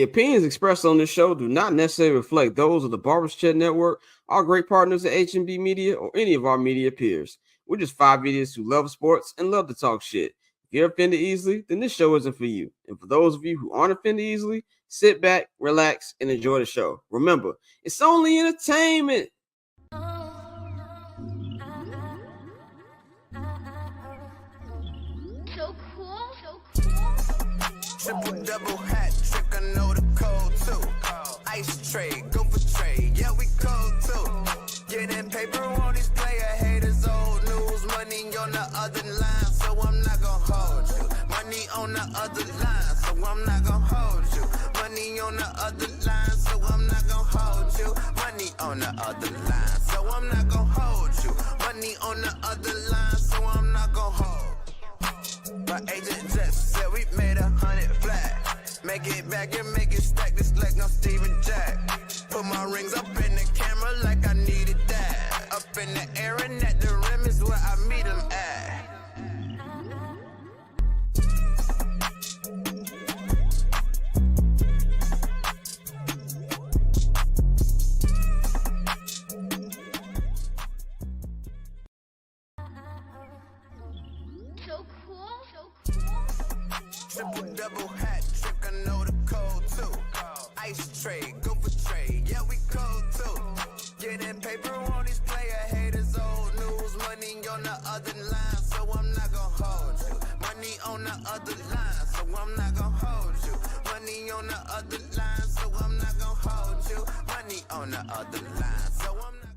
The opinions expressed on this show do not necessarily reflect those of the Barbers Chat Network, our great partners at H&B Media, or any of our media peers. We're just five idiots who love sports and love to talk shit. If you're offended easily, then this show isn't for you. And for those of you who aren't offended easily, sit back, relax, and enjoy the show. Remember, it's only entertainment. So cool. Triple double hat trick, I know the code too. Ice trade, go for trade, yeah we cold too. Getting paper on these player haters, old news. Money on the other line, so I'm not gonna hold you. Money on the other line, so I'm not gonna hold you. Money on the other line, so I'm not gonna hold you. Money on the other line, so I'm not gonna hold you. Money on the other line, so I'm not gonna hold. My agent just said we made 100 flat. Make it back and make it stack, this like no Steven Jack. Put my rings up in the camera like I needed that. Up in the air and at the rim is where I meet them at. So cool. Triple double hat trick, I know the code too. Ice trade, go for trade, yeah we cold too. Getting paper on these player haters, old news. Money on the other line, so I'm not gonna hold you. Money on the other line, so I'm not gonna hold you. Money on the other line, so I'm not gonna hold you. Money on the other line, so I'm not gonna.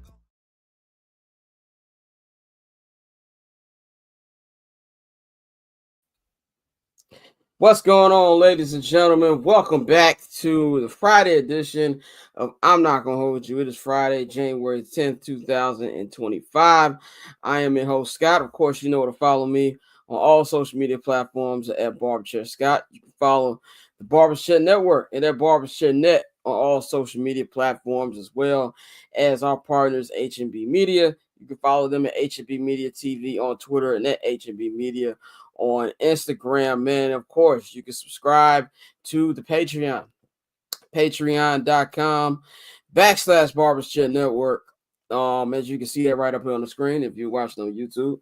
What's going on, ladies and gentlemen? Welcome back to the Friday edition of I'm Not Gonna Hold You. It is Friday, January 10th, 2025. I am your host, Scott. Of course, you know where to follow me on all social media platforms at Barberchair Scott. You can follow the Barberchair Network and at Barberchair Net on all social media platforms, as well as our partners, H&B Media. You can follow them at H&B Media TV on Twitter and at H&B Media on Instagram, man. Of course, you can subscribe to the patreon.com/Barbershop Network. As you can see that right up here on the screen if you're watching on YouTube.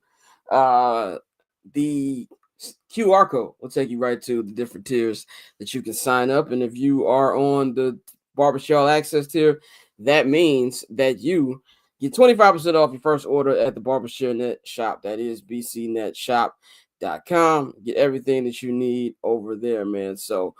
The QR code will take you right to the different tiers that you can sign up. And if you are on the Barbershop Access tier, that means that you get 25% off your first order at the Barbershop Net shop. That is bcnetshop.com. Get everything that you need over there, man. So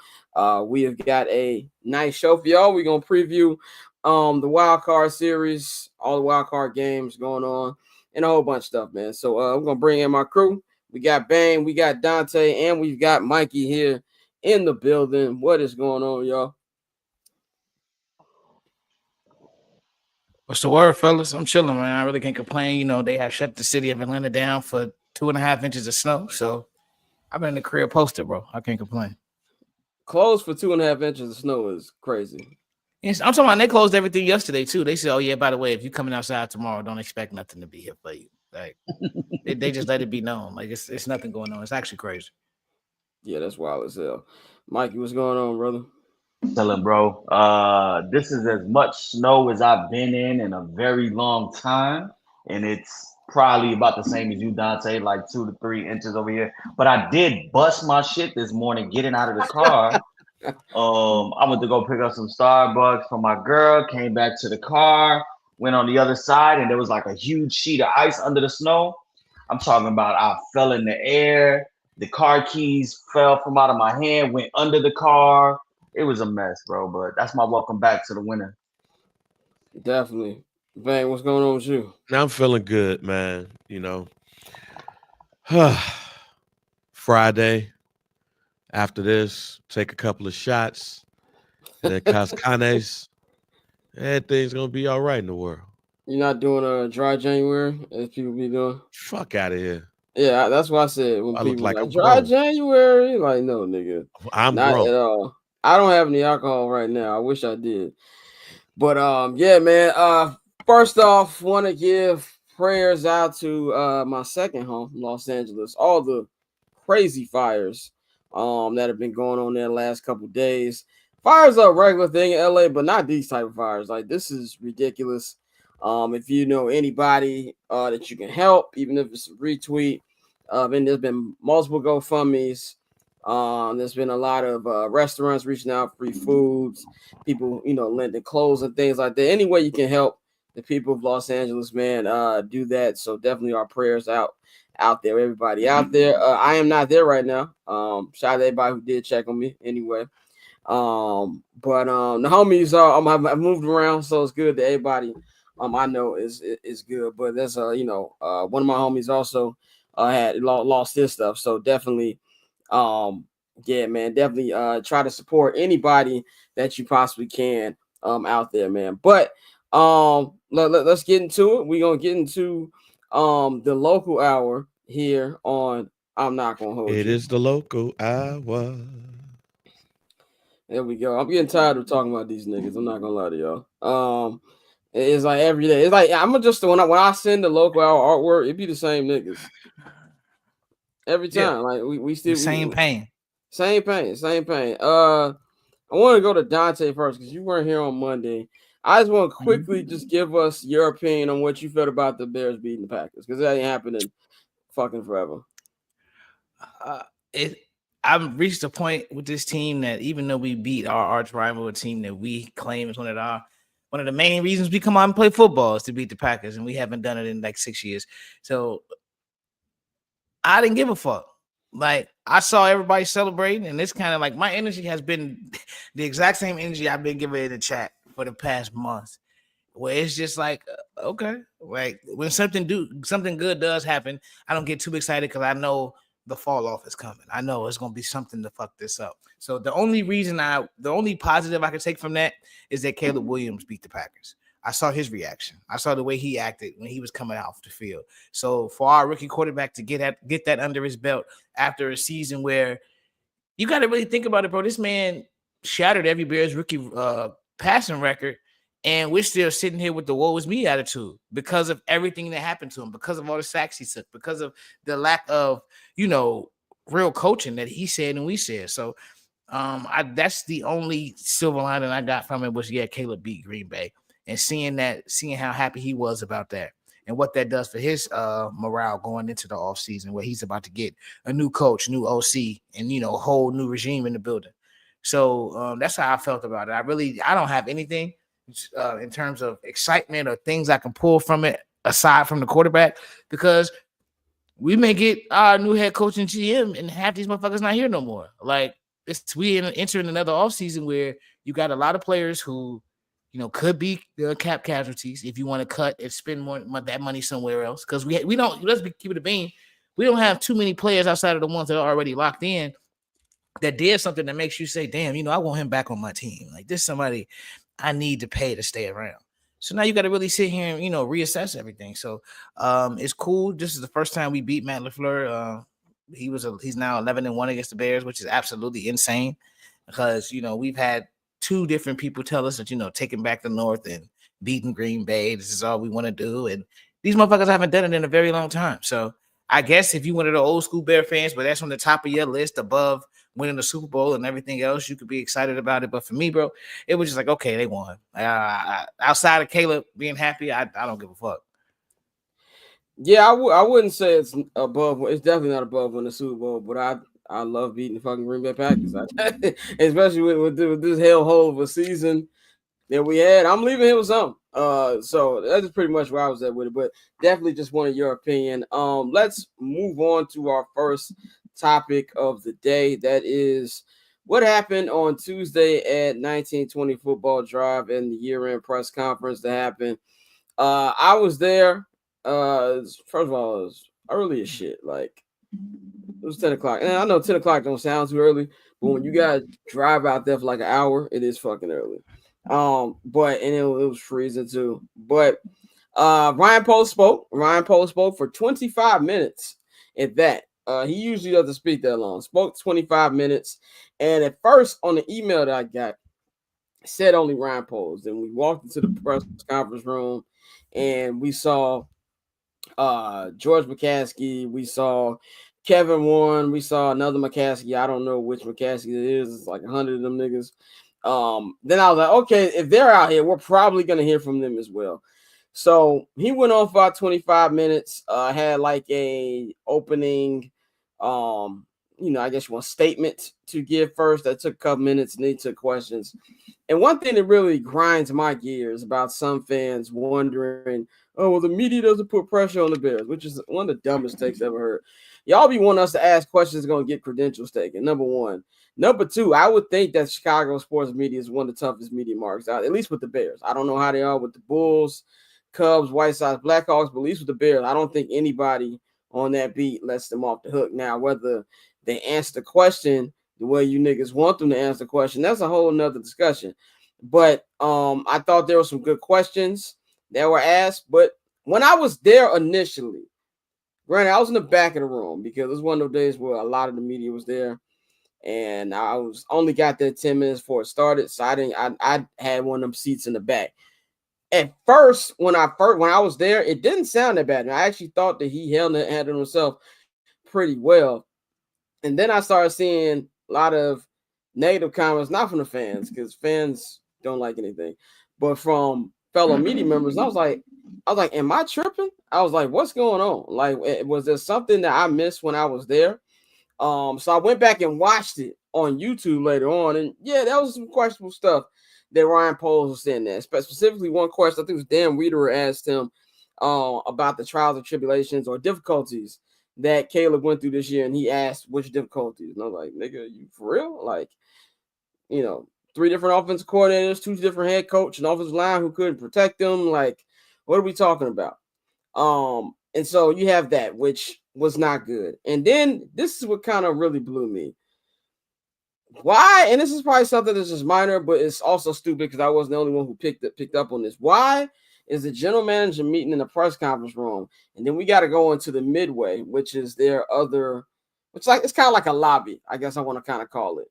we have got a nice show for y'all. We're gonna preview the wild card series, all the wild card games going on, and a whole bunch of stuff, man. So I'm gonna bring in my crew. We got Bang, we got Dante, and we've got Mikey here in the building. What is going on, y'all? What's the word, fellas? I'm chilling, man. I really can't complain. You know, they have shut the city of Atlanta down for 2.5 inches of snow. So I've been in the career posted, bro. I can't complain. Closed for 2.5 inches of snow is crazy. Yes, I'm talking about they closed everything yesterday, too. They said, oh, yeah, by the way, if you're coming outside tomorrow, don't expect nothing to be here for you. Like, they just let it be known. Like, it's nothing going on. It's actually crazy. Yeah, that's wild as hell. Mikey, what's going on, brother? Chilling, bro. This is as much snow as I've been in a very long time, and it's probably about the same as you, Dante, like 2 to 3 inches over here. But I did bust my shit this morning getting out of the car. I went to go pick up some Starbucks for my girl, came back to the car, went on the other side, and there was like a huge sheet of ice under the snow. I'm talking about I fell in the air, the car keys fell from out of my hand, went under the car. It was a mess, bro, but that's my welcome back to the winter. Definitely. Bang, what's going on with you? Now I'm feeling good, man. You know, Friday. After this, take a couple of shots, and then Cascanes. Everything's gonna be all right in the world. You're not doing a dry January as people be doing? Fuck out of here. Yeah, that's what I said. When I look people like like I'm dry grown. January, like no, nigga, I'm not grown. at all. I don't have any alcohol right now. I wish I did, but yeah, man. First off, want to give prayers out to my second home, Los Angeles. All the crazy fires that have been going on there the last couple days. Fires are a regular thing in LA, but not these type of fires. Like this is ridiculous. If you know anybody that you can help, even if it's a retweet, and there's been multiple GoFundMe's. There's been a lot of restaurants reaching out, free foods, people, lending clothes and things like that. Any way you can help the people of Los Angeles, man, do that. So definitely our prayers out there, everybody out there. I am not there right now. Shout out to everybody who did check on me anyway. But the homies are I've moved around, so it's good that everybody I know is good. But there's one of my homies also had lost his stuff, so definitely yeah, man, definitely try to support anybody that you possibly can out there, man. But let's get into it. We're gonna get into the local hour here on I'm Not Gonna Hold You. It is the local hour. There we go. I'm getting tired of talking about these niggas. I'm not gonna lie to y'all. It's like every day. It's like I'm just when I send the local hour artwork, it be the same niggas every time. Yeah. Like we still same pain. I want to go to Dante first because you weren't here on Monday. I just want to quickly just give us your opinion on what you felt about the Bears beating the Packers because that ain't happening fucking forever. I've reached a point with this team that even though we beat our arch rival, a team that we claim is one of the main reasons we come out and play football is to beat the Packers, and we haven't done it in like 6 years. So I didn't give a fuck. Like I saw everybody celebrating, and it's kind of like my energy has been the exact same energy I've been giving in the chat for the past month, where it's just like, okay, like when something good does happen, I don't get too excited because I know the fall off is coming. I know it's gonna be something to fuck this up. So the only positive I can take from that is that Caleb Williams beat the Packers. I saw his reaction. I saw the way he acted when he was coming off the field. So for our rookie quarterback to get that under his belt after a season where you got to really think about it, bro. This man shattered every Bears rookie passing record, and we're still sitting here with the woe is me attitude because of everything that happened to him, because of all the sacks he took, because of the lack of, real coaching that he said and we said. So that's the only silver lining I got from it was, Caleb beat Green Bay. And seeing how happy he was about that and what that does for his morale going into the offseason where he's about to get a new coach, new OC, and, a whole new regime in the building. So that's how I felt about it. I don't have anything in terms of excitement or things I can pull from it aside from the quarterback because we may get our new head coach and GM and half these motherfuckers not here no more. Like we entering another offseason where you got a lot of players who could be cap casualties if you want to cut and spend more that money somewhere else. Because we don't, keep it a bean. We don't have too many players outside of the ones that are already locked in that did something that makes you say, damn, I want him back on my team. Like this is somebody I need to pay to stay around. So now you got to really sit here and, reassess everything. So it's cool. This is the first time we beat Matt LaFleur. He's now 11-1 against the Bears, which is absolutely insane because, we've had two different people tell us that, taking back the North and beating Green Bay, this is all we want to do. And these motherfuckers haven't done it in a very long time. So I guess if you one of the old school Bear fans, but that's on the top of your list above winning the Super Bowl and everything else, you could be excited about it. But for me, bro, it was just like, okay, they won. Outside of Caleb being happy, I don't give a fuck. Yeah, I wouldn't say it's above. It's definitely not above winning the Super Bowl, but I love beating the fucking Green Bay Packers, especially with this hellhole of a season that we had. I'm leaving here with something. So that's pretty much where I was at with it, but definitely just wanted your opinion. Let's move on to our first topic of the day. That is what happened on Tuesday at 1920 Football Drive and the year-end press conference that happened. I was there. First of all, it was early as shit. Like it was 10 o'clock. And I know 10 o'clock don't sound too early, but when you guys drive out there for like an hour, it is fucking early. But it was freezing too. But Ryan Poles spoke. Ryan Poles spoke for 25 minutes at that. He usually doesn't speak that long. Spoke 25 minutes. And at first on the email that I got, said only Ryan Poles. Then we walked into the press conference room and we saw George McCaskey, we saw Kevin Warren, we saw another McCaskey. I don't know which McCaskey it is. It's like 100 of them niggas. Then I was like, okay, if they're out here, we're probably gonna hear from them as well. So he went on for about 25 minutes. Had like a opening, I guess one statement to give first. That took a couple minutes, and then he took questions. And one thing that really grinds my gears about some fans wondering, oh, well, the media doesn't put pressure on the Bears, which is one of the dumbest takes I've ever heard. Y'all be wanting us to ask questions going to get credentials taken, number one. Number two, I would think that Chicago sports media is one of the toughest media markets out, at least with the Bears. I don't know how they are with the Bulls, Cubs, White Sox, Blackhawks, but at least with the Bears, I don't think anybody on that beat lets them off the hook. Now, whether they answer the question the way you niggas want them to answer the question, that's a whole nother discussion. But I thought there were some good questions that were asked. But when I was there initially, granted, I was in the back of the room because it was one of those days where a lot of the media was there. And I was only got there 10 minutes before it started. So I had one of them seats in the back. At first, when I was there, it didn't sound that bad. And I actually thought that he handled himself pretty well. And then I started seeing a lot of negative comments, not from the fans, because fans don't like anything, but from fellow media members. I was like, am I tripping? I was like, what's going on? Like, was there something that I missed when I was there? So I went back and watched it on YouTube later on, and yeah, that was some questionable stuff that Ryan Poles was saying there. Specifically, one question I think it was Dan Reeder asked him about the trials and tribulations or difficulties that Caleb went through this year, and he asked which difficulties. And I was like, nigga, you for real? Like, 3 different offensive coordinators, 2 different head coach, and offensive line who couldn't protect them. Like, what are we talking about? And so you have that, which was not good. And then this is what kind of really blew me. Why? And this is probably something that's just minor, but it's also stupid because I wasn't the only one who picked up on this. Why is the general manager meeting in the press conference room? And then we got to go into the midway, which is their other, it's kind of like a lobby, I guess I want to kind of call it.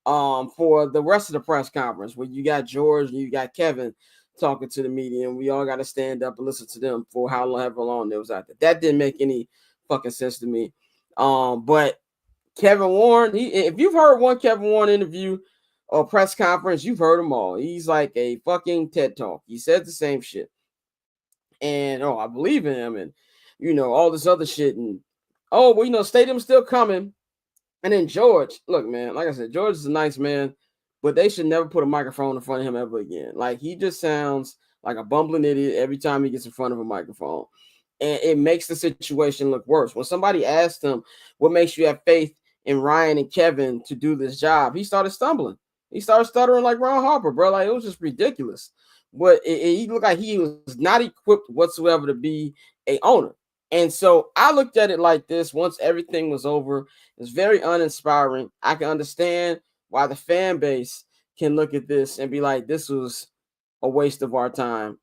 For the rest of the press conference, where you got George and you got Kevin talking to the media, and we all got to stand up and listen to them for however long they was out there. That didn't make any fucking sense to me. But Kevin Warren, if you've heard one Kevin Warren interview or press conference, you've heard them all. He's like a fucking TED Talk. He said the same shit. And I believe in him, and all this other shit. And stadium's still coming. And then George, look, man, like I said, George is a nice man, but they should never put a microphone in front of him ever again. Like, he just sounds like a bumbling idiot every time he gets in front of a microphone. And it makes the situation look worse. When somebody asked him, what makes you have faith in Ryan and Kevin to do this job, he started stumbling. He started stuttering like Ron Harper, bro. Like, it was just ridiculous. But he looked like he was not equipped whatsoever to be a owner. And so I looked at it like this. Once everything was over, it's very uninspiring. I can understand why the fan base can look at this and be like, this was a waste of our time.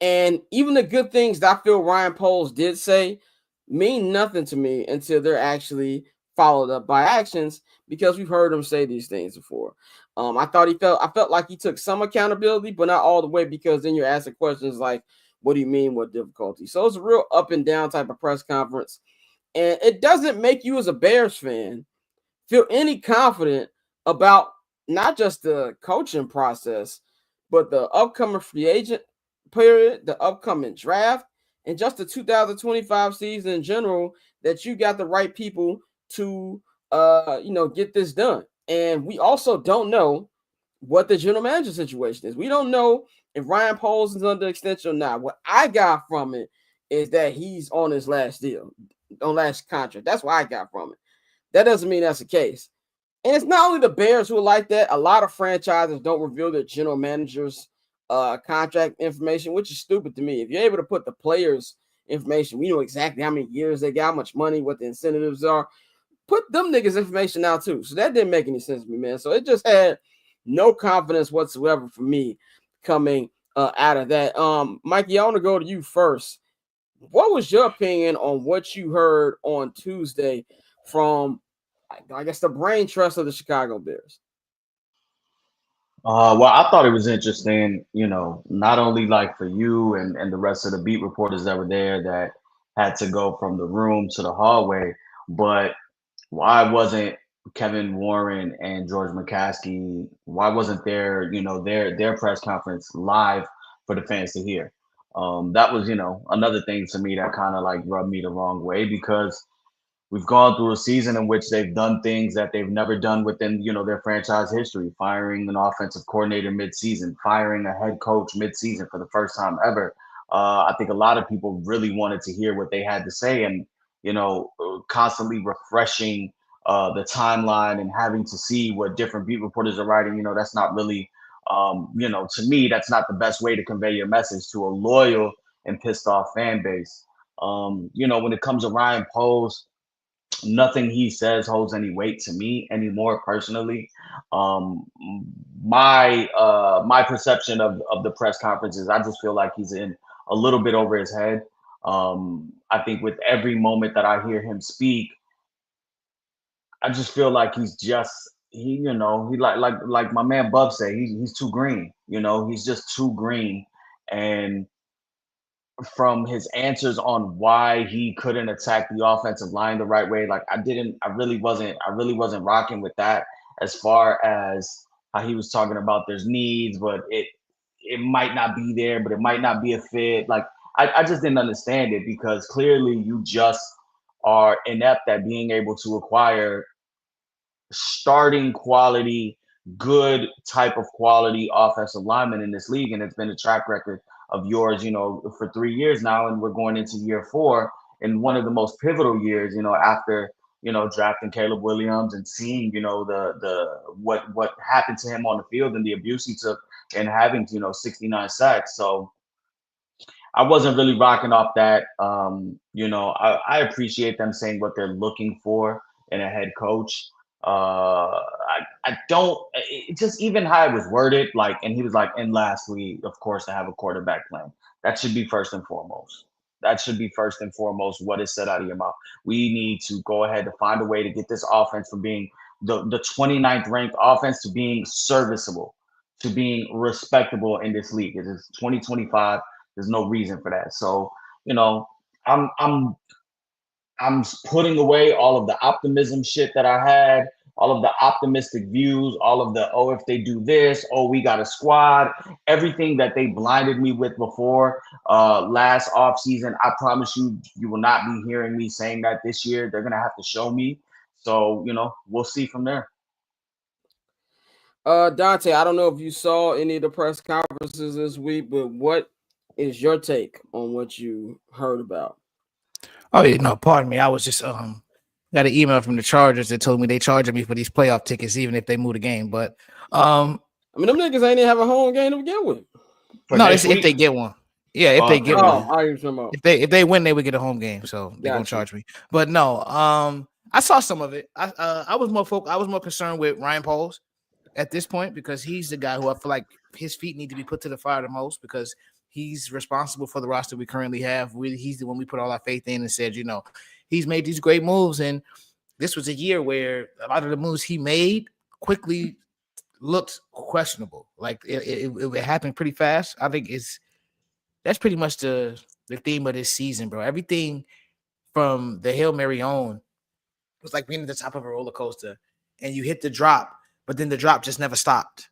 And even the good things that I feel Ryan Poles did say mean nothing to me until they're actually followed up by actions, because we've heard him say these things before. I felt like he took some accountability, but not all the way, because then you're asking questions like, what do you mean, what difficulty? So it's a real up and down type of press conference. And it doesn't make you as a Bears fan feel any confident about not just the coaching process, but the upcoming free agent period, the upcoming draft, and just the 2025 season in general, that you got the right people to, get this done. And we also don't know what the general manager situation is. We don't know if Ryan Poles is under extension or not. What I got from it is that he's on his last contract. That's what I got from it. That doesn't mean that's the case. And it's not only the Bears who are like that. A lot of franchises don't reveal their general managers' contract information, which is stupid to me. If you're able to put the players' information, we know exactly how many years they got, how much money, what the incentives are. Put them niggas' information out too. So that didn't make any sense to me, man. So it just had no confidence whatsoever for me coming out of that. Mikey, I want to go to you first. What was your opinion on what you heard on Tuesday from, I guess, the brain trust of the Chicago Bears? Well, I thought it was interesting, not only like for you and the rest of the beat reporters that were there that had to go from the room to the hallway, but why wasn't Kevin Warren and George McCaskey, why wasn't there, their press conference live for the fans to hear? That was, another thing to me that kind of like rubbed me the wrong way because we've gone through a season in which they've done things that they've never done within, their franchise history, firing an offensive coordinator mid-season, firing a head coach mid-season for the first time ever. I think a lot of people really wanted to hear what they had to say, and constantly refreshing the timeline and having to see what different beat reporters are writing. That's not really, to me, that's not the best way to convey your message to a loyal and pissed off fan base. When it comes to Ryan Poles, nothing he says holds any weight to me anymore personally. My perception of the press conferences, I just feel like he's in a little bit over his head. I think with every moment that I hear him speak, I just feel like he like my man Bub say, he's too green. He's just too green. And from his answers on why he couldn't attack the offensive line the right way, like I really wasn't rocking with that, as far as how he was talking about there's needs, but it might not be there, but it might not be a fit. Like I just didn't understand it, because clearly you just are inept at being able to acquire starting quality, good type of quality offensive lineman in this league. And it's been a track record of yours, for 3 years now. And we're going into year 4, in one of the most pivotal years, after, drafting Caleb Williams and seeing, what happened to him on the field and the abuse he took, and having, 69 sacks. So I wasn't really rocking off that. I appreciate them saying what they're looking for in a head coach. I don't. It just, even how it was worded, like, and he was like, "And lastly, of course, to have a quarterback plan." That should be first and foremost. That should be first and foremost what is said out of your mouth. We need to go ahead to find a way to get this offense from being the 29th ranked offense to being serviceable, to being respectable in this league. It is 2025. There's no reason for that. So, I'm putting away all of the optimism shit that I had, all of the optimistic views, all of the, oh, if they do this, oh, we got a squad, everything that they blinded me with before last offseason. I promise you, you will not be hearing me saying that this year. They're going to have to show me. So, we'll see from there. Dante, I don't know if you saw any of the press conferences this week, but what is your take on what you heard about? Oh yeah, no, pardon me. I was just got an email from the Chargers that told me they charging me for these playoff tickets, even if they move the game. But I mean, them niggas ain't even have a home game to begin with. No, it's if they get one. Yeah, if they get one. If they win, they would get a home game. So they're gonna charge me. But no, I saw some of it. I was more concerned with Ryan Poles at this point, because he's the guy who I feel like his feet need to be put to the fire the most, because he's responsible for the roster we currently have. He's the one we put all our faith in and said, he's made these great moves. And this was a year where a lot of the moves he made quickly looked questionable. Like it happened pretty fast. I think that's pretty much the theme of this season, bro. Everything from the Hail Mary on was like being at the top of a roller coaster, and you hit the drop, but then the drop just never stopped.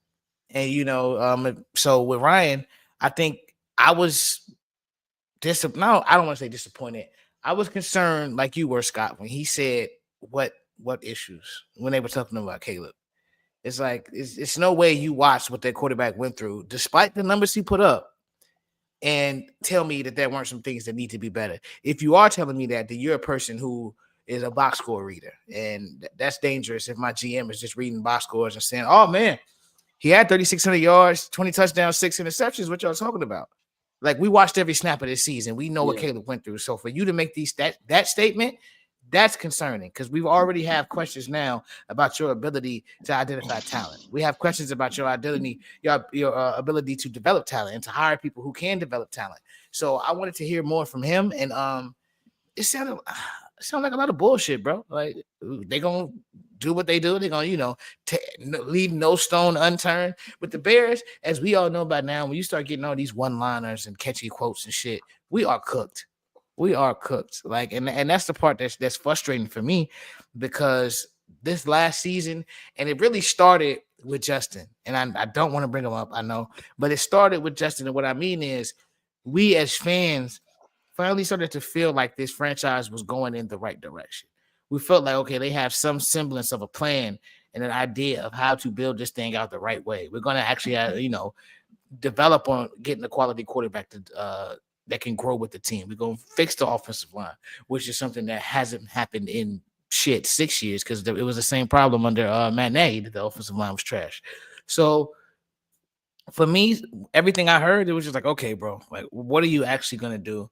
And, so with Ryan, I think I was I don't want to say disappointed. I was concerned, like you were, Scott, when he said what issues when they were talking about Caleb. It's like it's no way you watched what that quarterback went through, despite the numbers he put up, and tell me that there weren't some things that need to be better. If you are telling me that, then you're a person who is a box score reader, and that's dangerous. If my GM is just reading box scores and saying, "Oh man, he had 3,600 yards, 20 touchdowns, 6 interceptions," what y'all talking about? Like, we watched every snap of this season. We know what Caleb went through. So for you to make that statement, that's concerning, because we already have questions now about your ability to identify talent. We have questions about your ability, your ability to develop talent and to hire people who can develop talent. So I wanted to hear more from him, and it sounded like a lot of bullshit, bro. Like, they gonna do what they do. They're gonna, leave no stone unturned. With the Bears, as we all know by now, when you start getting all these one-liners and catchy quotes and shit, we are cooked. We are cooked. Like, and that's the part that's frustrating for me, because this last season, and it really started with Justin. And I don't want to bring him up, I know, but it started with Justin. And what I mean is, we as fans finally started to feel like this franchise was going in the right direction. We felt like, okay, they have some semblance of a plan and an idea of how to build this thing out the right way. We're going to actually, develop on getting a quality quarterback that can grow with the team. We're going to fix the offensive line, which is something that hasn't happened in 6 years, because it was the same problem under Matt Nagy, that the offensive line was trash. So for me, everything I heard, it was just like, okay, bro, like, what are you actually going to do?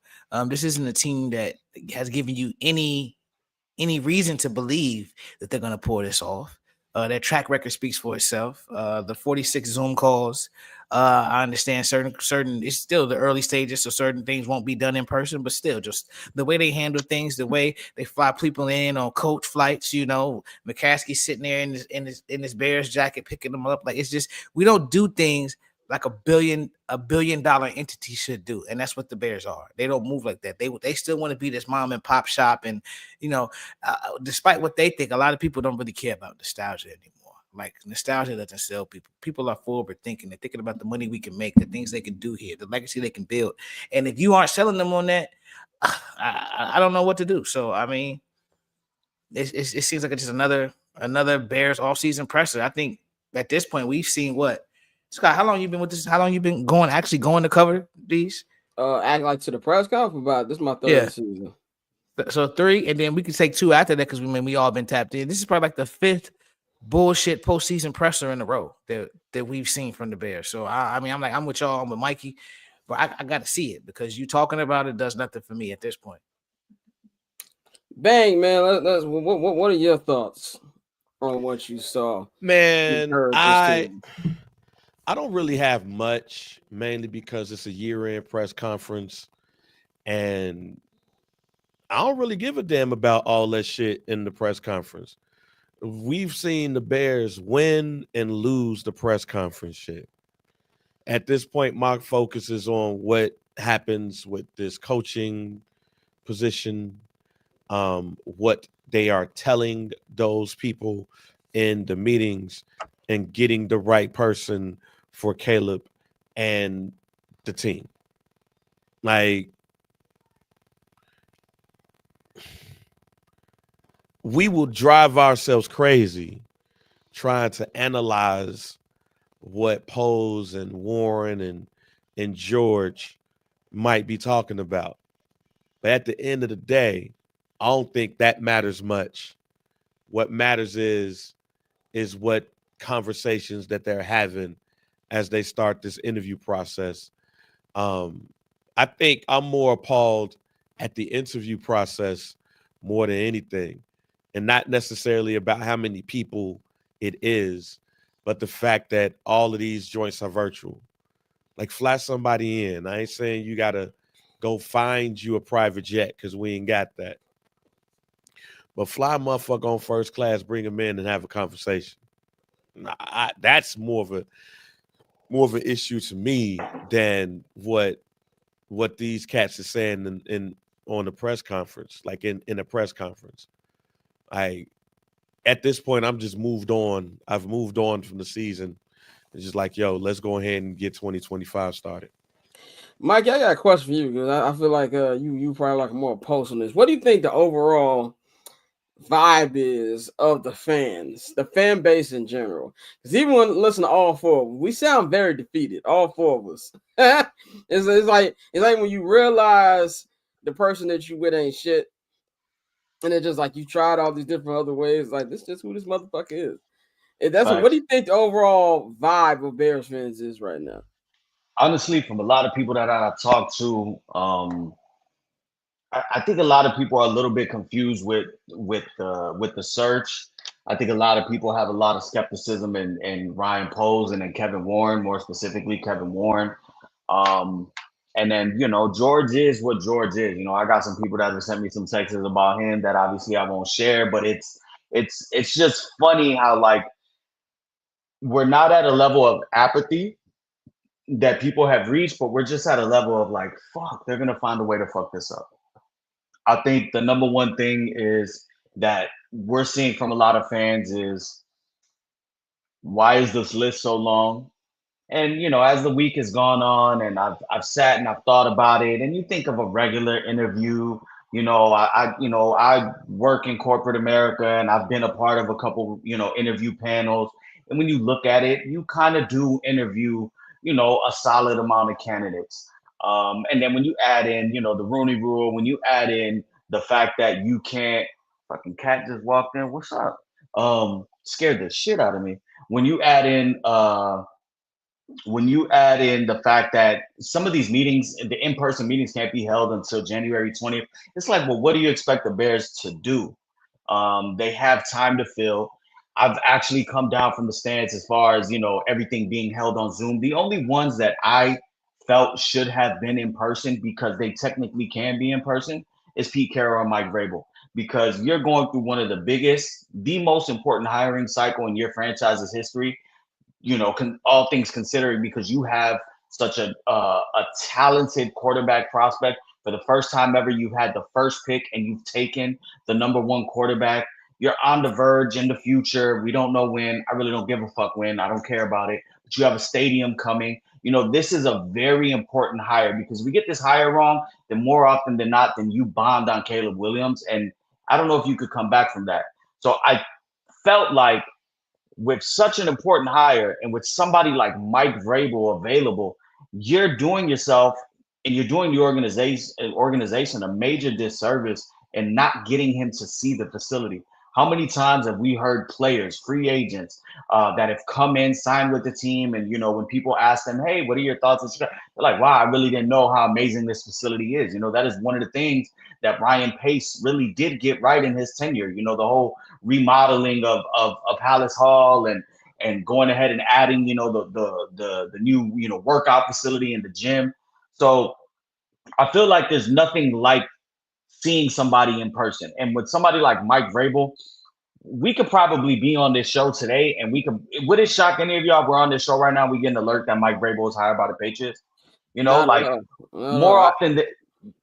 This isn't a team that has given you any reason to believe that they're going to pull this off. Their track record speaks for itself. The 46 Zoom calls, I understand certain, it's still the early stages, so certain things won't be done in person, but still, just the way they handle things, the way they fly people in on coach flights, McCaskey sitting there in his Bears jacket, picking them up. Like, it's just, we don't do things like a billion dollar entity should do, and that's what the Bears are. They don't move like that. They still want to be this mom and pop shop, and despite what they think, a lot of people don't really care about nostalgia anymore. Like, nostalgia doesn't sell people. People are forward thinking. They're thinking about the money we can make, the things they can do here, the legacy they can build. And if you aren't selling them on that, I don't know what to do. So I mean, it seems like it's just another Bears offseason presser. I think at this point we've seen what. Scott, how long you been with this? How long you been going to cover these? Act like to the press conference about this is my third season. So 3, and then we can take 2 after that, because we all been tapped in. This is probably like the 5th bullshit postseason presser in a row that we've seen from the Bears. So I'm with y'all. I'm with Mikey, but I got to see it, because you talking about it does nothing for me at this point. Bang, man. What are your thoughts on what you saw? Man, I don't really have much, mainly because it's a year-end press conference, and I don't really give a damn about all that shit in the press conference. We've seen the Bears win and lose the press conference shit. At this point, my focus is on what happens with this coaching position, what they are telling those people in the meetings, and getting the right person for Caleb and the team. Like, we will drive ourselves crazy trying to analyze what Pose and Warren and George might be talking about. But at the end of the day, I don't think that matters much. What matters is what conversations that they're having as they start this interview process. I think I'm more appalled at the interview process more than anything, and not necessarily about how many people it is, but the fact that all of these joints are virtual. Like, fly somebody in. I ain't saying you got to go find you a private jet, because we ain't got that. But fly a motherfucker on first class, bring them in and have a conversation. That's more of an issue to me than what these cats are saying in on the press conference, like in a press conference. At this point, I'm just moved on. I've moved on from the season. It's just like, yo, let's go ahead and get 2025 started. Mike, I got a question for you, because I feel like you probably like more post on this. What do you think the overall vibe is of the fans, the fan base in general? Because even when listen to all 4 of them, we sound very defeated, all 4 of us. it's like when you realize the person that you with ain't shit, and it's just like you tried all these different other ways, like this just who this motherfucker is. And that's what do you think the overall vibe of Bears fans is right now? Honestly, from a lot of people that I talk to, I think a lot of people are a little bit confused with the search. I think a lot of people have a lot of skepticism in Ryan Poles and in Kevin Warren, more specifically Kevin Warren. And then, George is what George is. I got some people that have sent me some texts about him that obviously I won't share, but it's just funny how, like, we're not at a level of apathy that people have reached, but we're just at a level of like, fuck, they're going to find a way to fuck this up. I think the number one thing is that we're seeing from a lot of fans is, why is this list so long? And as the week has gone on, and I've sat and I've thought about it, and you think of a regular interview. I work in corporate America, and I've been a part of a couple interview panels. And when you look at it, you kind of do interview a solid amount of candidates. And then when you add in the Rooney Rule, when you add in the fact that you can't, fucking cat just walked in. What's up? Scared the shit out of me. When you add in the fact that some of these meetings, the in-person meetings, can't be held until January 20th, it's like, well, what do you expect the Bears to do? They have time to fill. I've actually come down from the stands as far as everything being held on Zoom. The only ones that I felt should have been in person, because they technically can be in person, is Pete Carroll and Mike Vrabel, because you're going through one of the most important hiring cycle in your franchise's history, all things considering, because you have such a talented quarterback prospect. For the first time ever, you've had the first pick and you've taken the number one quarterback. You're on the verge in the future. We don't know when. I really don't give a fuck when. I don't care about it. But you have a stadium coming. This is a very important hire, because if we get this hire wrong, then more often than not, then you bombed on Caleb Williams. And I don't know if you could come back from that. So I felt like, with such an important hire and with somebody like Mike Vrabel available, you're doing yourself and you're doing the organization a major disservice and not getting him to see the facility. How many times have we heard players, free agents, that have come in, signed with the team, and when people ask them, "Hey, what are your thoughts?" They're like, "Wow, I really didn't know how amazing this facility is." That is one of the things that Ryan Pace really did get right in his tenure. The whole remodeling of Palace Hall, and going ahead and adding the new workout facility in the gym. So I feel like there's nothing like seeing somebody in person. And with somebody like Mike Vrabel, we could probably be on this show today, and would it shock any of y'all? We're on this show right now, we get an alert that Mike Vrabel is hired by the Patriots. Not at Like, all. more often than,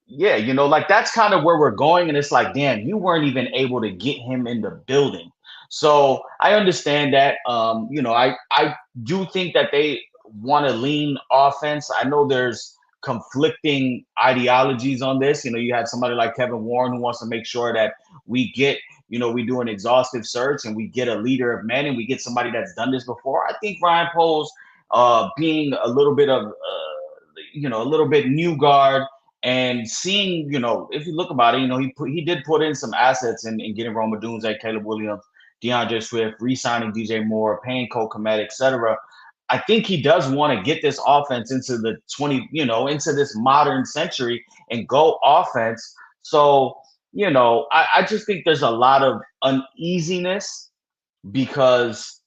yeah, like, that's kind of where we're going. And it's like, damn, you weren't even able to get him in the building. So I understand that. I do think that they want to lean offense. I know there's conflicting ideologies on this. You have somebody like Kevin Warren who wants to make sure that we get, we do an exhaustive search and we get a leader of men and we get somebody that's done this before. I think Ryan Poles, being a little bit of, a little bit new guard, and seeing, if you look about it, he did put in some assets in getting Rome Odunze, Caleb Williams, DeAndre Swift, re-signing DJ Moore, paying Cole Kmet, etc. I think he does want to get this offense into the into this modern century and go offense. So, I just think there's a lot of uneasiness, because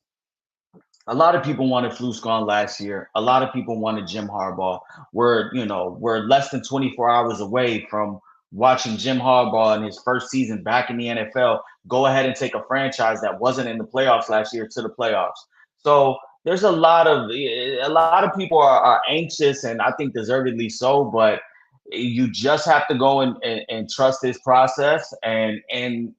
a lot of people wanted Flus gone last year. A lot of people wanted Jim Harbaugh. We're less than 24 hours away from watching Jim Harbaugh in his first season back in the NFL go ahead and take a franchise that wasn't in the playoffs last year to the playoffs. So there's a lot of people are anxious, and I think deservedly so. But you just have to go and trust this process, and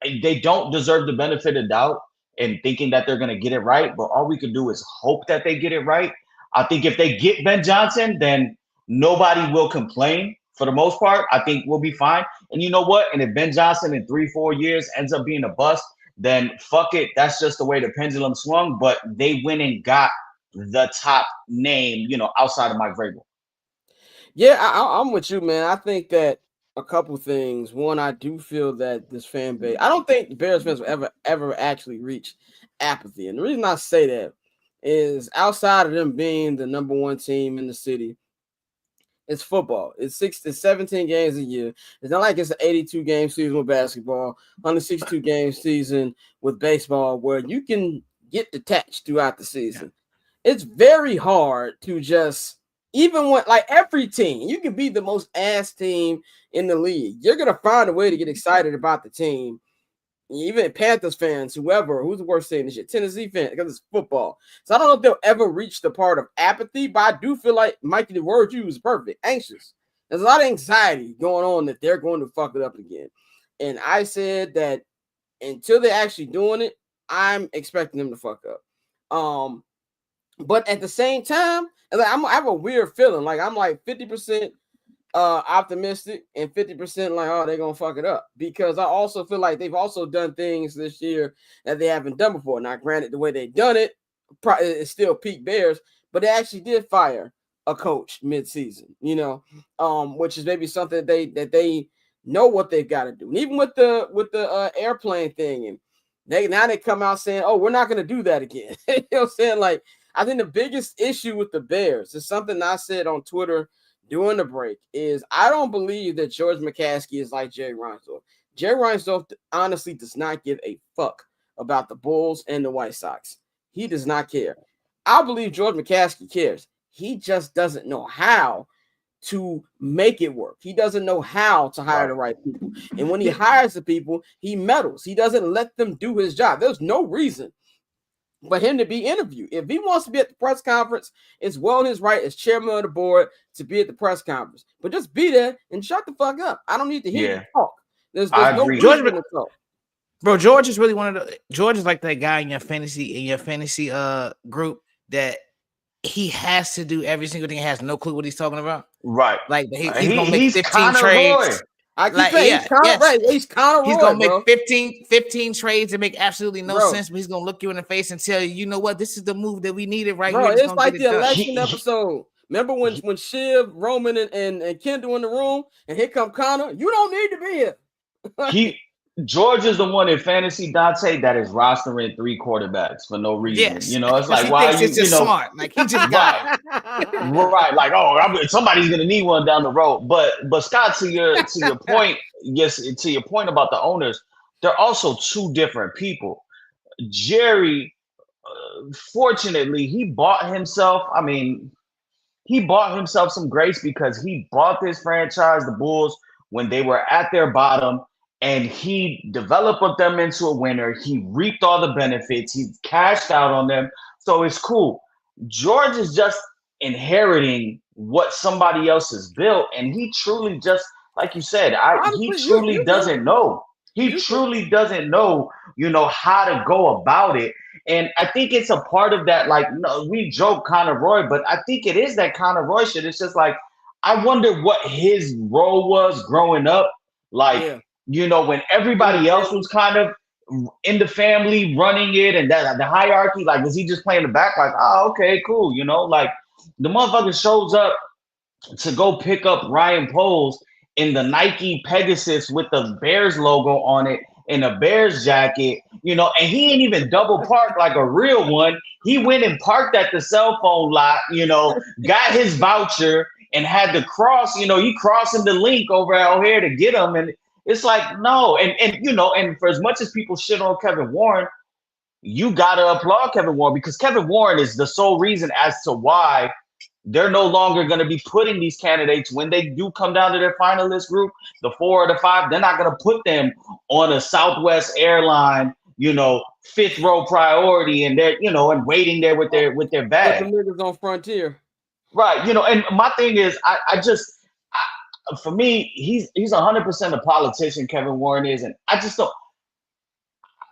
they don't deserve the benefit of doubt and thinking that they're going to get it right. But all we can do is hope that they get it right. I think if they get Ben Johnson, then nobody will complain for the most part. I think we'll be fine. And you know what? And if Ben Johnson in 3-4 years ends up being a bust, then fuck it. That's just the way the pendulum swung. But they went and got the top name, outside of Mike Vrabel. Yeah, I'm with you, man. I think that a couple things. One, I do feel that this fan base, I don't think the Bears fans will ever actually reach apathy. And the reason I say that is, outside of them being the number one team in the city, it's football. It's 17 games a year. It's not like it's an 82 game season with basketball, 162 game season with baseball, where you can get detached throughout the season. It's very hard to just, even when, like, every team, you can be the most ass team in the league, you're going to find a way to get excited about the team. Even Panthers fans, who's the worst team this year? Tennessee fans, because it's football. So I don't know if they'll ever reach the part of apathy, but I do feel like, Mikey, the word you use is perfect, anxious. There's a lot of anxiety going on that they're going to fuck it up again. And I said that until they're actually doing it, I'm expecting them to fuck up. But at the same time, like, I have a weird feeling. Like I'm like 50% optimistic and 50% like, oh, they're gonna fuck it up, because I also feel like they've also done things this year that they haven't done before. Now, granted, the way they've done it is still peak Bears, but they actually did fire a coach mid-season, which is maybe something that they know what they've got to do. And even with the airplane thing, and they come out saying, oh, we're not going to do that again. You know what I'm saying? Like, I think the biggest issue with the Bears is something I said on Twitter during the break is I don't believe that George McCaskey is like Jerry Reinsdorf. Jerry Reinsdorf honestly does not give a fuck about the Bulls and the White Sox. He does not care. I believe George McCaskey cares. He just doesn't know how to make it work. He doesn't know how to hire the right people. And when he hires the people, he meddles. He doesn't let them do his job. There's no reason for him to be interviewed. If he wants to be at the press conference, it's well in his right as chairman of the board to be at the press conference. But just be there and shut the fuck up. I don't need to hear you talk. There's no reason to talk. Bro, George is really George is like that guy in your fantasy group that he has to do every single thing. He has no clue what he's talking about. Right. Like he's gonna make 15 trades. Roy. I keep saying he's Conor Roy. He's gonna make 15 trades that make absolutely no sense, but he's gonna look you in the face and tell you, you know what, this is the move that we needed right here. It's like the election episode. Remember when Shiv, Roman, and Kendall in the room, and here come Conor? You don't need to be here. George is the one in fantasy, Dante, that is rostering 3 quarterbacks for no reason. Yes. It's like, why are you smart? Like he just got right. Like, somebody's gonna need one down the road. But Scott, to your point, yes, to your point about the owners, they're also 2 different people. Jerry, fortunately, he bought himself some grace because he bought this franchise, the Bulls, when they were at their bottom. And he developed them into a winner. He reaped all the benefits. He cashed out on them. So it's cool. George is just inheriting what somebody else has built. And he truly just, like you said, he truly doesn't know. He truly doesn't know, how to go about it. And I think it's a part of that, like, we joke Conor Roy, but I think it is that Conor Roy shit. It's just like, I wonder what his role was growing up. Like, when everybody else was kind of in the family running it and that the hierarchy, like, was he just playing the back? Like, oh, okay, cool. Like the motherfucker shows up to go pick up Ryan Poles in the Nike Pegasus with the Bears logo on it in a Bears jacket, and he ain't even double parked like a real one. He went and parked at the cell phone lot, got his voucher and had to cross, he crossing the link over out here to get him. And it's like, no. And for as much as people shit on Kevin Warren, you got to applaud Kevin Warren, because Kevin Warren is the sole reason as to why they're no longer going to be putting these candidates, when they do come down to their finalist group, the 4 or the 5, they're not going to put them on a Southwest airline, 5th row priority, and they're, and waiting there with their bag. Put the niggas on Frontier. Right. And my thing is, for me, he's 100% a politician, Kevin Warren is, and I just don't,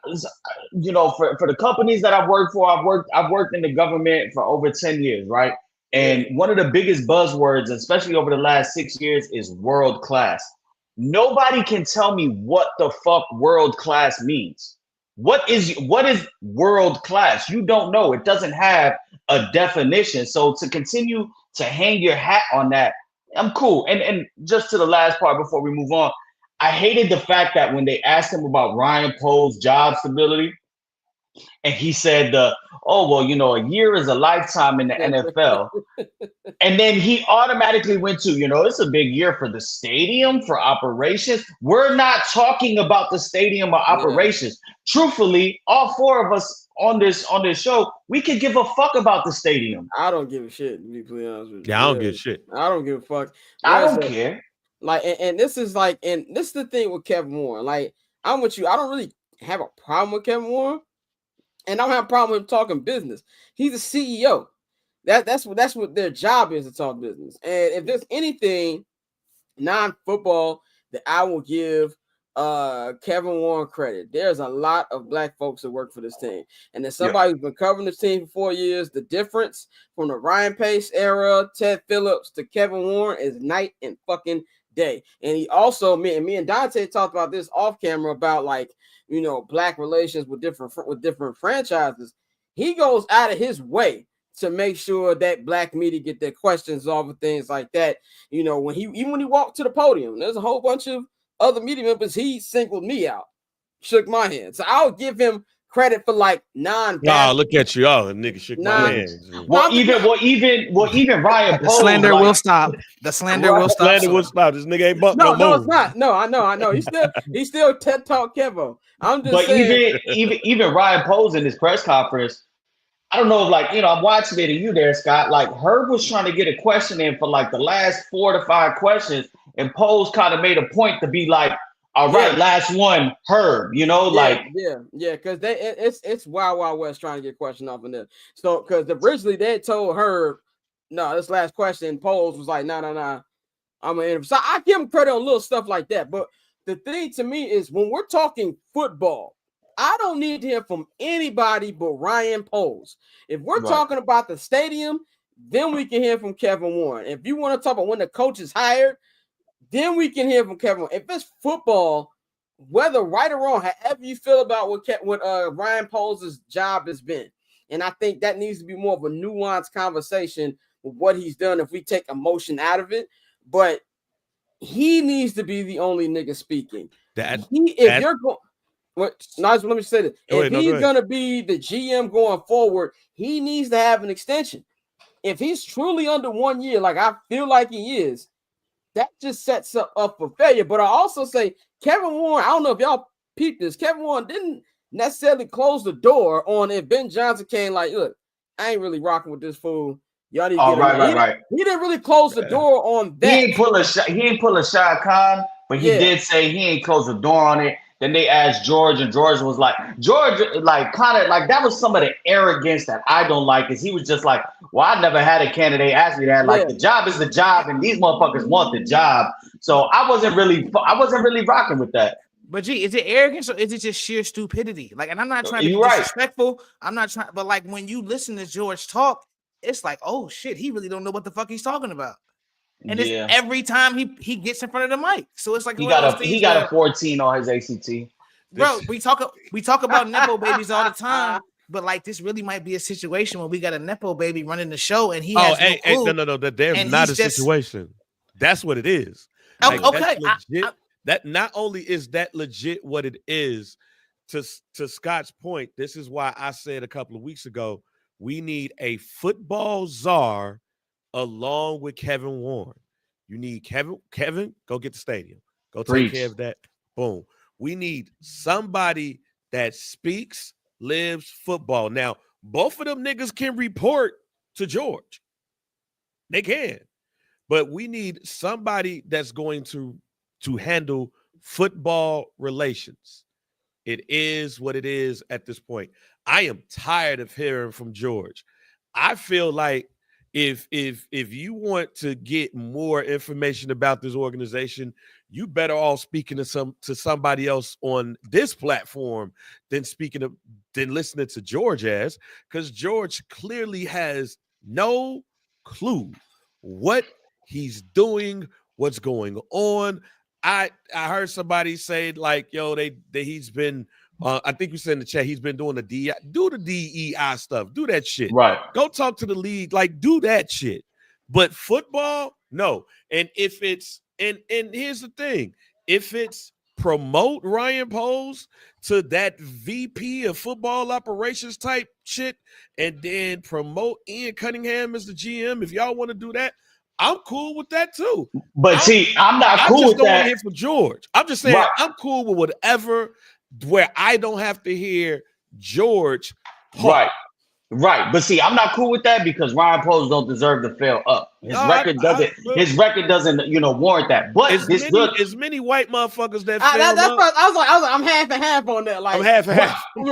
for the companies that I've worked for, I've worked in the government for over 10 years, right? And one of the biggest buzzwords, especially over the last 6 years, is world class. Nobody can tell me what the fuck world class means. What is world class? You don't know. It doesn't have a definition. So to continue to hang your hat on that, I'm cool. And just to the last part before we move on, I hated the fact that when they asked him about Ryan Poles' job stability, and he said, a year is a lifetime in the NFL. And then he automatically went to, it's a big year for the stadium, for operations. We're not talking about the stadium or operations. Truthfully, all 4 of us on this show, we could give a fuck about the stadium. I don't give a shit, to be completely honest with you. Yeah, I don't give a shit. I don't give a fuck. I don't care. Like, and this is the thing with Kevin Warren. Like, I'm with you. I don't really have a problem with Kevin Warren. And I don't have a problem with him talking business. He's a CEO. That's what their job is, to talk business. And if there's anything non-football that I will give Kevin Warren credit. There's a lot of black folks that work for this team. And as somebody who's been covering this team for 4 years, the difference from the Ryan Pace era, Ted Phillips to Kevin Warren is night and fucking day. And he also, me and Dante talked about this off camera about black relations with different franchises. He goes out of his way to make sure that black media get their questions off and things like that. When he walked to the podium, there's a whole bunch of other media members. He singled me out, shook my hand. So I'll give him credit for non-. Look at you, nigga shook my hands. Even Ryan Poe. The slander will stop. The slander will stop. Slander will stop. This nigga ain't buck no more. It's not. No, I know. He's still TED Talk Kevo. I'm just saying. Even Ryan Poe's in his press conference. I don't know if I'm watching it and you there, Scott. Herb was trying to get a question in for the last 4 to 5 questions, and Poe's kind of made a point to be all right, last one, Herb. Because it's Wild West trying to get a question off in there. So because originally they told Herb, no, this last question, Poe's was like, no, I'm gonna interview. So I give him credit on little stuff like that. But the thing to me is when we're talking football, I don't need to hear from anybody but Ryan Poles. If we're talking about the stadium, then we can hear from Kevin Warren. If you want to talk about when the coach is hired, then we can hear from Kevin Warren. If it's football, whether right or wrong, however you feel about what Ryan Poles' job has been, and I think that needs to be more of a nuanced conversation with what he's done if we take emotion out of it. But he needs to be the only nigga speaking. Let me say this. If he's going to be the GM going forward, he needs to have an extension. If he's truly under 1 year, like I feel like he is, that just sets up for failure. But I also say Kevin Warren, I don't know if y'all peeped this, Kevin Warren didn't necessarily close the door on if Ben Johnson came look, I ain't really rocking with this fool. Y'all need to get him. Right. He didn't really close the door on that. He ain't pull a Shad Khan, but he did say he ain't closed the door on it. Then they asked George, and George was that was some of the arrogance that I don't like. Is he was just well, I never had a candidate ask me that. The job is the job, and these motherfuckers want the job. So I wasn't really rocking with that. But is it arrogance or is it just sheer stupidity? And I'm not trying to be disrespectful. I'm not trying, but when you listen to George talk, it's oh shit, he really don't know what the fuck he's talking about. And it's every time he gets in front of the mic. So it's he got a 14 on his ACT. Bro, we talk about Nepo babies all the time, but this really might be a situation where we got a Nepo baby running the show and he has no clue. No, there's not a situation. That's what it is. Okay. That not only is that legit what it is, to Scott's point, this is why I said a couple of weeks ago, we need a football czar along with Kevin Warren. You need Kevin, go get the stadium. Go take care of that. Boom. We need somebody that speaks, lives football. Now, both of them niggas can report to George. They can. But we need somebody that's going to handle football relations. It is what it is at this point. I am tired of hearing from George. I feel like if you want to get more information about this organization, you better off speaking to somebody else on this platform than listening to George as, because George clearly has no clue what he's doing, what's going on. I heard somebody say he's been I think you said in the chat he's been doing the DEI stuff. Do that shit. Right. Go talk to the league. Do that shit. But football, no. And if it's and here's the thing, if it's promote Ryan Poles to that VP of football operations type shit, and then promote Ian Cunningham as the GM, if y'all want to do that, I'm cool with that too. But I'm not cool with that. I'm just going here for George. I'm just saying I'm cool with whatever, where I don't have to hear George talk. Right. But I'm not cool with that because Ryan Poles don't deserve to fail up. His record doesn't, warrant that. But as many white motherfuckers that fail up. I was I'm half and half on that. I'm half and half. From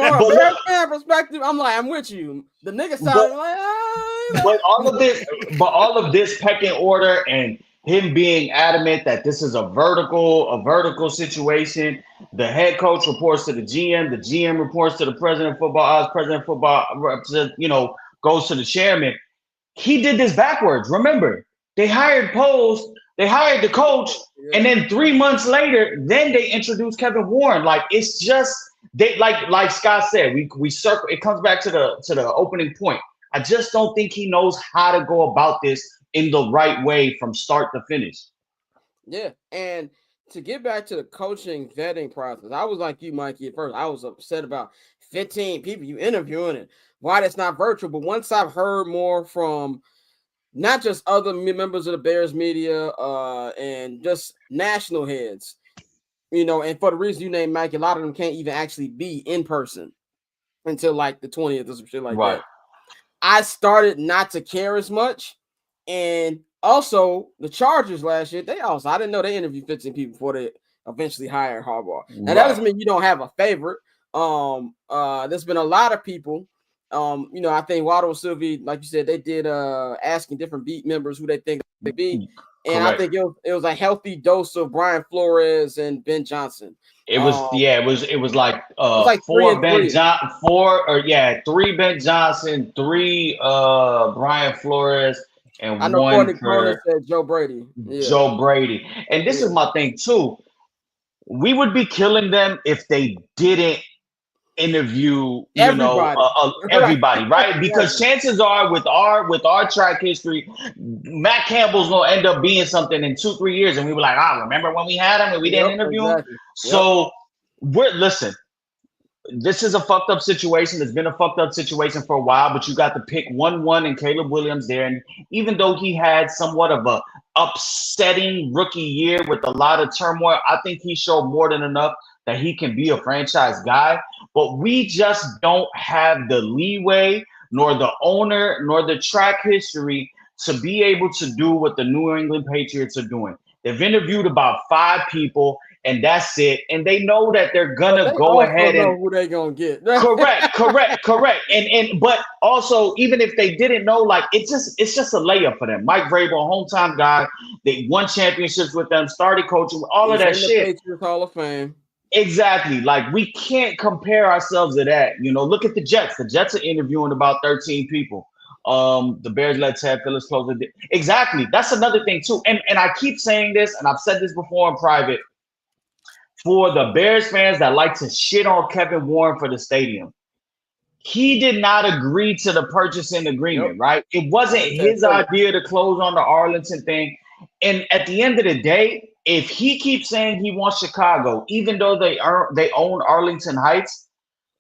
their perspective, I'm with you. The nigga sounded but all of this pecking order and him being adamant that this is a vertical situation. The head coach reports to the GM reports to the president of football, president of football, goes to the chairman. He did this backwards. Remember, they hired Poles, they hired the coach, and then 3 months later, then they introduced Kevin Warren. Like, it's just they like Scott said, we circle. It comes back to the opening point. I just don't think he knows how to go about this in the right way from start to finish. Yeah, and to get back to the coaching vetting process, I was like you, Mikey, at first. I was upset about 15 people you interviewing and why that's not virtual. But once I've heard more from not just other members of the Bears media and just national heads, and for the reason you named, Mikey, a lot of them can't even actually be in person until like the 20th or some shit like that. I started not to care as much. And also the Chargers last year, I didn't know they interviewed 15 people before they eventually hired Harbaugh. Now that doesn't mean you don't have a favorite. There's been a lot of people. I think Waddle Sylvie, like you said, they did asking different beat members who they think they be. And Correct. I think it was a healthy dose of Brian Flores and Ben Johnson. It was like 3 Ben Johnson, 3 Ben Johnson, 3 Brian Flores, and I know 1 for said Joe Brady. Yeah. Joe Brady. And this is my thing too. We would be killing them if they didn't interview everybody, right? Because chances are with our track history, Matt Campbell's gonna end up being something in 2-3 years, and we were like, remember when we had him and we didn't interview him? So listen, this is a fucked up situation. It's been a fucked up situation for a while, but you got to pick 1-1 and Caleb Williams there. And even though he had somewhat of a upsetting rookie year with a lot of turmoil, I think he showed more than enough that he can be a franchise guy. But we just don't have the leeway, nor the owner, nor the track history to be able to do what the New England Patriots are doing. They've interviewed about 5 people, and that's it. And they know that they're gonna go ahead and who they gonna get. correct. And but also, even if they didn't know, like it's just a layup for them. Mike Vrabel, hometown guy, they won championships with them, started coaching, all of that shit. Patriots Hall of Fame. Exactly. Like, we can't compare ourselves to that. Look at the Jets. The Jets are interviewing about 13 people. The Bears let Ted Phillips close the deal. Exactly. That's another thing too. And I keep saying this, and I've said this before in private. For the Bears fans that like to shit on Kevin Warren for the stadium, he did not agree to the purchasing agreement, right? It wasn't his idea to close on the Arlington thing. And at the end of the day, if he keeps saying he wants Chicago, even though they own Arlington Heights,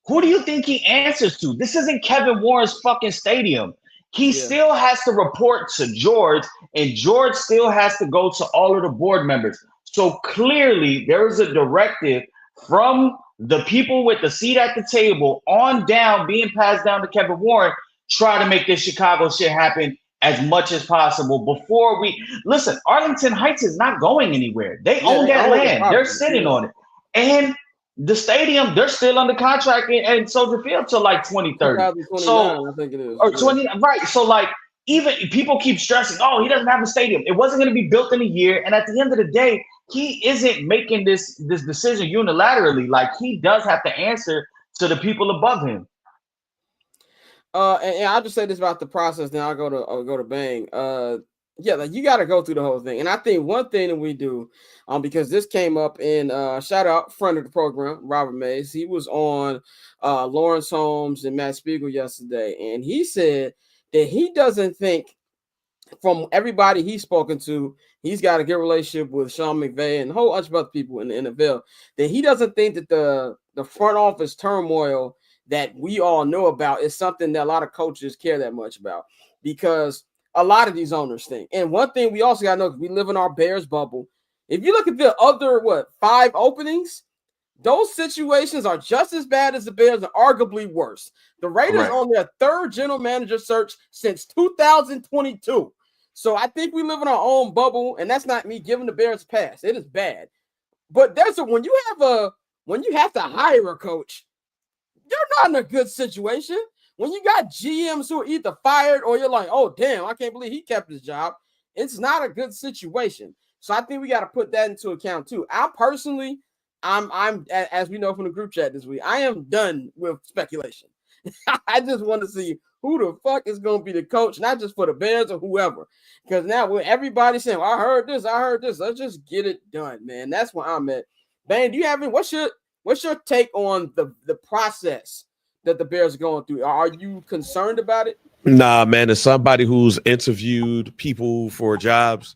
who do you think he answers to? This isn't Kevin Warren's fucking stadium. He still has to report to George, and George still has to go to all of the board members. So clearly there is a directive from the people with the seat at the table on down, being passed down to Kevin Warren, try to make this Chicago shit happen as much as possible before we listen. Arlington Heights is not going anywhere. They own that land. They're sitting on it. And the stadium, they're still under contract and Soldier Field till like 2030. So I think it is. Or 20, right. So like, even people keep stressing, he doesn't have a stadium. It wasn't going to be built in a year. And at the end of the day, he isn't making this decision unilaterally. Like, he does have to answer to the people above him. And I'll just say this about the process. Then I'll go to Bang. Like, you got to go through the whole thing. And I think one thing that we do, because this came up in shout out friend of the program, Robert Mays. He was on Lawrence Holmes and Matt Spiegel yesterday, and he said that he doesn't think, from everybody he's spoken to, he's got a good relationship with Sean McVay and a whole bunch of other people in the NFL, that he doesn't think that the front office turmoil that we all know about is something that a lot of coaches care that much about, because a lot of these owners think. And one thing we also got to know, because we live in our Bears bubble, if you look at the other, 5 openings, those situations are just as bad as the Bears and arguably worse. The Raiders on their 3rd general manager search since 2022. So I think we live in our own bubble, and that's not me giving the Bears a pass. It is bad. But when you have to hire a coach, you're not in a good situation. When you got GMs who are either fired or you're like, oh, damn, I can't believe he kept his job. It's not a good situation. So I think we got to put that into account too. I'm as we know from the group chat this week, I am done with speculation. I just want to see who the fuck is going to be the coach, not just for the Bears or whoever. Because now when everybody's saying, well, I heard this, let's just get it done, man. That's where I'm at. Bane, do you have any? What's your take on the process that the Bears are going through? Are you concerned about it? Nah, man. As somebody who's interviewed people for jobs,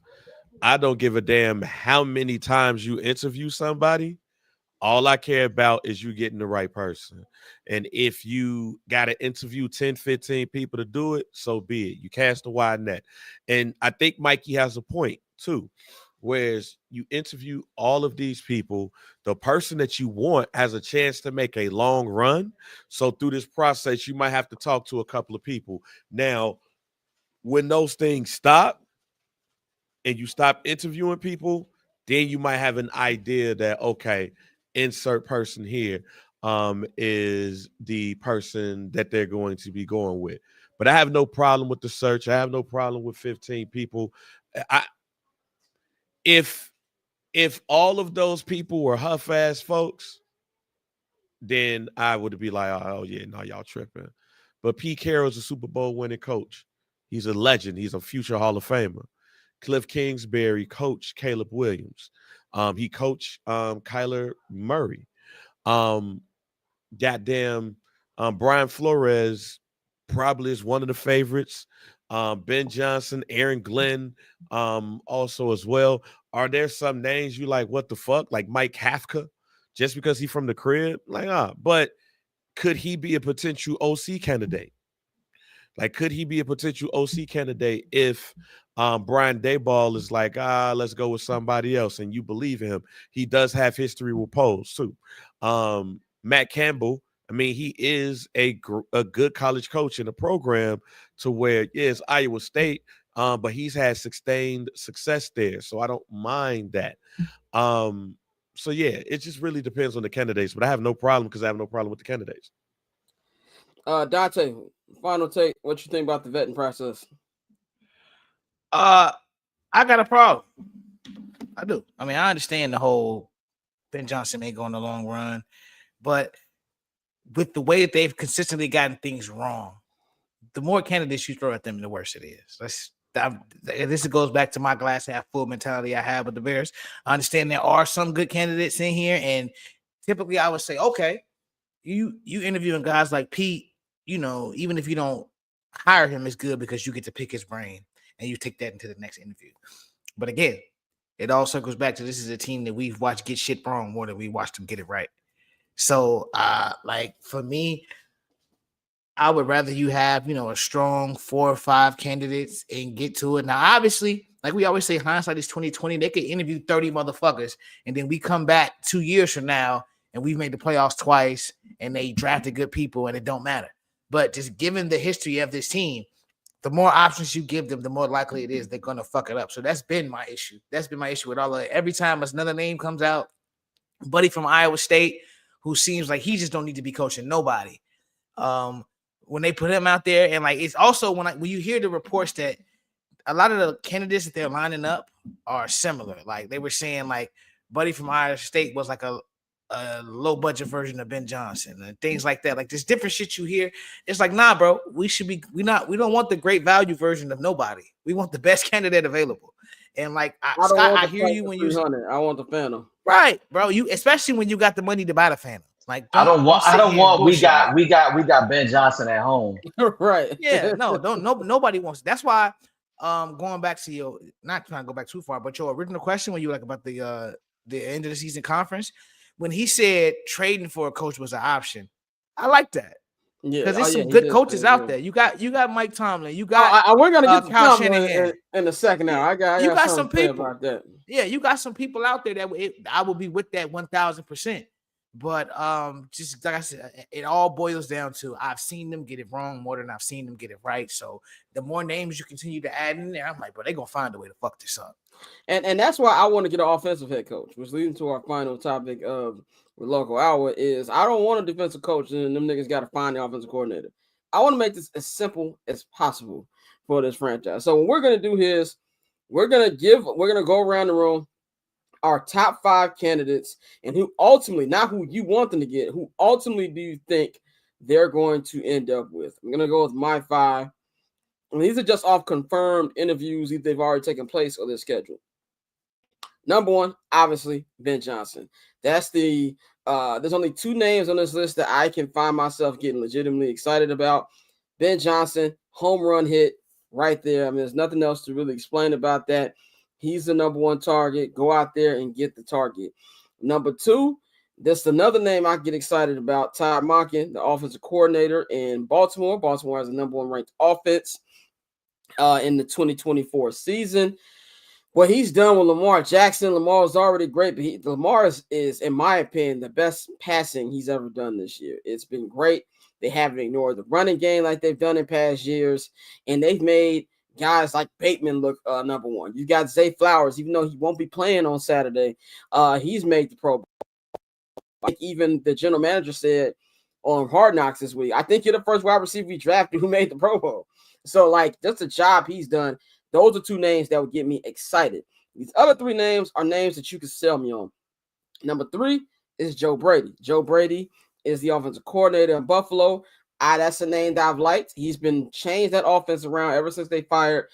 I don't give a damn how many times you interview somebody. All I care about is you getting the right person. And if you got to interview 10, 15 people to do it, so be it. You cast a wide net. And I think Mikey has a point too. Whereas you interview all of these people, the person that you want has a chance to make a long run. So through this process, you might have to talk to a couple of people. Now, when those things stop and you stop interviewing people, then you might have an idea that, okay, insert person here is the person that they're going to be going with. But I have no problem with the search. I have no problem with 15 people. If all of those people were huff-ass folks, then I would be like, oh yeah, no, y'all tripping. But Pete Carroll's a Super Bowl winning coach. He's a legend. He's a future Hall of Famer. Cliff Kingsbury coached Caleb Williams. He coached Kyler Murray. Brian Flores probably is one of the favorites. Ben Johnson, Aaron Glenn, also as well. Are there some names you like, what the fuck? Like Mike Kafka, just because he's from the crib? Like, but could he be a potential OC candidate? Like, could he be a potential OC candidate if Brian Daboll is like, let's go with somebody else, and you believe in him? He does have history with polls too. Matt Campbell, I mean, he is a good college coach in a program to where, yes, Iowa State, but he's had sustained success there, so I don't mind that. So yeah, it just really depends on the candidates, but I have no problem because I have no problem with the candidates. Dante, final take. What you think about the vetting process? I got a problem. I do. I mean, I understand the whole Ben Johnson may go in the long run, but with the way that they've consistently gotten things wrong, the more candidates you throw at them, the worse it is. This goes back to my glass half full mentality I have with the Bears. I understand there are some good candidates in here, and typically I would say, okay, you interviewing guys like Pete, you know, even if you don't hire him, it's good because you get to pick his brain and you take that into the next interview. But again, it all circles back to this is a team that we've watched get shit wrong more than we watched them get it right. So, like for me, I would rather you have, a strong 4 or 5 candidates and get to it. Now, obviously, like we always say, hindsight is 20/20. They could interview 30 motherfuckers, and then we come back 2 years from now and we've made the playoffs twice and they drafted good people and it don't matter. But just given the history of this team, the more options you give them, the more likely it is they're going to fuck it up. So that's been my issue. That's been my issue with all of it. Every time another name comes out, buddy from Iowa State, who seems like he just don't need to be coaching nobody. When they put him out there, and like it's also when you hear the reports that a lot of the candidates that they're lining up are similar. Like they were saying, like buddy from Ohio State was like a low budget version of Ben Johnson and things like that. Like there's different shit you hear. It's like, nah, bro, we don't want the great value version of nobody. We want the best candidate available. And like Scott, I hear you when I want the Phantom. Right, bro. You especially when you got the money to buy the Phantom. Like I don't want. We got Ben Johnson at home. Right. Yeah. No. Nobody wants. That's why. Going back to your, not trying to go back too far, but your original question when you were like about the end of the season conference, when he said trading for a coach was an option, I like that. Yeah, because there's some good coaches out there. You got Mike Tomlin. You got. We're gonna get to Kyle Shanahan in the second hour. I got some people about that. Yeah, you got some people out there that I will be with that 1,000%. But just like I said, it all boils down to I've seen them get it wrong more than I've seen them get it right. So the more names you continue to add in there, I'm like, bro, they're gonna find a way to fuck this up. And that's why I want to get an offensive head coach, which leads to our final topic of the local hour is I don't want a defensive coach and them niggas got to find the offensive coordinator. I want to make this as simple as possible for this franchise. So what we're gonna do here is We're gonna go around the room our top 5 candidates and who ultimately, not who you want them to get, who ultimately do you think they're going to end up with. I'm gonna go with my 5. And these are just off confirmed interviews either they've already taken place or they're scheduled. Number 1, obviously, Ben Johnson. That's the there's only 2 names on this list that I can find myself getting legitimately excited about. Ben Johnson, home run hit right there. I mean, there's nothing else to really explain about that. He's the number 1 target. Go out there and get the target. Number 2, that's another name I get excited about. Todd Monken, the offensive coordinator in Baltimore. Baltimore has the number 1 ranked offense in the 2024 season. What he's done with Lamar Jackson, Lamar is already great, but Lamar is, in my opinion, the best passing he's ever done this year. It's been great. They haven't ignored the running game like they've done in past years, and they've made guys like Bateman look number 1. You got Zay Flowers, even though he won't be playing on Saturday, he's made the Pro Bowl. Like even the general manager said on Hard Knocks this week, I think you're the first wide receiver we drafted who made the Pro Bowl. So, like, that's a job he's done. Those are 2 names that would get me excited. These other 3 names are names that you can sell me on. Number 3 is Joe Brady. Joe Brady is the offensive coordinator in Buffalo. That's a name that I've liked. He's been changed that offense around ever since they fired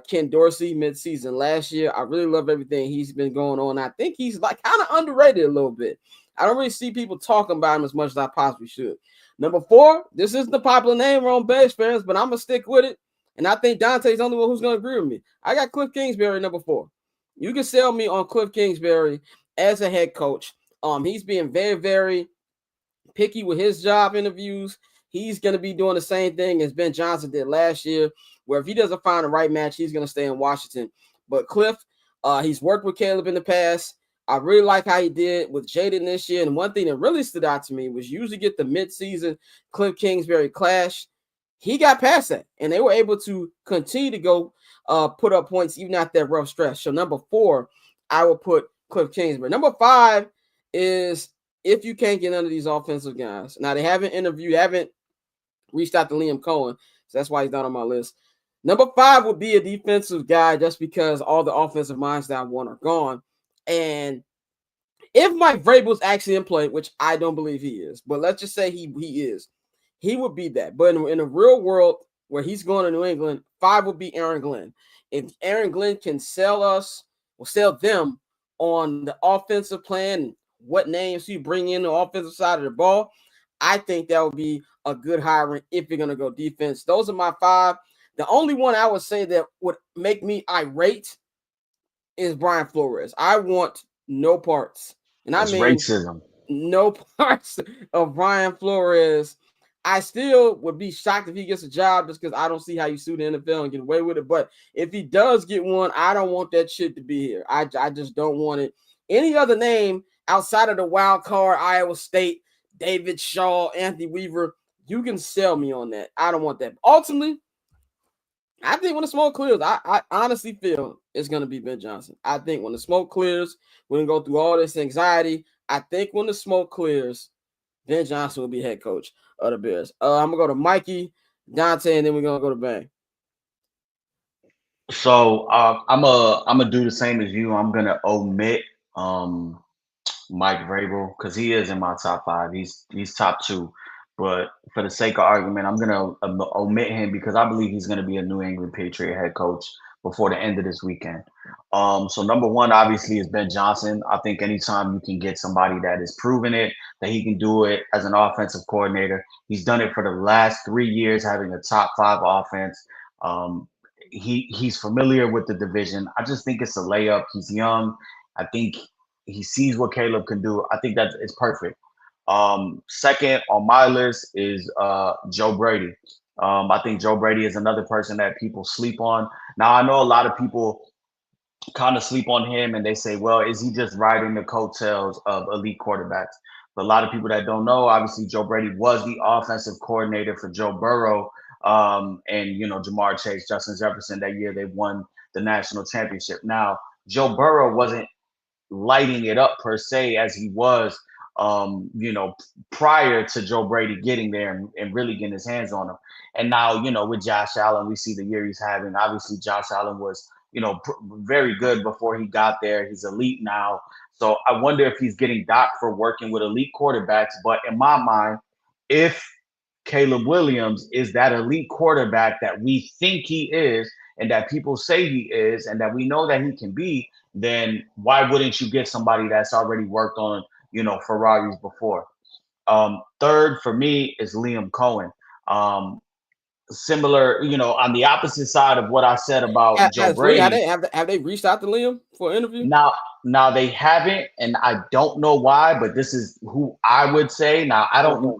Ken Dorsey midseason last year. I really love everything he's been going on. I think he's like kind of underrated a little bit. I don't really see people talking about him as much as I possibly should. Number 4, this isn't the popular name on Bears fans, but I'm going to stick with it. And I think Dante's the only one who's going to agree with me. I got Cliff Kingsbury number 4. You can sell me on Cliff Kingsbury as a head coach. He's being very, very picky with his job interviews. He's going to be doing the same thing as Ben Johnson did last year, where if he doesn't find the right match, he's going to stay in Washington. But Cliff, he's worked with Caleb in the past. I really like how he did with Jaden this year. And one thing that really stood out to me was you usually get the midseason Cliff Kingsbury clash. He got past that, and they were able to continue to go put up points even after that rough stretch. So number 4, I will put Cliff Kingsbury. Number 5 is if you can't get none of these offensive guys. Now, they haven't reached out to Liam Cohen, so that's why he's not on my list. Number 5 would be a defensive guy just because all the offensive minds that I want are gone. And if Mike Vrabel's actually in play, which I don't believe he is, but let's just say he is, he would be that. But in a real world where he's going to New England, 5 would be Aaron Glenn. If Aaron Glenn can sell them on the offensive plan, what names you bring in the offensive side of the ball, I think that would be a good hiring if you're going to go defense. Those are my 5. The only one I would say that would make me irate is Brian Flores. I want no parts. And That's I mean racism. no parts of Brian Flores. I still would be shocked if he gets a job just because I don't see how you sue the NFL and get away with it. But if he does get one, I don't want that shit to be here. I just don't want it. Any other name outside of the wild card, Iowa State, David Shaw, Anthony Weaver, you can sell me on that. I don't want that. Ultimately, I think when the smoke clears, I honestly feel it's going to be Ben Johnson. I think when the smoke clears, we're going to go through all this anxiety. I think when the smoke clears, Ben Johnson will be head coach of the Bears. I'm going to go to Mikey, Dante, and then we're going to go to Bang. So I'm gonna do the same as you. I'm gonna omit Mike Vrabel because he is in my top 5. He's top 2. But for the sake of argument, I'm gonna omit him because I believe he's gonna be a New England Patriot head coach before the end of this weekend. So number 1 obviously is Ben Johnson. I think anytime you can get somebody that is proven it, that he can do it as an offensive coordinator. He's done it for the last 3 years, having a top 5 offense. He's familiar with the division. I just think it's a layup. He's young. I think he sees what Caleb can do. I think that it's perfect. Second on my list is Joe Brady. I think Joe Brady is another person that people sleep on. Now, I know a lot of people kind of sleep on him and they say, well, is he just riding the coattails of elite quarterbacks? But a lot of people that don't know, obviously, Joe Brady was the offensive coordinator for Joe Burrow and, Jamar Chase, Justin Jefferson that year they won the national championship. Now, Joe Burrow wasn't lighting it up per se as he was prior to Joe Brady getting there and really getting his hands on him. And now, with Josh Allen, we see the year he's having. Obviously, Josh Allen was, very good before he got there. He's elite now. So I wonder if he's getting docked for working with elite quarterbacks. But in my mind, if Caleb Williams is that elite quarterback that we think he is and that people say he is and that we know that he can be, then why wouldn't you get somebody that's already worked on, Ferraris before? Third for me is Liam Cohen. Similar, on the opposite side of what I said about Joe Brady. Have they reached out to Liam for an interview? Now they haven't, and I don't know why, but this is who I would say. Now I don't know.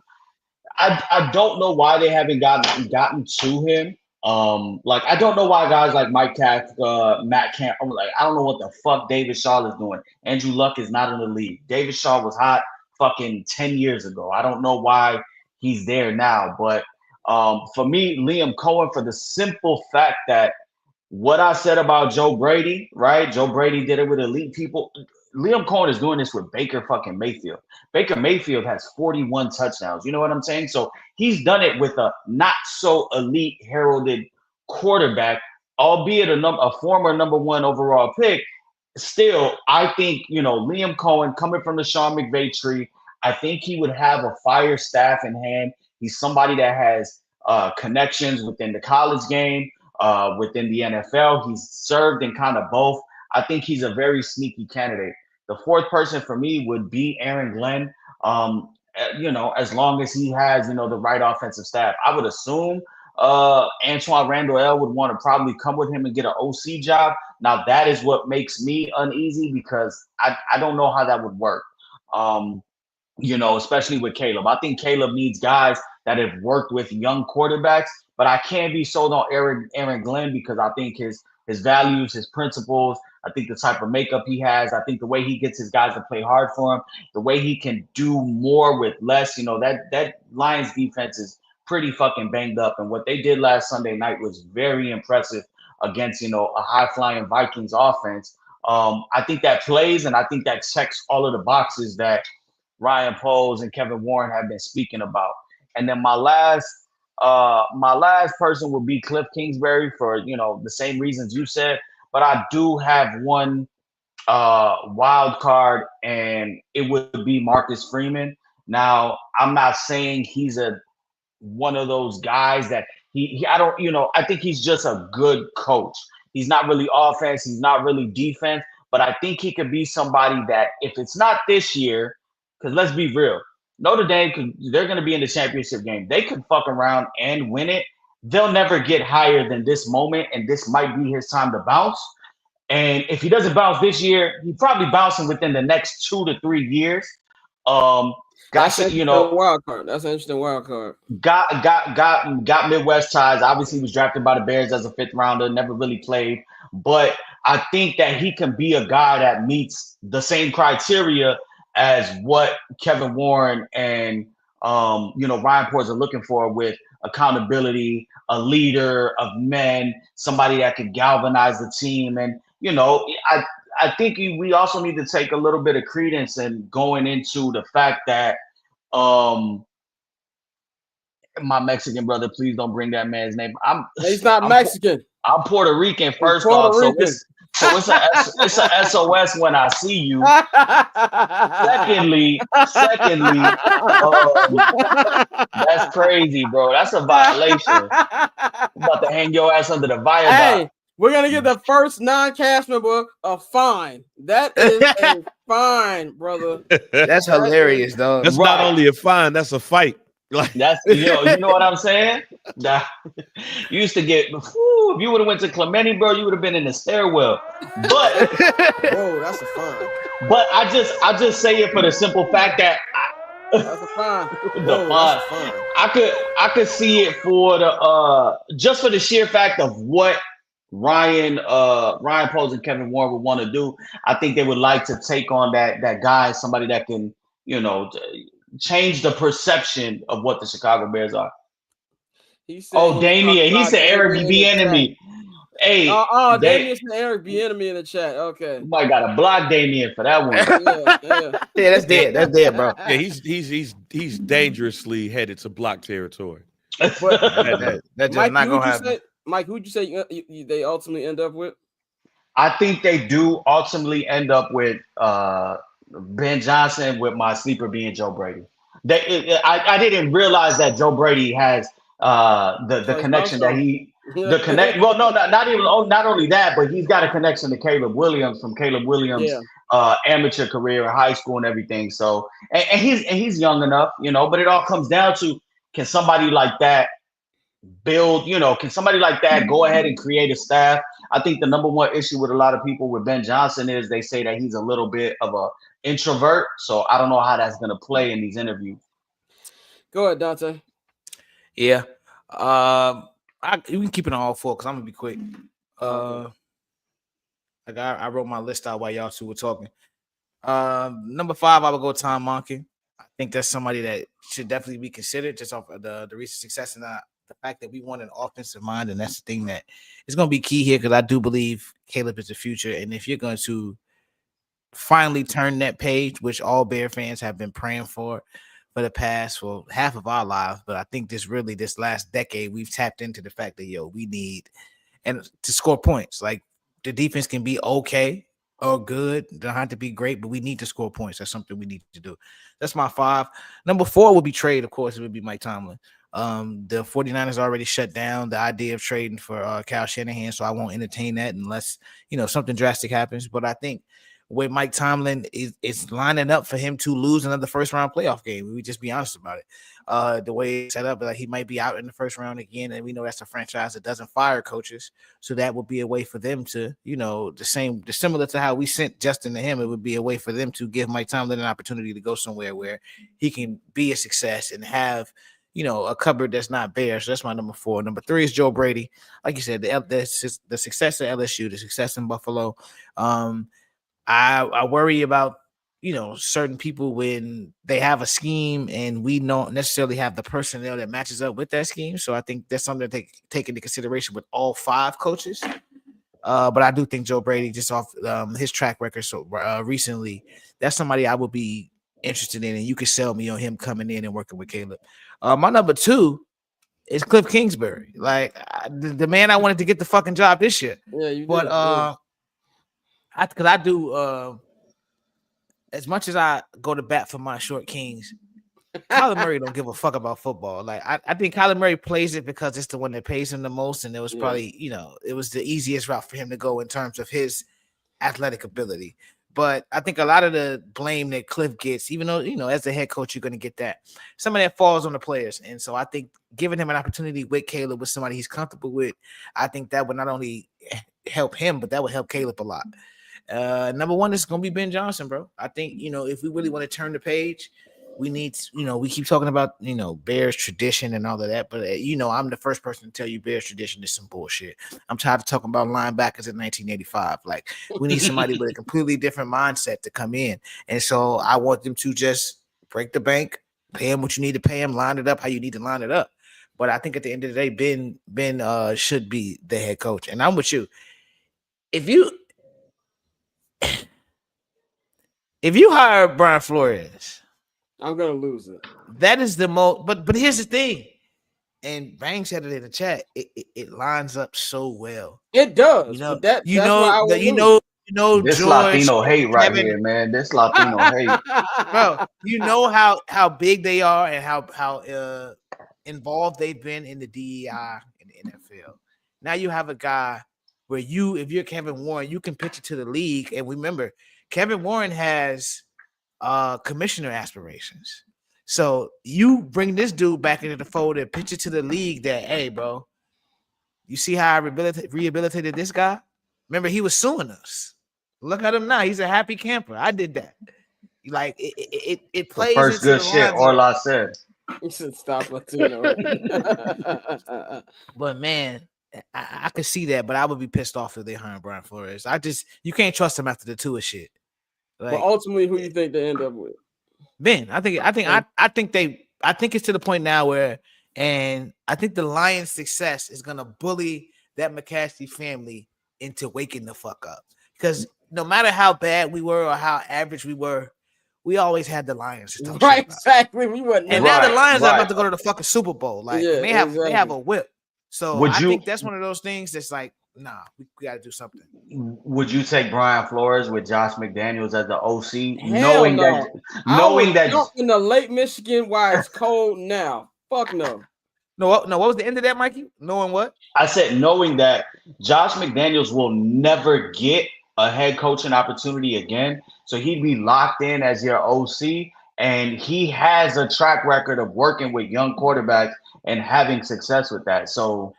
I don't know why they haven't gotten to him. I don't know why guys like Mike Kafka, Matt Camp. I don't know what the fuck David Shaw is doing. Andrew Luck is not in the league. David Shaw was hot fucking 10 years ago. I don't know why he's there now, but for me, Liam Cohen, for the simple fact that what I said about Joe Brady, right? Joe Brady did it with elite people. Liam Cohen is doing this with Baker fucking Mayfield. Baker Mayfield has 41 touchdowns. You know what I'm saying? So he's done it with a not so elite heralded quarterback, albeit a former number 1 overall pick. Still, I think, Liam Cohen coming from the Sean McVay tree, I think he would have a fire staff in hand. He's somebody that has connections within the college game, within the NFL. He's served in kind of both. I think he's a very sneaky candidate. The fourth person for me would be Aaron Glenn. As long as he has, the right offensive staff. I would assume Antoine Randall would want to probably come with him and get an OC job. Now, that is what makes me uneasy because I don't know how that would work. Especially with Caleb. I think Caleb needs guys that have worked with young quarterbacks, but I can't be sold on Aaron Glenn because I think his values, his principles, I think the type of makeup he has, I think the way he gets his guys to play hard for him, the way he can do more with less, that Lions defense is pretty fucking banged up. And what they did last Sunday night was very impressive against, a high-flying Vikings offense. I think that plays, and I think that checks all of the boxes that Ryan Poles and Kevin Warren have been speaking about. And then my last person would be Cliff Kingsbury for, the same reasons you said. But I do have one wild card, and it would be Marcus Freeman. Now, I'm not saying he's one of those guys that I think he's just a good coach. He's not really offense. He's not really defense. But I think he could be somebody that if it's not this year, because let's be real, Notre Dame, they're going to be in the championship game. They could fuck around and win it. They'll never get higher than this moment, and this might be his time to bounce. And if he doesn't bounce this year, he's probably bouncing within the next 2 to 3 years. That's an wild card. That's an interesting wild card. Got Midwest ties. Obviously, was drafted by the Bears as a 5th rounder. Never really played, but I think that he can be a guy that meets the same criteria as what Kevin Warren and Ryan Poles are looking for with accountability, a leader of men, somebody that could galvanize the team. And, I think we also need to take a little bit of credence in going into the fact that my Mexican brother, please don't bring that man's name. He's not Mexican. I'm Puerto Rican, first off. So it's a SOS when I see you. Secondly, that's crazy, bro. That's a violation. I'm about to hang your ass under the viaduct. Hey, we're gonna give the first non-cast member a fine. That is a fine, brother. That's hilarious, though. That's not only a fine, that's a fight. That's you know what I'm saying? You used to get if you would have went to Clemente, bro, you would have been in the stairwell. But whoa, that's a fine. But I just say it for the simple fact that that's a fine. That's a fine. I could see it for the just for the sheer fact of what Ryan Poles and Kevin Warren would want to do. I think they would like to take on that guy, somebody that can, change the perception of what the Chicago Bears are. Damien. He said Eric Bieniemy. Hey. Damien said Eric Bieniemy in the chat. Okay. You might gotta block Damien for that one. Yeah, that's dead. That's dead, bro. Yeah, he's dangerously headed to block territory. That's just not gonna happen. Mike, who'd you say they ultimately end up with? I think they do ultimately end up with Ben Johnson, with my sleeper being Joe Brady. I didn't realize that Joe Brady has the Twice by connection that phone. the connect. Well, no, not even not only that, but he's got a connection to Caleb Williams from Caleb Williams' Yeah. amateur career in high school and everything. So and he's young enough, but it all comes down to, can somebody like that build, can somebody like that go ahead and create a staff? I think the number one issue with a lot of people with Ben Johnson is they say that he's a little bit of a introvert. So I don't know how that's going to play in these interviews. Go ahead, Dante. Yeah. You can keep it on all four because I'm gonna be quick. Like I wrote my list out while y'all two were talking. Number 5, I would go Tom Monken. I think that's somebody that should definitely be considered just off of the recent success and the fact that we want an offensive mind, and that's the thing that is going to be key here, because I do believe Caleb is the future. And if you're going to finally turn that page, which all Bear fans have been praying for the past, well, half of our lives, but I think this last decade, we've tapped into the fact that, we need and to score points. Like, the defense can be okay or good. They don't have to be great, but we need to score points. That's something we need to do. That's my 5. Number 4 would be trade. Of course, it would be Mike Tomlin. The 49ers already shut down the idea of trading for Kyle Shanahan, so I won't entertain that unless, something drastic happens. But I think with Mike Tomlin is lining up for him to lose another first-round playoff game. We just be honest about it. The way it's set up, like, he might be out in the first round again, and we know that's a franchise that doesn't fire coaches. So that would be a way for them to, similar to how we sent Justin to him, it would be a way for them to give Mike Tomlin an opportunity to go somewhere where he can be a success and have, a cupboard that's not bare. So that's my number 4. Number 3 is Joe Brady. Like you said, the success at LSU, the success in Buffalo. I worry about, certain people when they have a scheme and we don't necessarily have the personnel that matches up with that scheme. So I think that's something to take into consideration with all 5 coaches. But I do think Joe Brady, just off his track record recently, that's somebody I would be interested in, and you can sell me on him coming in and working with Caleb. My number 2 is Cliff Kingsbury. Like, the man I wanted to get the fucking job this year. Yeah, you but did. because I do as much as I go to bat for my short Kings, Kyler Murray don't give a fuck about football. Like, I think Kyler Murray plays it because it's the one that pays him the most, and it was probably, it was the easiest route for him to go in terms of his athletic ability. But I think a lot of the blame that Cliff gets, even though, as the head coach, you're going to get that, some of that falls on the players. And so I think giving him an opportunity with Caleb, with somebody he's comfortable with, I think that would not only help him, but that would help Caleb a lot. Number 1 is going to be Ben Johnson, bro. I think, if we really want to turn the page, we need, we keep talking about, Bears tradition and all of that, but I'm the first person to tell you Bears tradition is some bullshit. I'm tired of talking about linebackers in 1985. Like, we need somebody with a completely different mindset to come in. And so I want them to just break the bank, pay him what you need to pay him, line it up how you need to line it up. But I think at the end of the day, Ben should be the head coach. And I'm with you. If you hire Brian Flores, I'm gonna lose it. that is the most. But here's the thing, and Bang said it in the chat. It lines up so well. It does. But that's why I would lose. This George, Latino hate right Kevin, here, man. This Latino hate. bro. How big they are and how involved they've been in the DEI in the NFL. Now you have a guy where if you're Kevin Warren, you can pitch it to the league. And remember, Kevin Warren has commissioner aspirations. So you bring this dude back into the fold and pitch it to the league that, hey, bro, you see how I rehabilitated this guy? Remember, he was suing us. Look at him now. He's a happy camper. I did that. Like, it plays. The first good shit Orla said. You should stop Latino. But man, I could see that, but I would be pissed off if they hired Brian Flores. You can't trust him after the Tua shit. Like, but ultimately, who you think they end up with? Ben, I think it's to the point now where, and I think the Lions' success is gonna bully that McCaskey family into waking the fuck up. Because no matter how bad we were or how average we were, we always had the Lions. Right, exactly. We wouldn't. And now the Lions are about to go to the fucking Super Bowl. Like, Yeah, they have a whip. So I think that's one of those things that's like, nah, we got to do something. Would you take Brian Flores with Josh McDaniels as the OC, Hell no. I would knowing that jump in the Lake Michigan while it's cold now. Fuck no. No, what was the end of that, Mikey? Knowing what? I said knowing that Josh McDaniels will never get a head coaching opportunity again, so he'd be locked in as your OC, and he has a track record of working with young quarterbacks and having success with that. So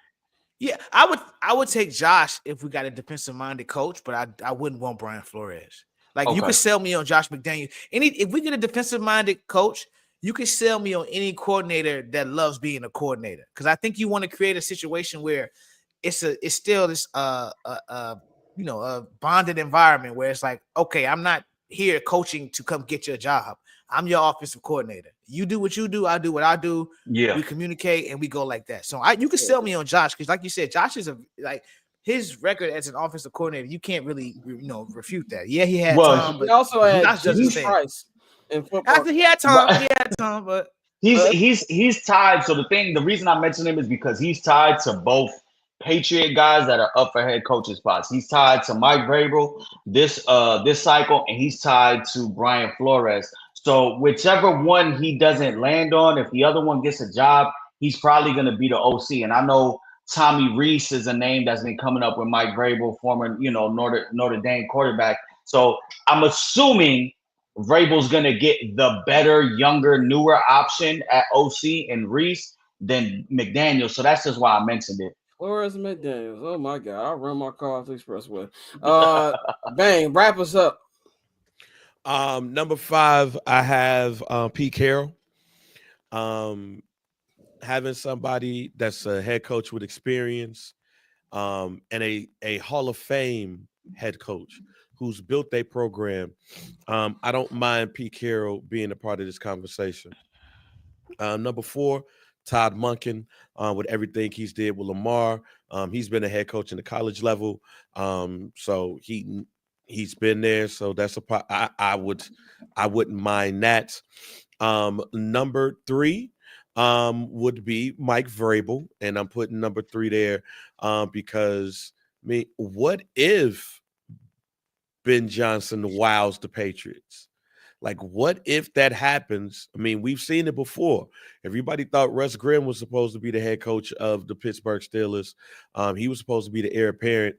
Yeah, I would take Josh if we got a defensive minded coach, but I wouldn't want Brian Flores. Like you Okay. could sell me on Josh McDaniel. If we get a defensive minded coach, you can sell me on any coordinator that loves being a coordinator. Because I think you want to create a situation where it's still this a bonded environment where it's like, okay, I'm not here coaching to come get your job. I'm your offensive coordinator. You do what you do, I do what I do. yeah, We communicate and we go like that. So you can sell me on Josh because, like you said, Josh is his record as an offensive coordinator. You can't really refute that. Yeah, he had Well, Tom, He but also had Josh does his Jesus thing. Christ in football. After he had Tom, but he's tied. So the reason I mention him is because he's tied to both Patriot guys that are up for head coaching spots. He's tied to Mike Vrabel this cycle, and he's tied to Brian Flores. So whichever one he doesn't land on, if the other one gets a job, he's probably going to be the OC. And I know Tommy Reese is a name that's been coming up with Mike Vrabel, former Notre Dame quarterback. So I'm assuming Vrabel's going to get the better, younger, newer option at OC and Reese than McDaniel. So that's just why I mentioned it. Flores and McDaniels. Oh my God. I'll run my car off the expressway. Bang, wrap us up. Number 5, I have Pete Carroll. Having somebody that's a head coach with experience, and a Hall of Fame head coach who's built a program. I don't mind Pete Carroll being a part of this conversation. Number 4, Todd Monken, with everything he's did with Lamar. He's been a head coach in the college level. So he's been there. So that's I wouldn't mind that. Number 3 would be Mike Vrabel, and I'm putting number 3 there because what if Ben Johnson wows the Patriots? Like, what if that happens? I mean, we've seen it before. Everybody thought Russ Grimm was supposed to be the head coach of the Pittsburgh Steelers. He was supposed to be the heir apparent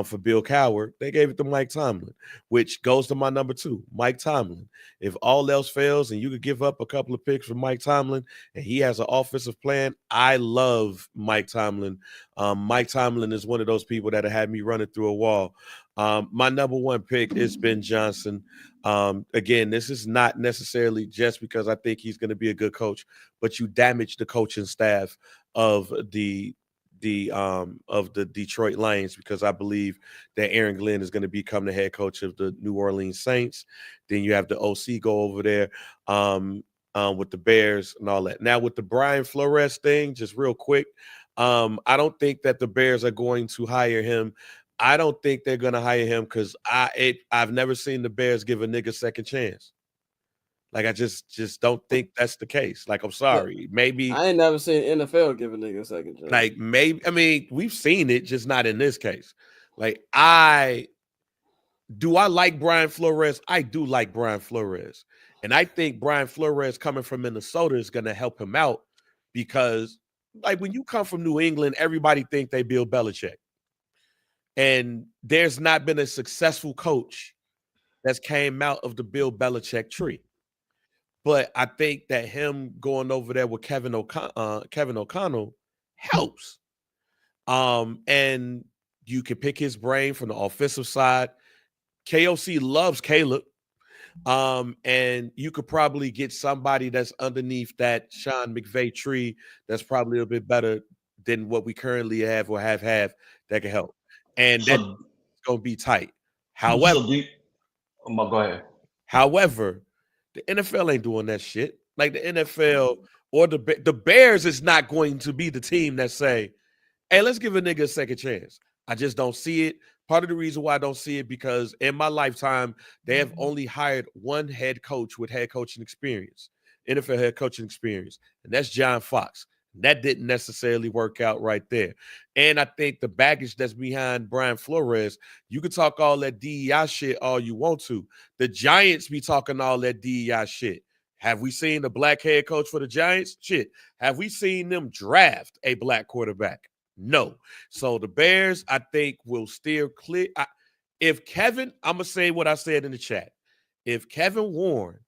for Bill Cowher. They gave it to Mike Tomlin, which goes to my number 2, Mike Tomlin. If all else fails and you could give up a couple of picks for Mike Tomlin and he has an offensive plan, I love Mike Tomlin. Mike Tomlin is one of those people that have had me running through a wall. My number 1 pick is Ben Johnson. Again, this is not necessarily just because I think he's going to be a good coach, but you damage the coaching staff of the Detroit Lions, because I believe that Aaron Glenn is going to become the head coach of the New Orleans Saints. Then you have the OC go over there with the Bears and all that. Now with the Brian Flores thing, just real quick, I don't think that the Bears are going to hire him. I don't think they're going to hire him because I've never seen the Bears give a nigga second chance. Like, I just don't think that's the case. Like, I'm sorry. Maybe I ain't never seen NFL give a nigga a second chance. like maybe we've seen it, just not in this case. Like, I like Brian Flores. I do like Brian Flores. And I think Brian Flores coming from Minnesota is going to help him out because, like, when you come from New England, everybody think they Bill Belichick. And there's not been a successful coach that's came out of the Bill Belichick tree. But I think that him going over there with Kevin O'Connell helps. And you can pick his brain from the offensive side. KOC loves Caleb. And you could probably get somebody that's underneath that Sean McVay tree that's probably a little bit better than what we currently have or have had that can help. And that's going to be tight. However, go ahead. However, the NFL ain't doing that shit. Like, the NFL or the Bears is not going to be the team that say, hey, let's give a nigga a second chance. I just don't see it. Part of the reason why I don't see it because in my lifetime, they have only hired one head coach with head coaching experience, NFL head coaching experience, and that's John Fox. That didn't necessarily work out right there. And I think the baggage that's behind Brian Flores, you can talk all that DEI shit all you want to. The Giants be talking all that DEI shit. Have we seen the black head coach for the Giants? Shit. Have we seen them draft a black quarterback? No. So the Bears, I think, will steer clear. I'm going to say what I said in the chat. If Kevin Warren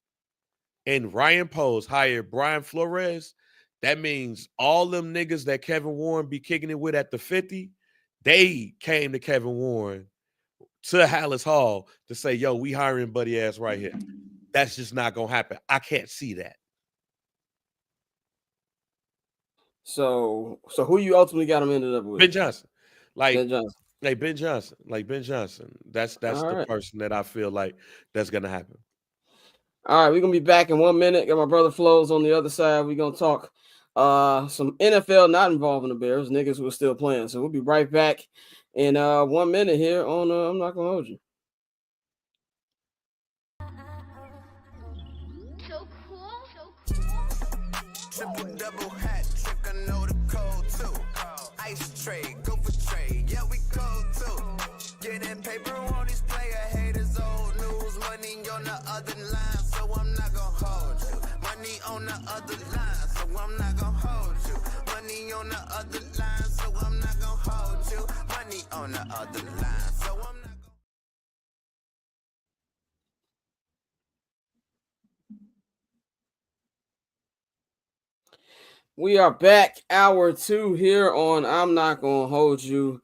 and Ryan Poles hire Brian Flores, that means all them niggas that Kevin Warren be kicking it with at the 50, they came to Kevin Warren to Hallis Hall to say, yo, we hiring buddy ass right here. That's just not going to happen. I can't see that. So who you ultimately got him ended up with? Ben Johnson. Ben Johnson. Ben Johnson. That's the person that I feel like that's going to happen. All right, we're going to be back in 1 minute. Got my brother Flows on the other side. We're going to talk some NFL not involving the Bears, niggas who are still playing. So we'll be right back in 1 minute here on I'm Not Gonna Hold You. So cool. Triple double hat trick, I know the code too. Ice trade, go for trade, yeah we cold too. Getting paper on these player haters, old news, money on the other line, so I'm not gonna hold you. Money on the other line, so I'm not gonna hold you. Money on the other line, so I'm not gonna hold you. Money on the other line, so I'm not gonna. We are back, hour 2 here on I'm Not Gonna Hold You.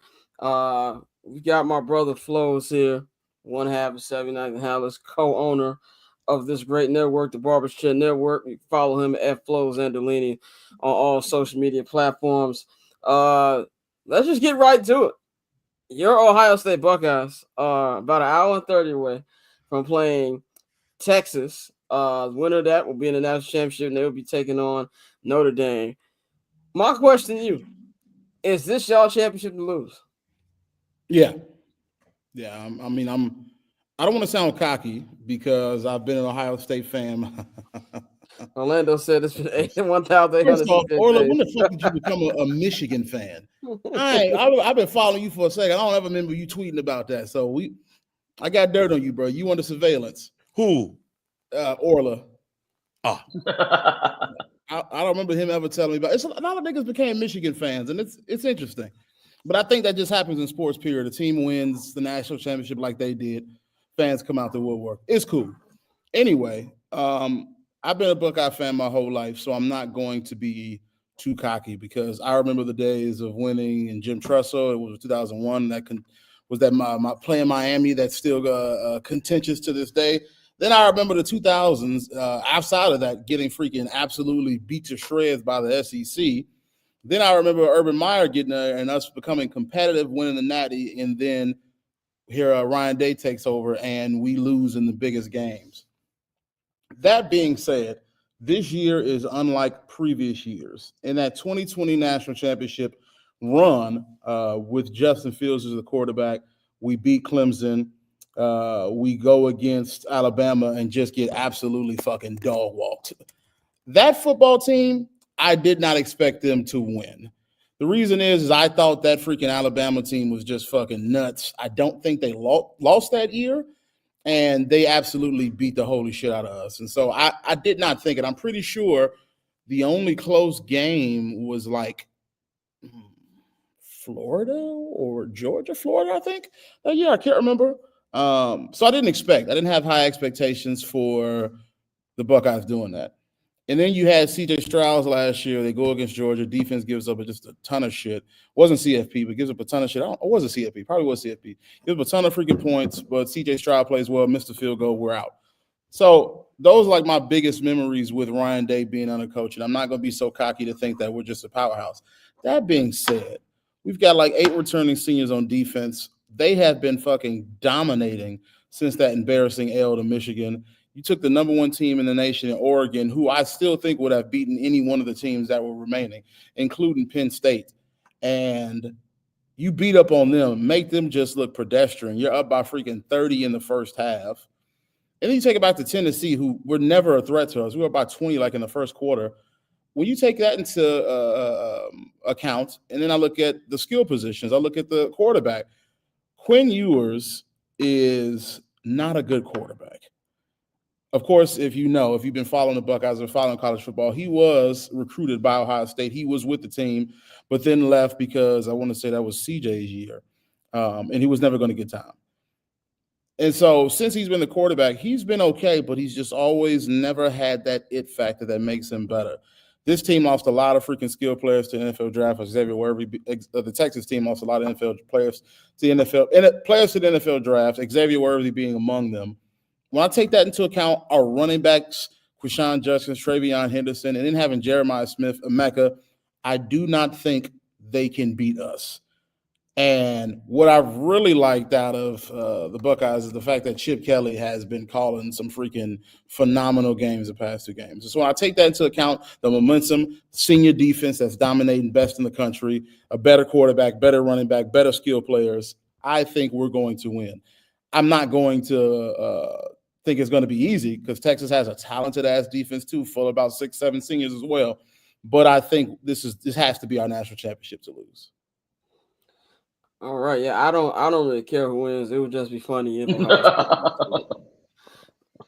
We got my brother Flows here, one half of 79 Hallis, co-owner of this great network, the Barber's Chair Network. You can follow him at Flows Andolini on all social media platforms. Let's just get right to it. Your Ohio State Buckeyes are about an hour and 30 away from playing Texas. The winner of that will be in the national championship, and they will be taking on Notre Dame. My question to you, is this y'all championship to lose? Yeah. I don't want to sound cocky because I've been an Ohio State fan. Orlando said it's been 1,800. First off, Orlando, when the fuck did you become a Michigan fan? I've been following you for a second. I don't ever remember you tweeting about that. So I got dirt on you, bro. You under surveillance. Who? Orla. Oh. I don't remember him ever telling me about it. A lot of niggas became Michigan fans, and it's interesting. But I think that just happens in sports, period. A team wins the national championship like they did. Fans come out the woodwork. It's cool. Anyway, I've been a Buckeye fan my whole life, so I'm not going to be too cocky because I remember the days of winning and Jim Tressel. It was 2001. Was that my play in Miami that's still contentious to this day. Then I remember the 2000s, outside of that, getting freaking absolutely beat to shreds by the SEC. Then I remember Urban Meyer getting there and us becoming competitive, winning the Naty, and then here Ryan Day takes over and we lose in the biggest games. That being said, this year is unlike previous years. In that 2020 national championship run with Justin Fields as the quarterback, we beat Clemson. We go against Alabama and just get absolutely fucking dog walked. That football team, I did not expect them to win. The reason is I thought that freaking Alabama team was just fucking nuts. I don't think they lost that year, and they absolutely beat the holy shit out of us. And so I did not think it. I'm pretty sure the only close game was like Florida or Georgia, Florida, I think. Yeah, I can't remember. So I didn't have high expectations for the Buckeyes doing that. And then you had CJ Stroud last year. They go against Georgia. Defense gives up just a ton of shit. Wasn't CFP, but gives up a ton of shit. It wasn't CFP. Probably was CFP. Gives up a ton of freaking points, but CJ Stroud plays well, missed the field goal, we're out. So those are like my biggest memories with Ryan Day being under coach. And I'm not going to be so cocky to think that we're just a powerhouse. That being said, we've got like 8 returning seniors on defense. They have been fucking dominating since that embarrassing L to Michigan. You took the number 1 team in the nation in Oregon, who I still think would have beaten any one of the teams that were remaining, including Penn State. And you beat up on them, make them just look pedestrian. You're up by freaking 30 in the first half. And then you take it back to Tennessee, who were never a threat to us. We were up by 20 like in the first quarter. when you take that into account, and then I look at the skill positions, I look at the quarterback. Quinn Ewers is not a good quarterback. Of course, if you've been following the Buckeyes and following college football, he was recruited by Ohio State. He was with the team, but then left because I want to say that was CJ's year, and he was never going to get time. And so since he's been the quarterback, he's been okay, but he's just always never had that it factor that makes him better. This team lost a lot of freaking skill players to the NFL draft. Xavier Worthy, the Texas team lost a lot of NFL players to the NFL draft, Xavier Worthy being among them. When I take that into account, our running backs, Quishon Judkins, Travion Henderson, and then having Jeremiah Smith, Emeka, I do not think they can beat us. And what I've really liked out of the Buckeyes is the fact that Chip Kelly has been calling some freaking phenomenal games the past 2 games. So when I take that into account, the momentum, senior defense that's dominating best in the country, a better quarterback, better running back, better skill players, I think we're going to win. I'm not going to think it's going to be easy because Texas has a talented-ass defense too, full of about 6-7 seniors as well. But I think this has to be our national championship to lose. All right, yeah, I don't really care who wins. It would just be funny if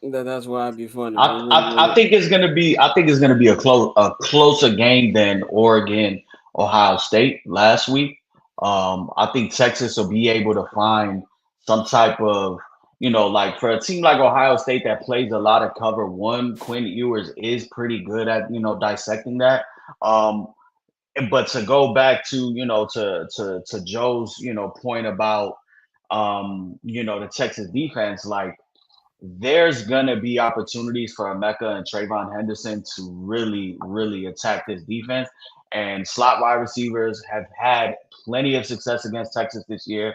that's why it'd be funny. I think it's gonna be a closer game than Oregon, Ohio State last week. I think Texas will be able to find some type of, like for a team like Ohio State that plays a lot of cover one, Quinn Ewers is pretty good at dissecting that. But to go back to to Joe's point about the Texas defense, like there's gonna be opportunities for Emeka and Trayvon Henderson to really, really attack this defense. And slot wide receivers have had plenty of success against Texas this year.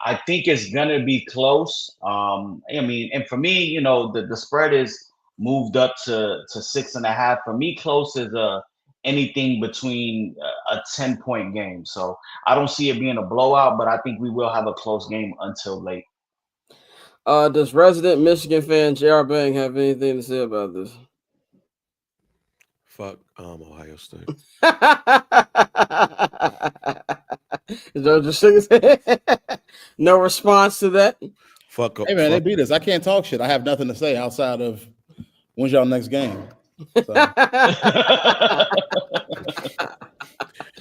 I think it's gonna be close. And for me, the spread is moved up to 6.5. For me, close is anything between a 10-point game. So I don't see it being a blowout, but I think we will have a close game until late. Does resident Michigan fan J.R. Bang have anything to say about this? Fuck Ohio State. Is that just shaking his head? No response to that? Fuck. Hey man, they beat us. I can't talk shit. I have nothing to say outside of when's y'all next game. So.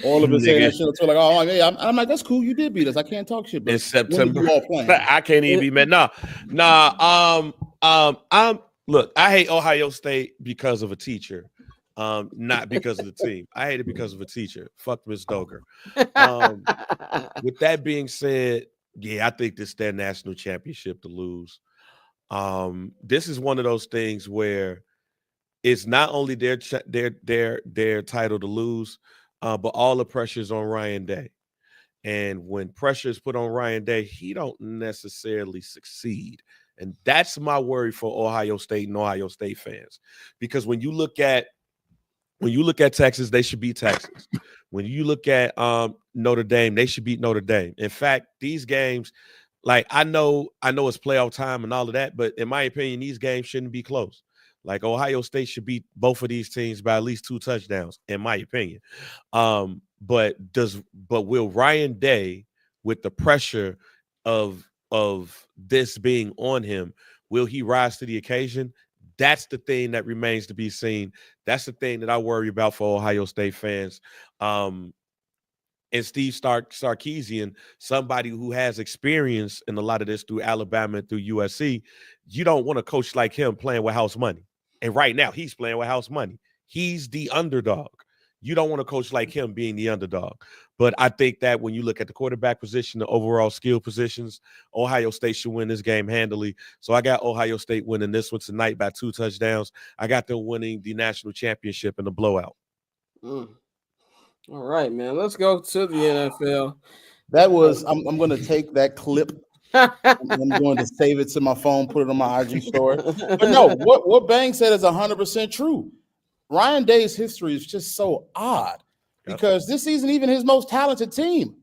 All of us saying that shit until like, oh yeah, I'm like, that's cool. You did beat us. I can't talk shit. But in September, you all playing? I can't even be mad. Look, I hate Ohio State because of a teacher, not because of the team. I hate it because of a teacher. Fuck Miss Doger. With that being said, yeah, I think this is their national championship to lose. This is one of those things where it's not only their title to lose, but all the pressure is on Ryan Day. And when pressure is put on Ryan Day, he don't necessarily succeed. And that's my worry for Ohio State and Ohio State fans. Because when you look at Texas, they should beat Texas. When you look at Notre Dame, they should beat Notre Dame. In fact, these games, like I know it's playoff time and all of that, but in my opinion, these games shouldn't be close. Like Ohio State should beat both of these teams by at least 2 touchdowns, in my opinion. But will Ryan Day, with the pressure of this being on him, will he rise to the occasion? That's the thing that remains to be seen. That's the thing that I worry about for Ohio State fans. And Steve Sarkisian, somebody who has experience in a lot of this through Alabama and through USC, you don't want to coach like him playing with house money. And right now, he's playing with house money. He's the underdog. You don't want to coach like him being the underdog. But I think that when you look at the quarterback position, the overall skill positions, Ohio State should win this game handily. So I got Ohio State winning this one tonight by 2 touchdowns. I got them winning the national championship in the blowout. All right, man. Let's go to the NFL. That was I'm going to take that clip. I'm going to save it to my phone, put it on my IG story. But no, what Bang said is 100% true. Ryan Day's history is just so odd because this isn't even his most talented team.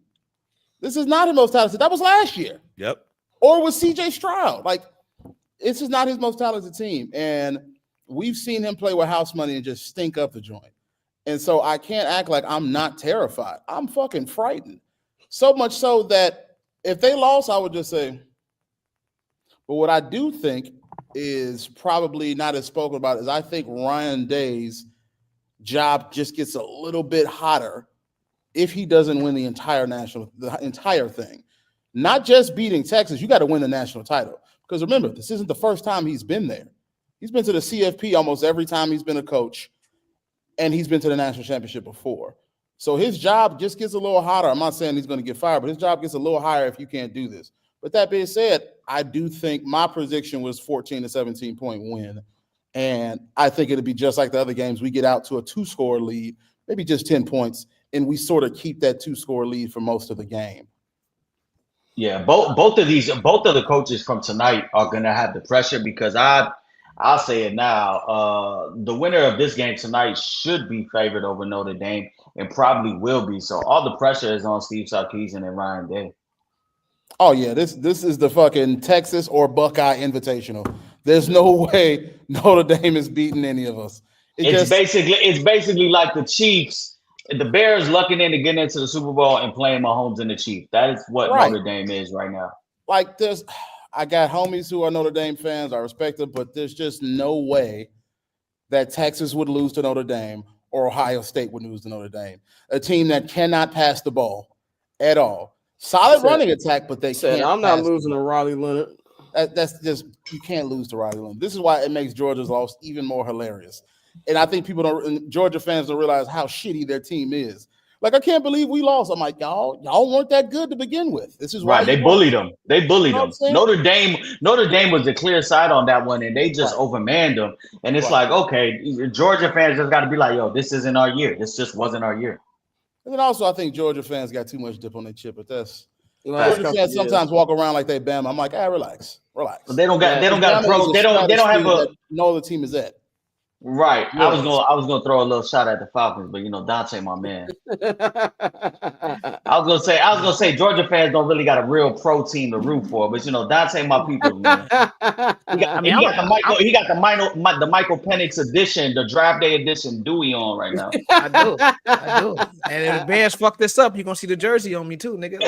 This is not his most talented. That was last year. Yep. Or was CJ Stroud. Like, this is not his most talented team. And we've seen him play with house money and just stink up the joint. And so I can't act like I'm not terrified. I'm fucking frightened. So much so that if they lost, I would just say, but what I do think is probably not as spoken about is I think Ryan Day's job just gets a little bit hotter if he doesn't win the entire thing. Not just beating Texas, you got to win the national title. Because remember, this isn't the first time he's been there. He's been to the CFP almost every time he's been a coach, and he's been to the national championship before. So his job just gets a little hotter. I'm not saying he's going to get fired, but his job gets a little higher if you can't do this. But that being said, I do think my prediction was 14 to 17 point win. And I think it'll be just like the other games. We get out to a 2-score lead, maybe just 10 points, and we sort of keep that 2-score lead for most of the game. Yeah, both of the coaches from tonight are gonna have the pressure because I'll say it now. The winner of this game tonight should be favored over Notre Dame and probably will be. So all the pressure is on Steve Sarkisian and Ryan Day. Oh yeah, this is the fucking Texas or Buckeye Invitational. There's no way Notre Dame is beating any of us. It's basically like the Chiefs, the Bears lucking in to get into the Super Bowl and playing Mahomes and the Chiefs. That is what Notre Dame is right now. Like this, I got homies who are Notre Dame fans. I respect them, but there's just no way that Texas would lose to Notre Dame or Ohio State would lose to Notre Dame. A team that cannot pass the ball at all. Solid running attack, but they can't. I'm not losing to Riley Leonard. That's just, you can't lose to Riley Leonard. This is why it makes Georgia's loss even more hilarious. And I think Georgia fans don't realize how shitty their team is. Like, I can't believe we lost. I'm like, y'all weren't that good to begin with. This is why they bullied them. They bullied them. Notre Dame was the clear side on that one, and they just overmanned them. And it's like, okay, Georgia fans just got to be like, yo, this isn't our year. This just wasn't our year. And then also, I think Georgia fans got too much dip on their chip, but that's Georgia fans sometimes walk around like they Bama. I'm like, relax. But they don't have know the team is at. Right. Yeah. I was gonna throw a little shot at the Falcons, but Dante, my man. I was gonna say Georgia fans don't really got a real pro team to root for, but Dante, my people, man. He got the Michael Penix edition, the draft day edition Dewey on right now. I do. And if the Bears fuck this up, you're gonna see the jersey on me too, nigga.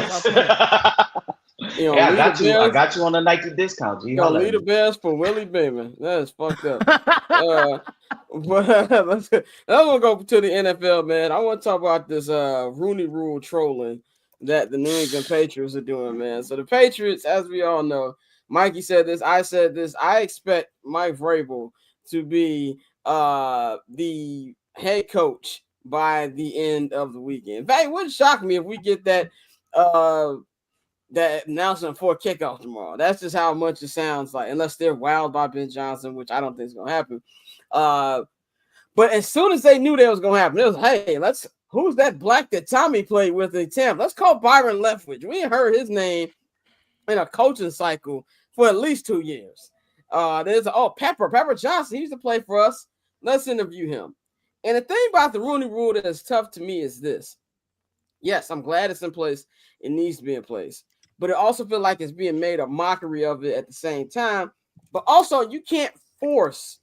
I got you on the Nike discount. You gonna lead the Bears for Willie Beeman. That is fucked up. But let's gonna go to the NFL, man. I want to talk about this Rooney Rule trolling that the New England Patriots are doing, man. So the Patriots, as we all know, Mikey said this, I said this. I expect Mike Vrabel to be the head coach by the end of the weekend. In fact, it wouldn't shock me if we get that announcement for kickoff tomorrow. That's just how much it sounds like, unless they're wowed by Ben Johnson, which I don't think is going to happen. But as soon as they knew that was going to happen, it was, hey, who's that black that Tommy played with in Tampa? Let's call Byron Leftwich. We ain't heard his name in a coaching cycle for at least 2 years. There's Pepper Johnson. He used to play for us. Let's interview him. And the thing about the Rooney Rule that is tough to me is this. Yes, I'm glad it's in place. It needs to be in place. But it also feels like it's being made a mockery of it at the same time. But also, you can't force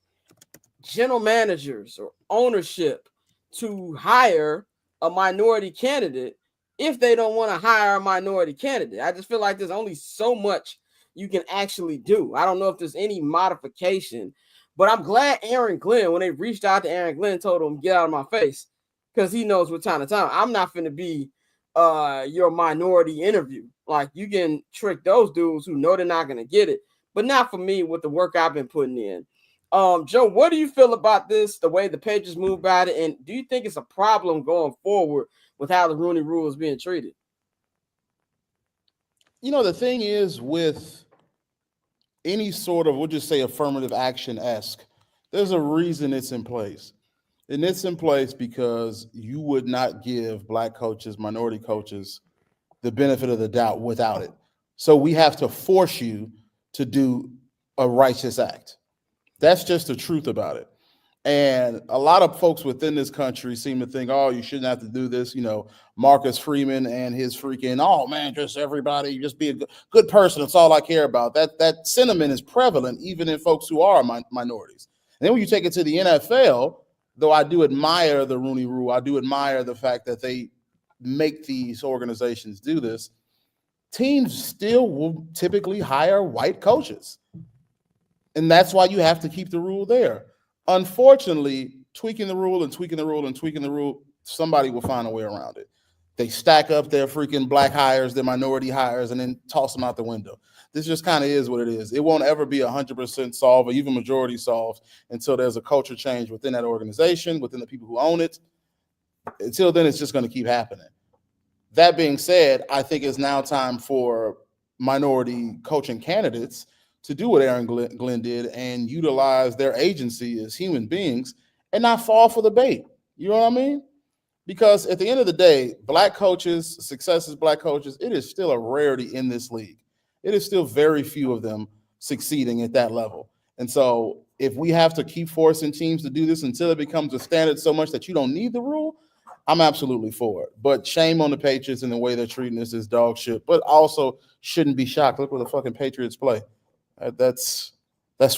general managers or ownership to hire a minority candidate if they don't want to hire a minority candidate. I just feel like there's only so much you can actually do. I don't know if there's any modification, but I'm glad Aaron Glenn, when they reached out to Aaron Glenn, told him, get out of my face, because he knows what time to time. I'm not finna be your minority interview. Like, you can trick those dudes who know they're not going to get it, but not for me with the work I've been putting in. Joe, what do you feel about this, the way the Patriots move about it, and do you think it's a problem going forward with how the Rooney Rule is being treated? The thing is, with any sort of, we'll just say affirmative action-esque, there's a reason it's in place. And it's in place because you would not give black coaches, minority coaches, the benefit of the doubt without it. So we have to force you to do a righteous act. That's just the truth about it. And a lot of folks within this country seem to think, oh, you shouldn't have to do this. Marcus Freeman and his freaking, oh man, just everybody, just be a good person. That's all I care about. That sentiment is prevalent even in folks who are minorities. And then when you take it to the NFL, though I do admire the Rooney Rule, I do admire the fact that they make these organizations do this, teams still will typically hire white coaches. And that's why you have to keep the rule there. Unfortunately, tweaking the rule and tweaking the rule and tweaking the rule, somebody will find a way around it. They stack up their freaking black hires, their minority hires, and then toss them out the window. This just kind of is what it is. It won't ever be 100% solved or even majority solved until there's a culture change within that organization, within the people who own it. Until then, it's just going to keep happening. That being said, I think it's now time for minority coaching candidates to do what Aaron Glenn did and utilize their agency as human beings and not fall for the bait. You know what I mean? Because at the end of the day, black coaches, success as black coaches, it is still a rarity in this league. It is still very few of them succeeding at that level. And so if we have to keep forcing teams to do this until it becomes a standard so much that you don't need the rule, I'm absolutely for it. But shame on the Patriots and the way they're treating this as dog shit. But also shouldn't be shocked. Look where the fucking Patriots play. That's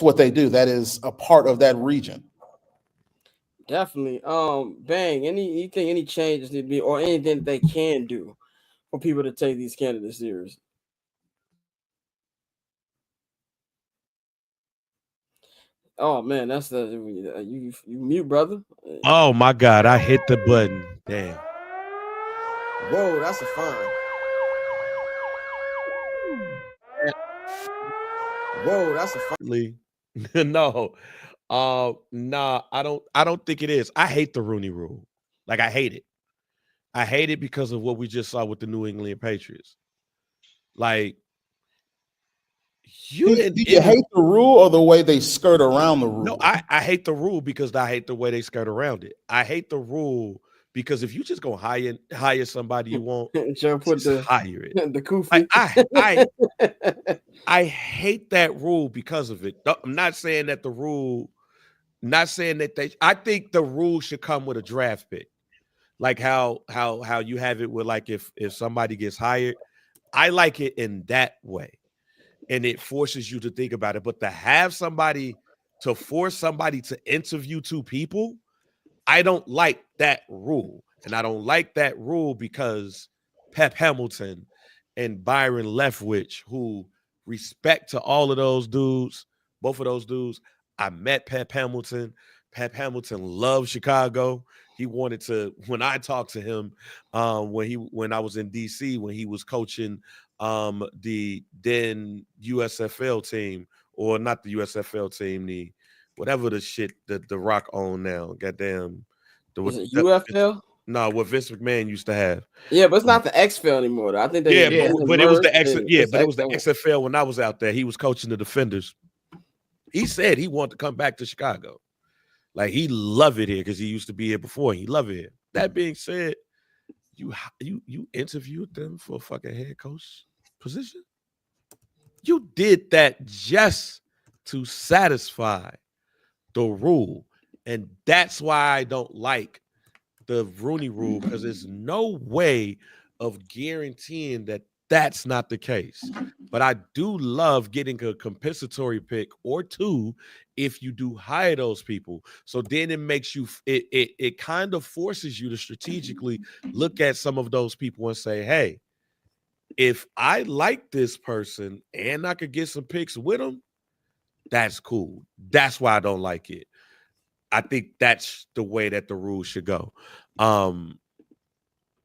what they do. That is a part of that region. Definitely. Bang. You think any changes need to be, or anything that they can do for people to take these candidates serious? Oh man, that's the you mute, brother. Oh my God, I hit the button. Damn. Whoa, that's a fine. Whoa, that's a fine. No. Nah, I don't think it is. I hate the Rooney Rule. Like, I hate it. I hate it because of what we just saw with the New England Patriots. Like, do you hate the rule or the way they skirt around the rule? No, I hate the rule because I hate the way they skirt around it. I hate the rule because if you just go hire somebody you want, put hire it. The kufi. Like, I hate that rule because of it. I'm not saying that the rule, not saying that I think the rule should come with a draft pick. Like how you have it with, like, if somebody gets hired, I like it in that way. And it forces you to think about it. But to force somebody to interview two people, I don't like that rule. And I don't like that rule because Pep Hamilton and Byron Leftwich, who, respect to all of those dudes, both of those dudes, I met Pep Hamilton. Pep Hamilton loved Chicago. He wanted to, when I talked to him, when I was in DC, when he was coaching the then USFL team, or not the USFL team, the whatever the shit that the Rock own now. Goddamn. Is it UFL? No, what Vince McMahon used to have. Yeah, but it's not the XFL anymore. I think but it was the XFL when I was out there. He was coaching the Defenders. He said he wanted to come back to Chicago. Like, he loved it here because he used to be here before. He loved it here. That being said, you interviewed them for a fucking head coach position? You did that just to satisfy the rule. And that's why I don't like the Rooney Rule, because there's no way of guaranteeing that that's not the case. But I do love getting a compensatory pick or two if you do hire those people. So then it makes you, it kind of forces you to strategically look at some of those people and say, hey, if I like this person and I could get some picks with them, that's cool. That's why I don't like it. I think that's the way that the rules should go.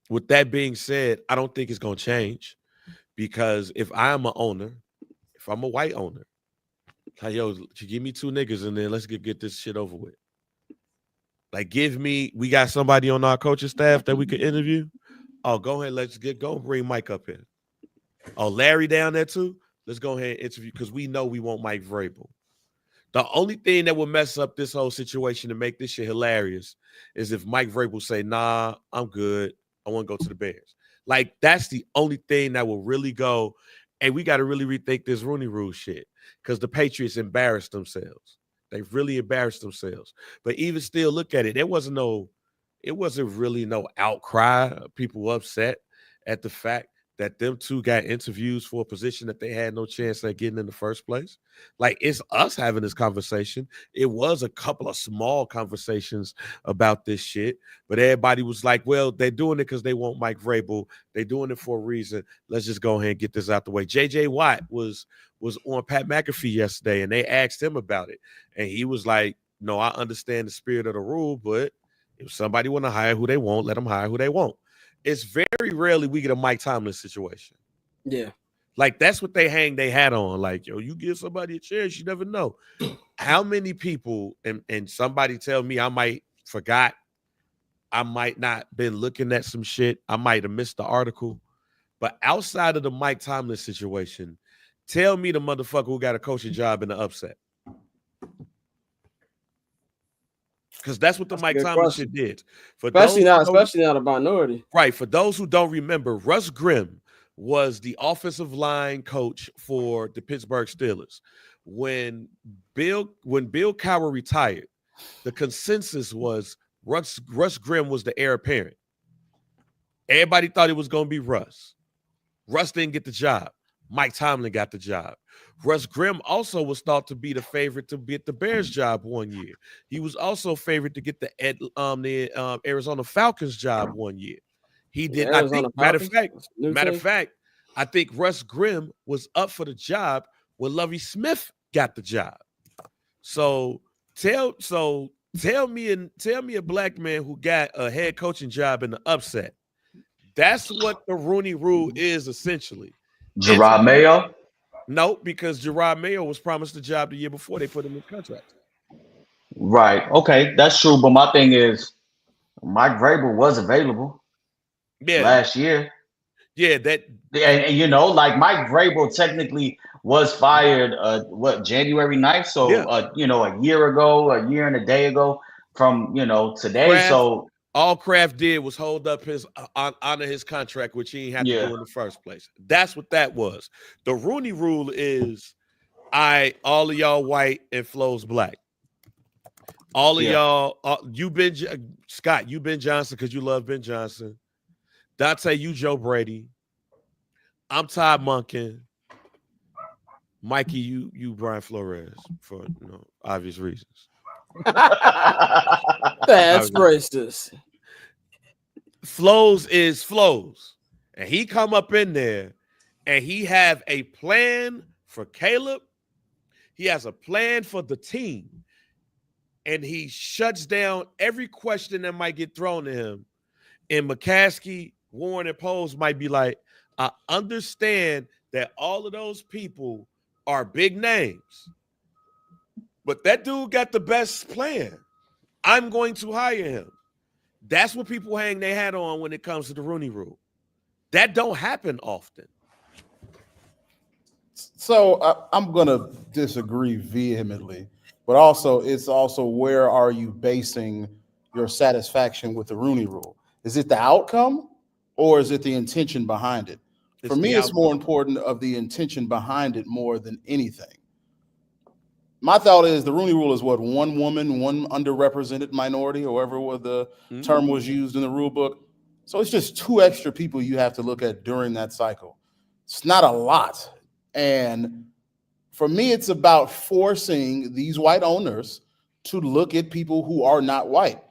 With that being said, I don't think it's going to change, because if I'm an owner, if I'm a white owner, like, yo, you give me two niggas and then let's get this shit over with. Like, we got somebody on our coaching staff that we could interview. Oh, go ahead. Go bring Mike up here. Oh, Larry down there too. Let's go ahead and interview, because we know we want Mike Vrabel. The only thing that will mess up this whole situation to make this shit hilarious is if Mike Vrabel say, nah, I'm good. I want to go to the Bears. Like, that's the only thing that will really go, and we got to really rethink this Rooney Rule shit, because the Patriots embarrassed themselves. They really embarrassed themselves. But even still, look at it. It wasn't really no outcry. People upset at the fact that them two got interviews for a position that they had no chance at getting in the first place. Like, it's us having this conversation. It was a couple of small conversations about this shit, but everybody was like, well, they're doing it because they want Mike Vrabel. They're doing it for a reason. Let's just go ahead and get this out the way. J.J. Watt was on Pat McAfee yesterday, and they asked him about it. And he was like, no, I understand the spirit of the rule, but if somebody want to hire who they want, let them hire who they want. It's very rarely we get a Mike Tomlin situation. Yeah. Like, that's what they hang their hat on. Like, yo, you give somebody a chance, you never know. How many people, and somebody tell me I might forgot, I might not been looking at some shit, I might have missed the article, but outside of the Mike Tomlin situation, tell me the motherfucker who got a coaching job in the upset. Because that's what the Mike Tomlin shit did. Especially not a minority. Right. For those who don't remember, Russ Grimm was the offensive line coach for the Pittsburgh Steelers. When Bill Cowher retired, the consensus was Russ Grimm was the heir apparent. Everybody thought it was going to be Russ. Russ didn't get the job. Mike Tomlin got the job. Russ Grimm also was thought to be the favorite to get the Bears job one year. He was also favored to get the Arizona Falcons job one year. He did. I think, matter of fact, I think Russ Grimm was up for the job when Lovie Smith got the job. So tell me a black man who got a head coaching job in the upset. That's what the Rooney Rule is essentially. Gerard Mayo? No, because Gerard Mayo was promised the job the year before they put him in contract. Right. Okay, that's true. But my thing is, Mike Vrabel was available last year. Yeah, and you know, like Mike Vrabel technically was fired January 9th. So you know, a year and a day ago from today. So all Kraft did was hold up his honor his contract, which he didn't have to do in the first place. That's what that was. The Rooney Rule is, all of y'all white and Flo's black. All of y'all, Scott, you Ben Johnson because you love Ben Johnson. Dante, you Joe Brady. I'm Todd Monken. Mikey, you Brian Flores for obvious reasons. That's racist. Flows is Flows. And he come up in there and he have a plan for Caleb. He has a plan for the team. And he shuts down every question that might get thrown to him. And McCaskey, Warren, and Poles might be like, I understand that all of those people are big names. But that dude got the best plan. I'm going to hire him. That's what people hang their hat on when it comes to the Rooney Rule. That don't happen often. So I'm going to disagree vehemently, but also it's also where are you basing your satisfaction with the Rooney Rule? Is it the outcome or is it the intention behind it? For me, it's more important of the intention behind it more than anything. My thought is the Rooney Rule is what, one woman, one underrepresented minority, or whatever the term was used in the rule book. So it's just 2 extra people you have to look at during that cycle. It's not a lot. And for me, it's about forcing these white owners to look at people who are not white.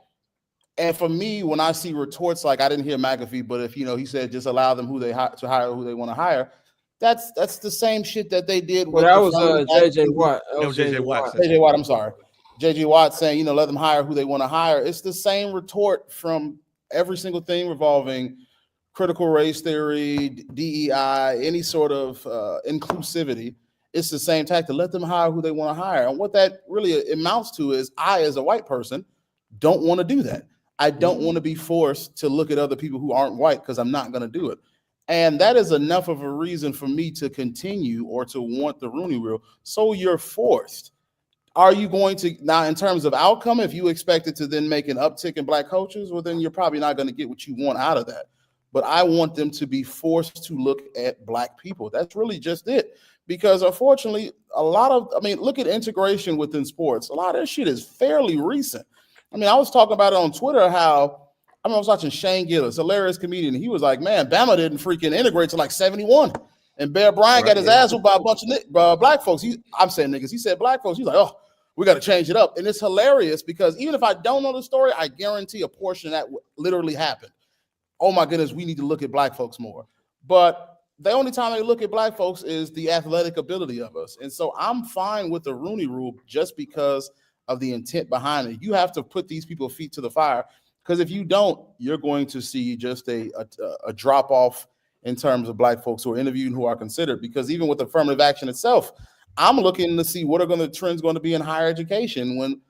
And for me, when I see retorts like, I didn't hear McAfee, but if he said just allow them to hire who they want to hire, that's the same shit that they did. Well, that was J.J. Watt. J.J. Watt. J.J. Watt, I'm sorry. J.J. Watt saying, let them hire who they want to hire. It's the same retort from every single thing revolving critical race theory, DEI, any sort of inclusivity. It's the same tactic. Let them hire who they want to hire. And what that really amounts to is I, as a white person, don't want to do that. I don't want to be forced to look at other people who aren't white because I'm not going to do it. And that is enough of a reason for me to continue or to want the Rooney Rule. So you're forced. Are you going to, now in terms of outcome, if you expect it to then make an uptick in black coaches, well, then you're probably not going to get what you want out of that. But I want them to be forced to look at black people. That's really just it. Because unfortunately, look at integration within sports. A lot of that shit is fairly recent. I was talking about it on Twitter, how I was watching Shane Gillis, hilarious comedian. He was like, man, Bama didn't freaking integrate to like 71. And Bear Bryant got his ass whooped by a bunch of black folks. I'm saying niggas. He said black folks. He's like, oh, we got to change it up. And it's hilarious because even if I don't know the story, I guarantee a portion of that literally happened. Oh my goodness, we need to look at black folks more. But the only time they look at black folks is the athletic ability of us. And so I'm fine with the Rooney Rule just because of the intent behind it. You have to put these people's feet to the fire because if you don't, you're going to see just a drop off in terms of black folks who are interviewed and who are considered. Because even with affirmative action itself, I'm looking to see what are the trends going to be in higher education when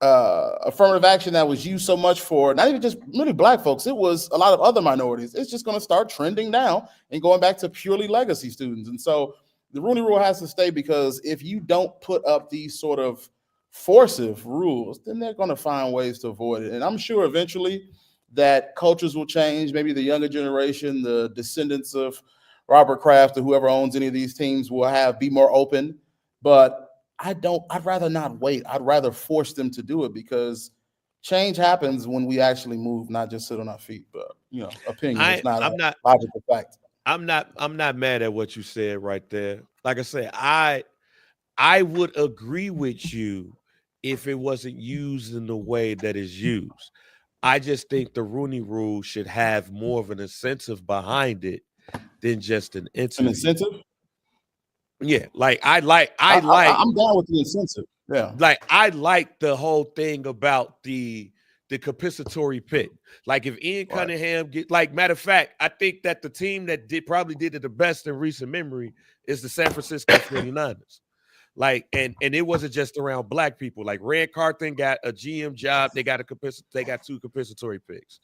affirmative action that was used so much for not even just really black folks, it was a lot of other minorities. It's just going to start trending now and going back to purely legacy students. And so the Rooney Rule has to stay because if you don't put up these sort of forcive rules, then they're going to find ways to avoid it. And I'm sure eventually that cultures will change. Maybe the younger generation, the descendants of Robert Kraft or whoever owns any of these teams will be more open. But I'd rather not wait. I'd rather force them to do it because change happens when we actually move, not just sit on our feet. But opinion is not a logical fact. I'm not mad at what you said right there. Like I said, I would agree with you if it wasn't used in the way that it's used. I just think the Rooney Rule should have more of an incentive behind it than just an interview. An incentive? Yeah, like I'm down with the incentive. Yeah, like I like the whole thing about the compensatory pick. Like if Ian Cunningham matter of fact, I think that the team that probably did it the best in recent memory is the San Francisco 49ers. Like, and it wasn't just around black people. Like Red Carthen got a GM job. They got two compensatory picks.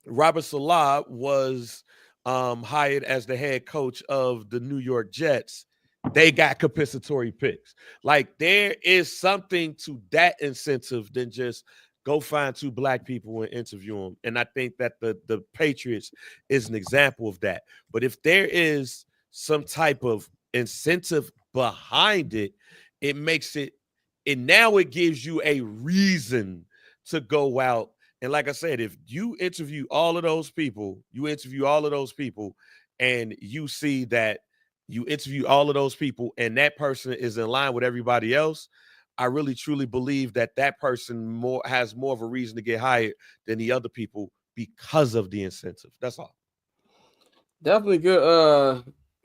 Robert Saleh was hired as the head coach of the New York Jets. They got compensatory picks. Like there is something to that incentive than just go find two black people and interview them. And I think that the Patriots is an example of that. But if there is some type of incentive behind it, it makes it, and now it gives you a reason to go out. And like I said, if you interview all of those people, and you see that you interview all of those people and that person is in line with everybody else, I really truly believe that person has more of a reason to get hired than the other people because of the incentive. That's all. Definitely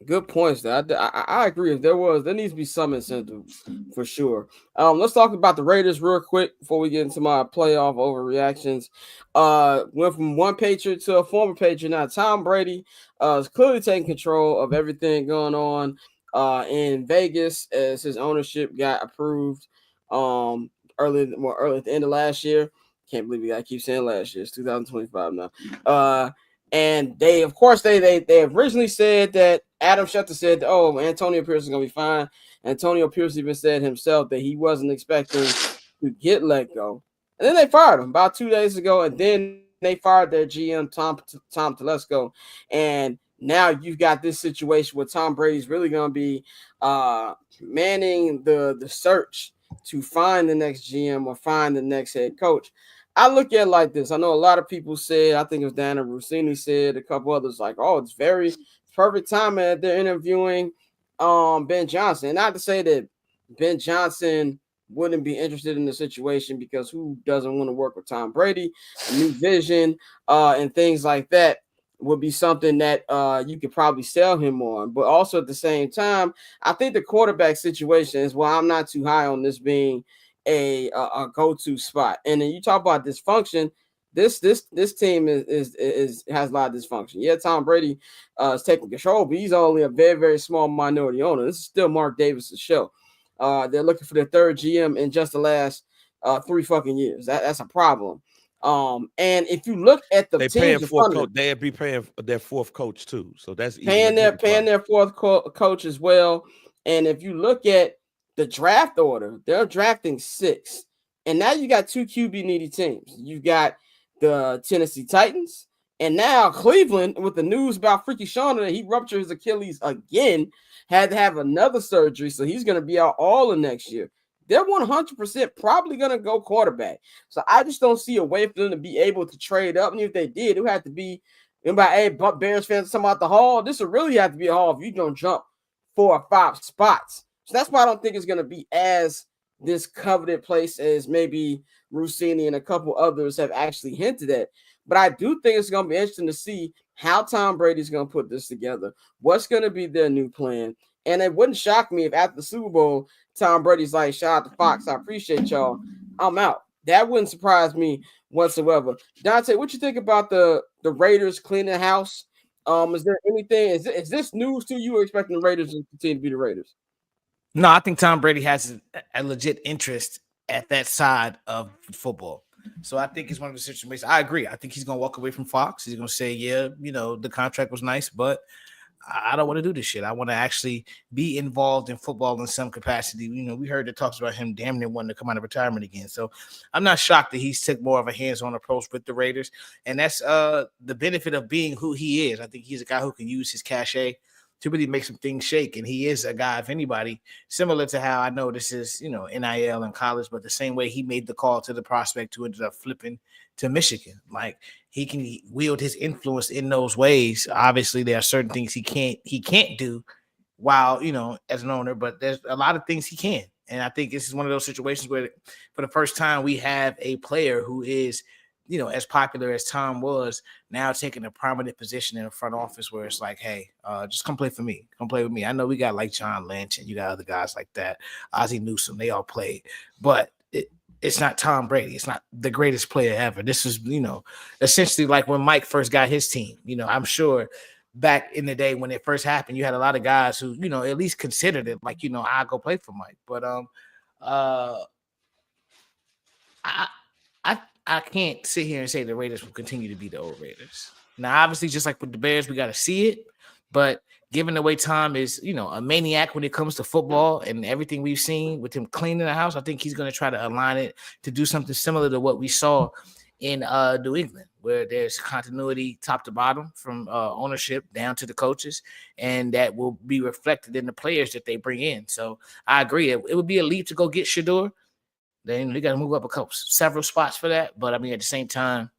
good points there. I agree. If there needs to be some incentive for sure. Let's talk about the Raiders real quick before we get into my playoff overreactions. Went from one Patriot to a former Patriot. Now Tom Brady is clearly taking control of everything going on in Vegas as his ownership got approved early at the end of last year. Can't believe I keep saying last year. It's 2025 now. And they originally said that Adam Schefter said, oh, Antonio Pierce is going to be fine. Antonio Pierce even said himself that he wasn't expecting to get let go. And then they fired him about 2 days ago. And then they fired their GM, Tom Telesco. And now you've got this situation where Tom Brady's really going to be manning the search to find the next GM or find the next head coach. I look at it like this. I know a lot of people said, I think it was Dana Rossini said, a couple others like, oh, it's perfect time that they're interviewing Ben Johnson. And not to say that Ben Johnson wouldn't be interested in the situation because who doesn't want to work with Tom Brady? A new vision and things like that would be something that you could probably sell him on. But also at the same time, I think the quarterback situation is why I'm not too high on this being a go-to spot. And then you talk about dysfunction. This team has a lot of dysfunction. Yeah, Tom Brady is taking control, but he's only a very, very small minority owner. This is still Mark Davis's show. They're looking for their third GM in just the last 3 fucking years. That's a problem. And if you look at the teams, they'd be paying their fourth coach too. So that's paying their fourth coach as well. And if you look at the draft order, they're drafting 6. And now you got 2 QB needy teams. You've got the Tennessee Titans, and now Cleveland with the news about Freaky Sean that he ruptured his Achilles again, had to have another surgery, so he's going to be out all of next year. they're 100% probably going to go quarterback. So I just don't see a way for them to be able to trade up. And if they did, it would have to be, hey, Bears fans, talking about the haul. This would really have to be a haul if you don't jump 4 or 5 spots. So that's why I don't think it's going to be as this coveted place as maybe Rossini and a couple others have actually hinted at. But I do think it's going to be interesting to see how Tom Brady's going to put this together. What's going to be their new plan? And it wouldn't shock me if after the Super Bowl, Tom Brady's like, shout out to Fox, I appreciate y'all, I'm out. That wouldn't surprise me whatsoever. Dante, what you think about the Raiders cleaning house? Is there anything, is this news to you, or expecting the Raiders to continue to be the Raiders? No, I think Tom Brady has a legit interest at that side of football. So I think it's one of the situations. I agree. I think he's going to walk away from Fox. He's going to say, yeah, the contract was nice, but I don't want to do this shit. I want to actually be involved in football in some capacity. We heard the talks about him damn near wanting to come out of retirement again. So I'm not shocked that he's took more of a hands-on approach with the Raiders. And that's the benefit of being who he is. I think he's a guy who can use his cachet to really make some things shake. And he is a guy, if anybody, similar to how I know this is, NIL in college, but the same way he made the call to the prospect who ended up flipping to Michigan. Like, he can wield his influence in those ways. Obviously, there are certain things he can't do while, as an owner, but there's a lot of things he can. And I think this is one of those situations where for the first time we have a player who is, as popular as Tom was, now taking a prominent position in the front office where it's like, hey, just come play for me. Come play with me. I know we got like John Lynch and you got other guys like that. Ozzie Newsome, they all played. But it's not Tom Brady. It's not the greatest player ever. This is, essentially like when Mike first got his team. I'm sure back in the day when it first happened, you had a lot of guys who, at least considered it like, I'll go play for Mike. But I can't sit here and say the Raiders will continue to be the old Raiders. Now, obviously, just like with the Bears, we got to see it. But given the way Tom is, a maniac when it comes to football and everything we've seen with him cleaning the house, I think he's going to try to align it to do something similar to what we saw in New England, where there's continuity top to bottom from ownership down to the coaches, and that will be reflected in the players that they bring in. So I agree. It would be a leap to go get Shedeur. Then they got to move up several spots for that. But, I mean, at the same time,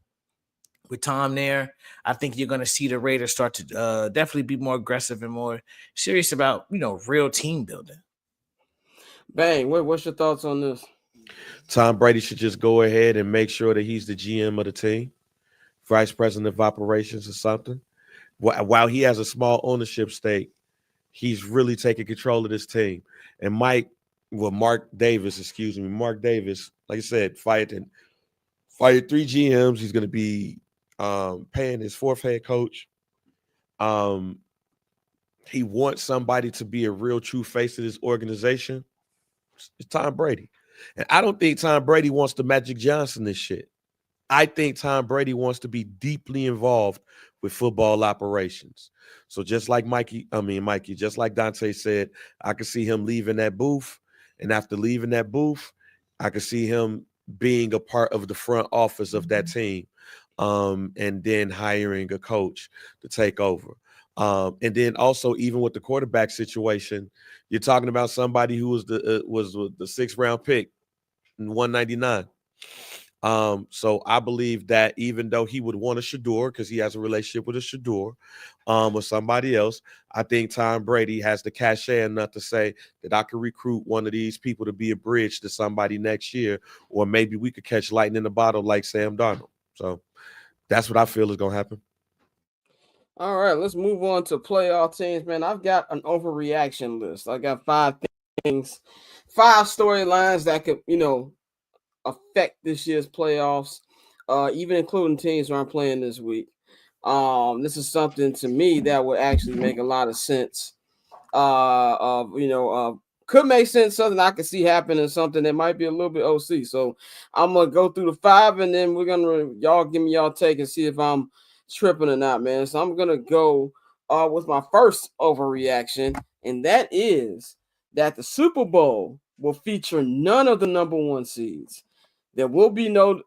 with Tom there, I think you're going to see the Raiders start to definitely be more aggressive and more serious about, real team building. Bang, what's your thoughts on this? Tom Brady should just go ahead and make sure that he's the GM of the team, vice president of operations or something. While he has a small ownership stake, he's really taking control of this team. And Mark Davis, like I said, fired 3 GMs. He's going to be paying his 4th head coach. He wants somebody to be a real true face of this organization. It's Tom Brady. And I don't think Tom Brady wants to Magic Johnson this shit. I think Tom Brady wants to be deeply involved with football operations. So just like Mikey, just like Dante said, I could see him leaving that booth. And after leaving that booth, I could see him being a part of the front office of that team, and then hiring a coach to take over. And then also, even with the quarterback situation, you're talking about somebody who was the 6th round pick in 199. So I believe that even though he would want a Shedeur because he has a relationship with a Shedeur or somebody else, I think Tom Brady has the cachet enough to say that I could recruit one of these people to be a bridge to somebody next year, or maybe we could catch lightning in a bottle like Sam Darnold. So that's what I feel is going to happen. All right, let's move on to playoff teams, man. I've got an overreaction list. I got 5 things, 5 storylines that could, affect this year's playoffs, even including teams who aren't playing this week. This is something to me that would actually make a lot of sense. Could make sense, something I could see happen, and something that might be a little bit OC. So I'm gonna go through the 5, and then y'all give me y'all take and see if I'm tripping or not, man. So I'm gonna go with my first overreaction, and that is that the Super Bowl will feature none of the number 1 seeds. There will be no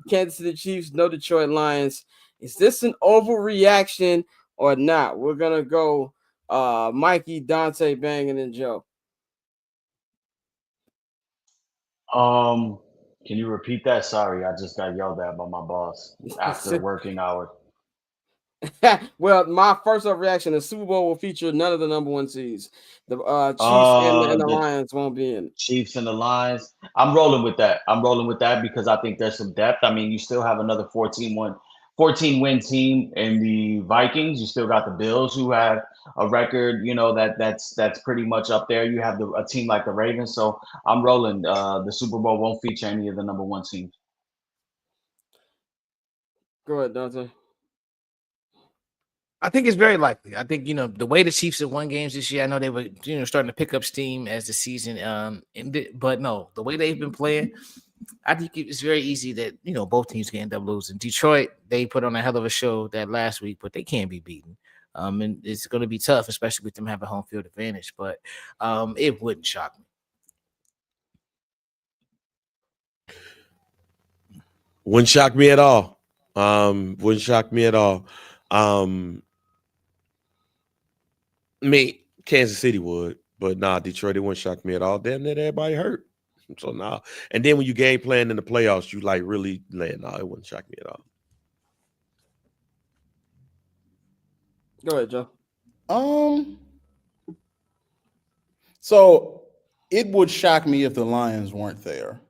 Kansas City Chiefs, no Detroit Lions. Is this an overreaction or not? We're going to go Mikey, Dante, Bang, and then Joe. Can you repeat that? Sorry, I just got yelled at by my boss after working hours. Well, my first reaction: the Super Bowl will feature none of the number one seeds. The Chiefs and the The Lions won't be in it. Chiefs and the Lions. I'm rolling with that. I'm rolling with that because I think there's some depth. I mean, you still have another 14 win team in the Vikings. You still got the Bills who have a record, that's pretty much up there. You have a team like the Ravens. So I'm rolling. The Super Bowl won't feature any of the number one teams. Go ahead, Dante. I think it's very likely. I think the way the Chiefs have won games this year. I know they were starting to pick up steam as the season ended, but no, the way they've been playing, I think it's very easy that both teams can end up losing. Detroit, they put on a hell of a show that last week, but they can't be beaten. And it's going to be tough, especially with them having home field advantage. But it wouldn't shock me. Wouldn't shock me at all. Wouldn't shock me at all. Kansas City would, but nah, Detroit, it wouldn't shock me at all. Damn, that everybody hurt. So nah. And then when you game plan in the playoffs, you like really land. Nah, it wouldn't shock me at all. Go ahead, Joe. So it would shock me if the Lions weren't there.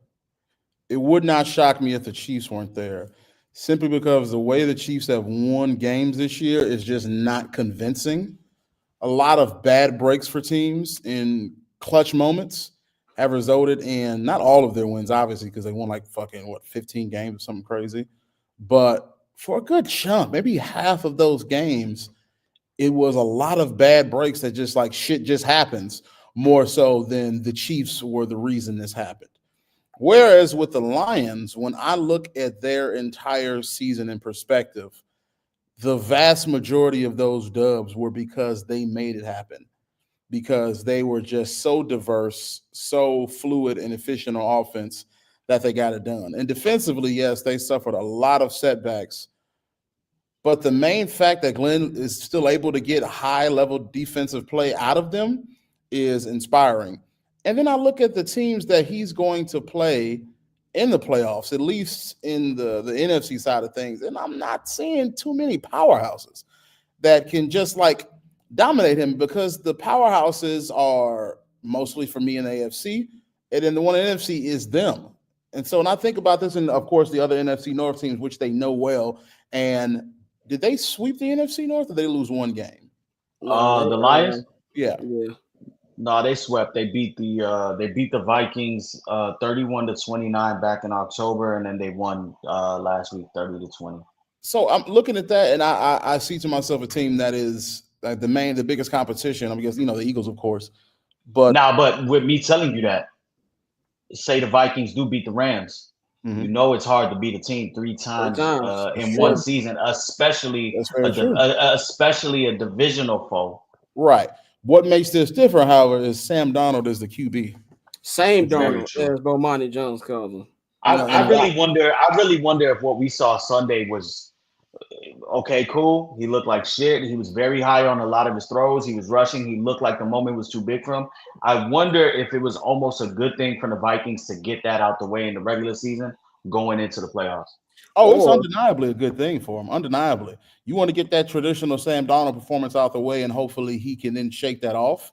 It would not shock me if the Chiefs weren't there, simply because the way the Chiefs have won games this year is just not convincing. A lot of bad breaks for teams in clutch moments have resulted in not all of their wins, obviously, because they won 15 games or something crazy. But for a good chunk, maybe half of those games, it was a lot of bad breaks that just shit just happens, more so than the Chiefs were the reason this happened. Whereas with the Lions, when I look at their entire season in perspective, the vast majority of those dubs were because they made it happen, because they were just so diverse, so fluid and efficient on offense that they got it done. And defensively, yes, they suffered a lot of setbacks. But the main fact that Glenn is still able to get high-level defensive play out of them is inspiring. And then I look at the teams that he's going to play in the playoffs, at least in the NFC side of things, and I'm not seeing too many powerhouses that can just dominate him, because the powerhouses are mostly for me in the AFC, and then the one in the NFC is them. And so when I think about this, and of course the other NFC North teams, which they know well, and did they sweep the NFC North, or did they lose one game? The Lions? Yeah. No, they swept. They beat the Vikings 31-29 back in October, and then they won last week 30-20. So I'm looking at that, and I see to myself a team that is the biggest competition. I guess the Eagles, of course. But with me telling you that, say the Vikings do beat the Rams, it's hard to beat a team three times in one season, especially a divisional foe. Right. What makes this different, however, is Sam Darnold is the QB. Same Darnold as Bomani Jones calls him. I really wonder if what we saw Sunday was okay, cool. He looked like shit. He was very high on a lot of his throws. He was rushing. He looked like the moment was too big for him. I wonder if it was almost a good thing for the Vikings to get that out the way in the regular season going into the playoffs. Oh, it's undeniably a good thing for him. Undeniably. You want to get that traditional Sam Darnold performance out the way, and hopefully he can then shake that off.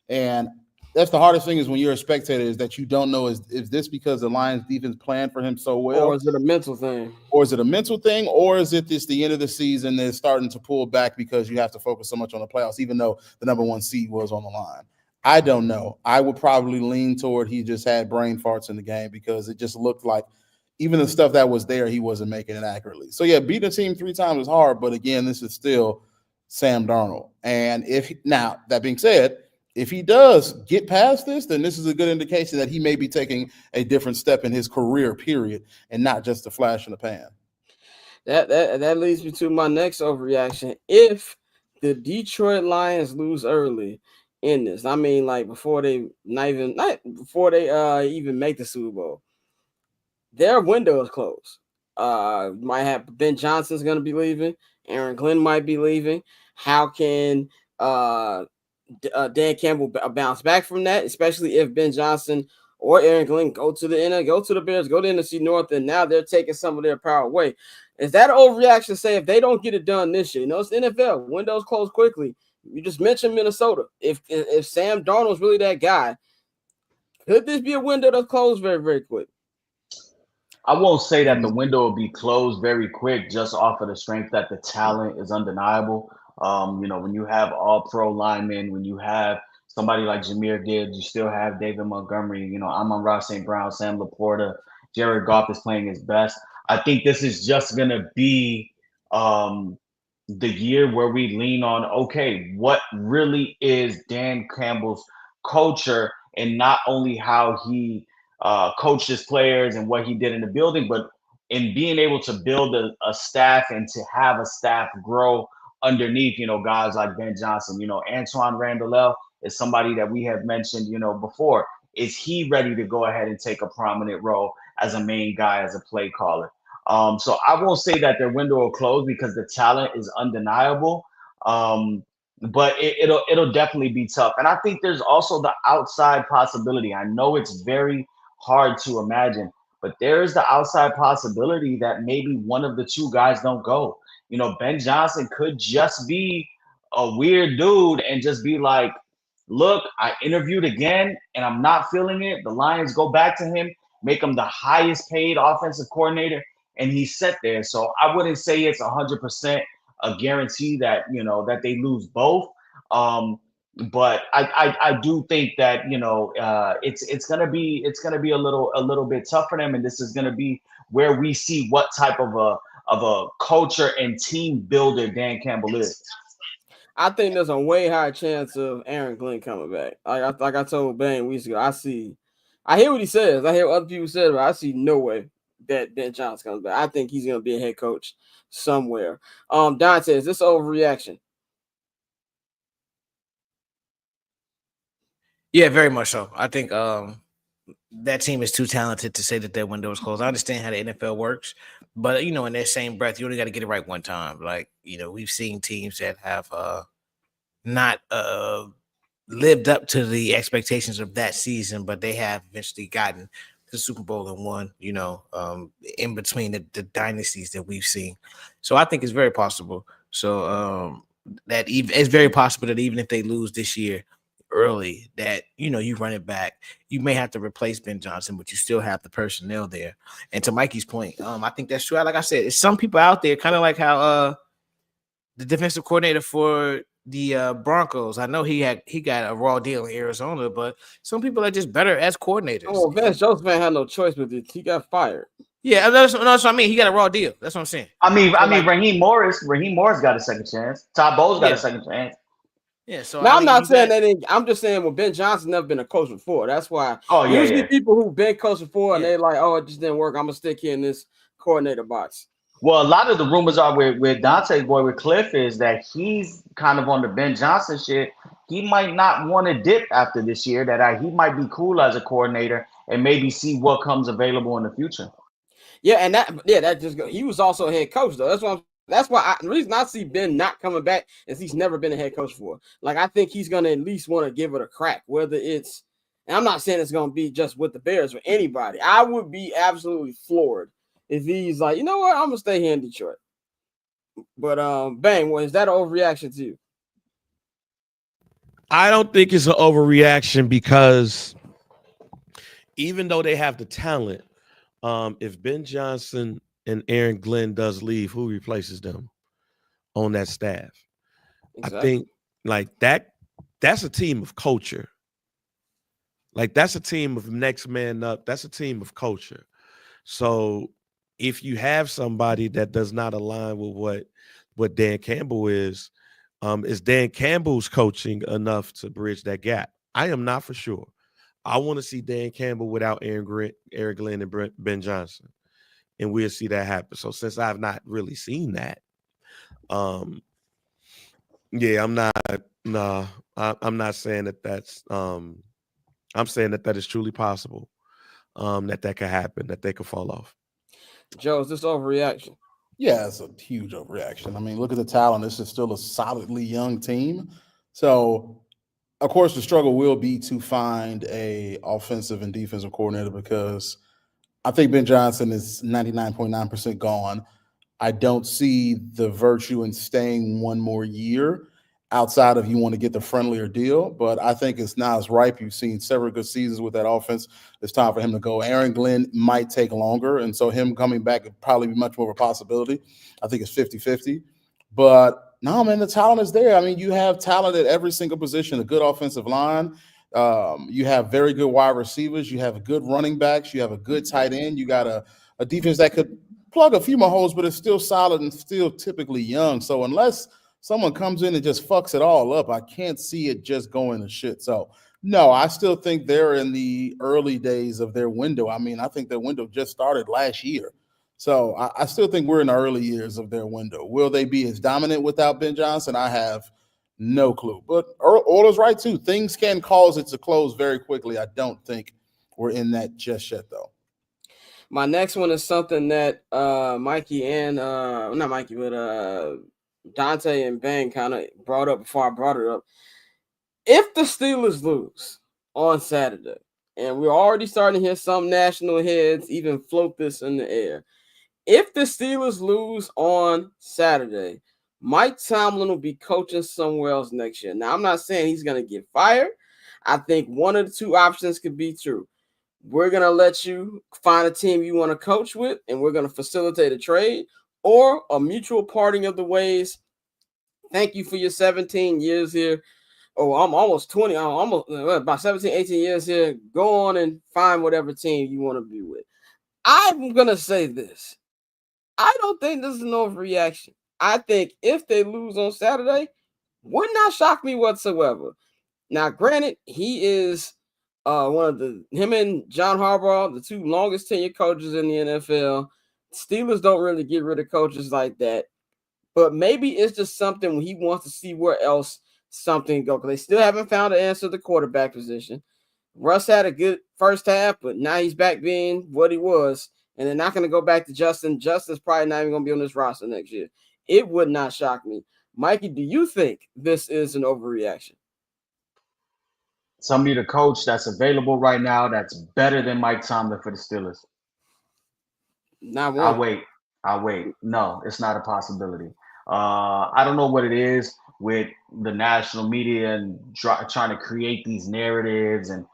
And that's the hardest thing, is when you're a spectator, is that you don't know, is this because the Lions defense planned for him so well? Or is it a mental thing? Or is it just the end of the season that's starting to pull back because you have to focus so much on the playoffs, even though the number one seed was on the line? I don't know. I would probably lean toward he just had brain farts in the game, because it just looked like even the stuff that was there, he wasn't making it accurately. So, yeah, beating a team three times is hard, but again, this is still Sam Darnold. And now, that being said, if he does get past this, then this is a good indication that he may be taking a different step in his career, period, and not just a flash in the pan. That leads me to my next overreaction. If the Detroit Lions lose early in this, I mean, before they even make the Super Bowl, their window is closed. Might have Ben Johnson's going to be leaving. Aaron Glenn might be leaving. How can Dan Campbell bounce back from that, especially if Ben Johnson or Aaron Glenn go to the NFL, go to the Bears, go to the NFC North, and now they're taking some of their power away. Is that an overreaction? Say if they don't get it done this year, it's the NFL. Windows close quickly. You just mentioned Minnesota. If Sam Darnold's really that guy, could this be a window that's closed very, very quick? I won't say that the window will be closed very quick just off of the strength that the talent is undeniable. When you have all pro linemen, when you have somebody like Jahmyr Gibbs, you still have David Montgomery, Amon-Ra St. Brown, Sam Laporta, Jared Goff is playing his best. I think this is just going to be the year where we lean on, okay, what really is Dan Campbell's culture, and not only how he coached his players and what he did in the building, but in being able to build a staff and to have a staff grow underneath, guys like Ben Johnson. Antoine Randall is somebody that we have mentioned, before. Is he ready to go ahead and take a prominent role as a main guy, as a play caller? So I won't say that their window will close because the talent is undeniable. But it'll definitely be tough. And I think there's also the outside possibility. I know it's very hard to imagine, but there is the outside possibility that maybe one of the two guys don't go. Ben Johnson could just be a weird dude and just be like, look, I interviewed again and I'm not feeling it. The Lions go back to him, make him the highest paid offensive coordinator, and he's set there. So I wouldn't say it's 100% a guarantee that, that they lose both. But I do think that, it's gonna be a little bit tough for them, and this is gonna be where we see what type of a culture and team builder Dan Campbell is. I think there's a way higher chance of Aaron Glenn coming back. Like I told Bane weeks ago, I hear what he says. I hear what other people said, but I see no way that Ben Johnson comes back. I think he's going to be a head coach somewhere. Dante, is this overreaction? Yeah, very much so. I think that team is too talented to say that their window is closed. I understand how the NFL works, but in that same breath, you only got to get it right one time. Like, we've seen teams that have not lived up to the expectations of that season, but they have eventually gotten to the Super Bowl and won, in between the dynasties that we've seen. So I think it's very possible. So that it's very possible that even if they lose this year early, that you run it back. You may have to replace Ben Johnson, but you still have the personnel there. And to Mikey's point, I think that's true. Like I said, it's some people out there, kind of like how the defensive coordinator for the Broncos, I know he got a raw deal in Arizona, but some people are just better as coordinators. Oh, Vance Joseph had no choice with it. He got fired. Yeah, that's what I mean. He got a raw deal. That's what I'm saying. I mean, Raheem Morris got a second chance. Todd Bowles got a second chance. Yeah, so now I'm not saying that. I'm just saying, well, Ben Johnson never been a coach before. That's why. Usually people who've been coached before and they're like, oh, it just didn't work. I'm gonna stick here in this coordinator box. Well, a lot of the rumors are with Dante's boy with Cliff is that he's kind of on the Ben Johnson shit. He might not want to dip after this year. That he might be cool as a coordinator and maybe see what comes available in the future. Yeah, and that just go. He was also a head coach though. That's why the reason I see Ben not coming back is he's never been a head coach before. Like, I think he's going to at least want to give it a crack, whether it's, and I'm not saying it's going to be just with the Bears or anybody. I would be absolutely floored if he's like, you know what, I'm going to stay here in Detroit. But, Bang, is that an overreaction to you? I don't think it's an overreaction because even though they have the talent, if Ben Johnson and Aaron Glenn does leave, who replaces them on that staff? Exactly. I think like that's a team of culture. Like, that's a team of next man up. That's a team of culture. So if you have somebody that does not align with what Dan Campbell is Dan Campbell's coaching enough to bridge that gap? I am not for sure. I want to see Dan Campbell without Aaron Glenn and Ben Johnson. And we'll see that happen. So since I've not really seen that, I'm not saying that's I'm saying that is truly possible, that could happen, that they could fall off. Joe, is this overreaction? Yeah, it's a huge overreaction. I mean, look at the talent. This is still a solidly young team. So of course, the struggle will be to find a offensive and defensive coordinator because I think Ben Johnson is 99.9% gone. I don't see the virtue in staying one more year outside of you want to get the friendlier deal. But I think it's now it's ripe. You've seen several good seasons with that offense. It's time for him to go. Aaron Glenn might take longer. And so him coming back would probably be much more of a possibility. I think it's 50-50. But no, man, the talent is there. I mean, you have talent at every single position, a good offensive line. You have very good wide receivers. You have good running backs. You have a good tight end. You got a defense that could plug a few more holes, but it's still solid and still typically young. So unless someone comes in and just fucks it all up, I can't see it just going to shit. So no, I still think they're in the early days of their window. I mean, I think their window just started last year. So I still think we're in the early years of their window. Will they be as dominant without Ben Johnson? I have no clue. But Orla's right, too. Things can cause it to close very quickly. I don't think we're in that just yet, though. My next one is something that Mikey and not Mikey, but Dante and Bang kind of brought up before I brought it up. If the Steelers lose on Saturday, and we're already starting to hear some national heads even float this in the air. If the Steelers lose on Saturday, Mike Tomlin will be coaching somewhere else next year. Now, I'm not saying he's going to get fired. I think one of the two options could be true. We're going to let you find a team you want to coach with, and we're going to facilitate a trade or a mutual parting of the ways. Thank you for your 17 years here. Oh, I'm almost 20. I'm almost about 17, 18 years here. Go on and find whatever team you want to be with. I'm going to say this. I don't think this is an overreaction. I think if they lose on Saturday, would not shock me whatsoever. Now, granted, he is him and John Harbaugh, the two longest tenured coaches in the NFL. Steelers don't really get rid of coaches like that. But maybe it's just something he wants to see where else something go. Because they still haven't found an answer to the quarterback position. Russ had a good first half, but now he's back being what he was. And they're not going to go back to Justin. Justin's probably not even going to be on this roster next year. It would not shock me. Mikey, do you think this is an overreaction? Tell me the coach that's available right now that's better than Mike Tomlin for the Steelers. Not one. I'll wait. No, it's not a possibility. I don't know what it is with the national media and trying to create these narratives and,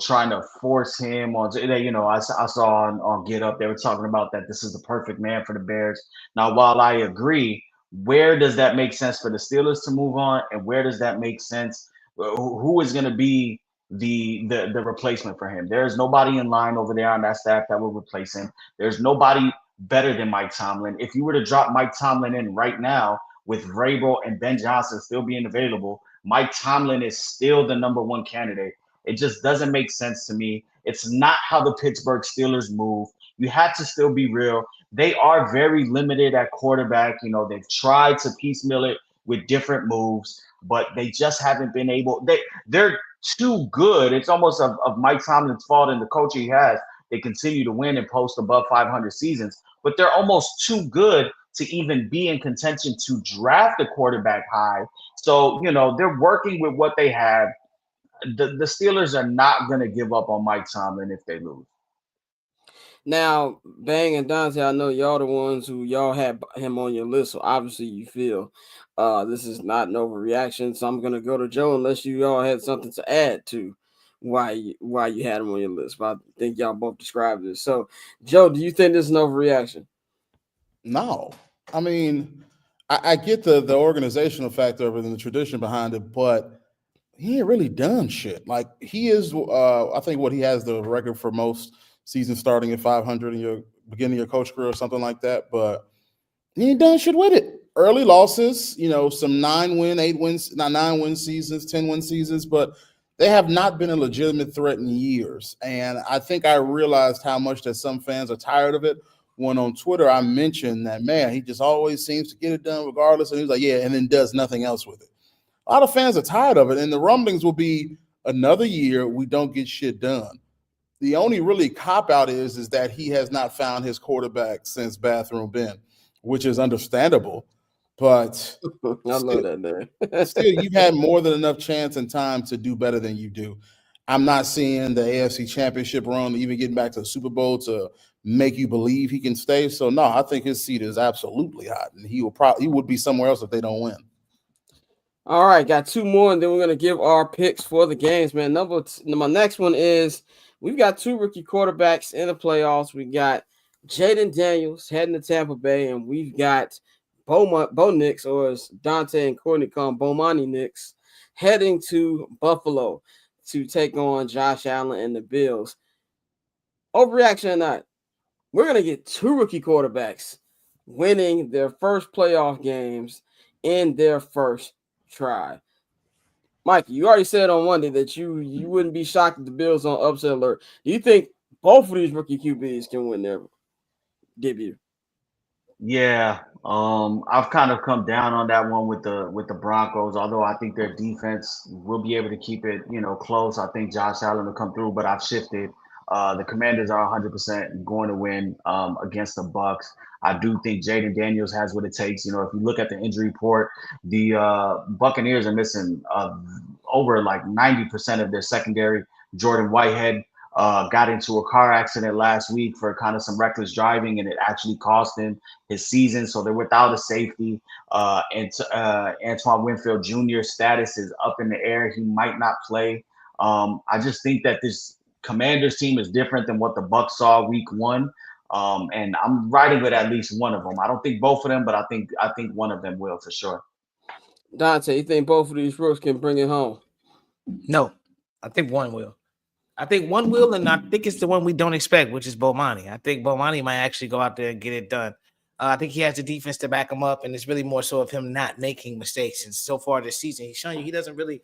trying to force him on. I saw on Get Up, they were talking about that this is the perfect man for the Bears. Now, while I agree, where does that make sense for the Steelers to move on, and where does that make sense? Who is going to be the replacement for him? There's nobody in line over there on that staff that will replace him. There's nobody better than Mike Tomlin. If you were to drop Mike Tomlin in right now with Vrabel and Ben Johnson still being available, Mike Tomlin is still the number one candidate. It just doesn't make sense to me. It's not how the Pittsburgh Steelers move. You have to still be real. They are very limited at quarterback. They've tried to piecemeal it with different moves, but they just haven't been able. They're too good. It's almost of Mike Tomlin's fault and the coach he has. They continue to win and post above 500 seasons, but they're almost too good to even be in contention to draft a quarterback high. So, they're working with what they have. The Steelers are not going to give up on Mike Tomlin if they lose. Now, Bang and Dante, I know y'all the ones who y'all had him on your list, so obviously you feel this is not an overreaction. So I'm going to go to Joe unless you all had something to add to why you had him on your list. But I think y'all both described it. So, Joe, do you think this is an overreaction? No. I mean, I get the organizational factor of it and the tradition behind it, but he ain't really done shit. Like, he is, I think he has the record for most seasons starting at 500 in your beginning of your coach career or something like that, but he ain't done shit with it. Early losses, some 9-win seasons, 10-win seasons, but they have not been a legitimate threat in years. And I think I realized how much that some fans are tired of it when on Twitter I mentioned that, man, he just always seems to get it done regardless. And he was like, yeah, and then does nothing else with it. A lot of fans are tired of it, and the rumblings will be another year we don't get shit done. The only really cop-out is that he has not found his quarterback since Bathroom Ben, which is understandable. but I love that name. still, you've had more than enough chance and time to do better than you do. I'm not seeing the AFC Championship run, even getting back to the Super Bowl, to make you believe he can stay. So no, I think his seat is absolutely hot, and he would be somewhere else if they don't win. All right, got two more, and then we're gonna give our picks for the games, man. My next one is we've got two rookie quarterbacks in the playoffs. We got Jaden Daniels heading to Tampa Bay, and we've got Bo Nix, or as Dante and Courtney call him, Bomani Nix, heading to Buffalo to take on Josh Allen and the Bills. Overreaction or not, we're gonna get two rookie quarterbacks winning their first playoff games in their first try. Mikey, you already said on Monday that you wouldn't be shocked if the Bills on upset alert. Do you think both of these rookie QBs can win their debut? Yeah, I've kind of come down on that one with the Broncos. Although I think their defense will be able to keep it, close. I think Josh Allen will come through, but I've shifted. The Commanders are 100% going to win against the Bucks. I do think Jaden Daniels has what it takes. If you look at the injury report, the Buccaneers are missing over like 90% of their secondary. Jordan Whitehead got into a car accident last week for kind of some reckless driving, and it actually cost him his season. So they're without a safety. And Antoine Winfield Jr.'s status is up in the air. He might not play. I just think that this Commanders team is different than what the Bucs saw week one. And I'm riding with at least one of them. I don't think both of them, but I think one of them will for sure. Dante, you think both of these rooks can bring it home? No, I think one will. I think one will, and I think it's the one we don't expect, which is Bomani. I think Bomani might actually go out there and get it done. I think he has the defense to back him up, and it's really more so of him not making mistakes. And so far this season, he's shown you he doesn't really,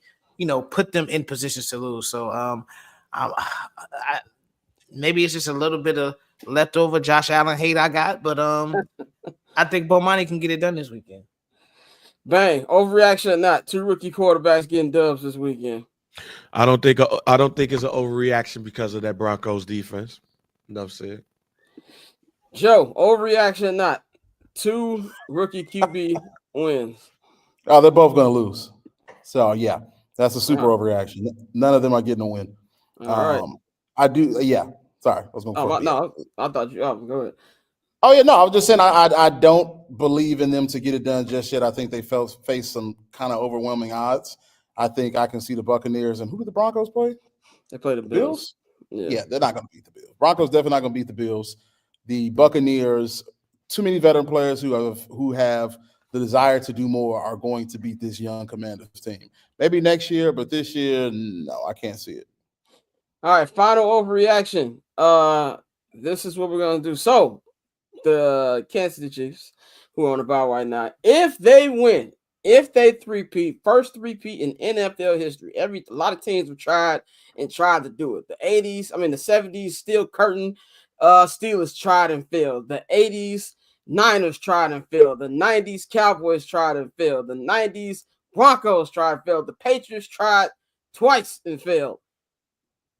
put them in positions to lose. So maybe it's just a little bit of leftover Josh Allen hate I got, but I think Bomani can get it done this weekend. Bang, overreaction or not, two rookie quarterbacks getting dubs this weekend. I don't think it's an overreaction because of that Broncos defense. Enough said. Joe, overreaction or not, two rookie QB wins. Oh, they're both going to lose. So, yeah, that's a super overreaction. None of them are getting a win. All right. I do. Yeah. Sorry. I was going to no, I thought you. Go ahead. Oh, yeah. No, I was just saying I don't believe in them to get it done just yet. I think they face some kind of overwhelming odds. I think I can see the Buccaneers. And who did the Broncos play? They play the Bills. Yeah, they're not going to beat the Bills. Broncos definitely not going to beat the Bills. The Buccaneers, too many veteran players who have the desire to do more are going to beat this young Commanders team. Maybe next year, but this year, no, I can't see it. All right, final overreaction. This is what we're going to do. So, the Kansas City Chiefs, who are on the bye right now, if they win, if they three-peat, first three-peat in NFL history, a lot of teams have tried to do it. The 70s, Steel Curtain, Steelers tried and failed. The 80s, Niners tried and failed. The 90s, Cowboys tried and failed. The 90s, Broncos tried and failed. The Patriots tried twice and failed.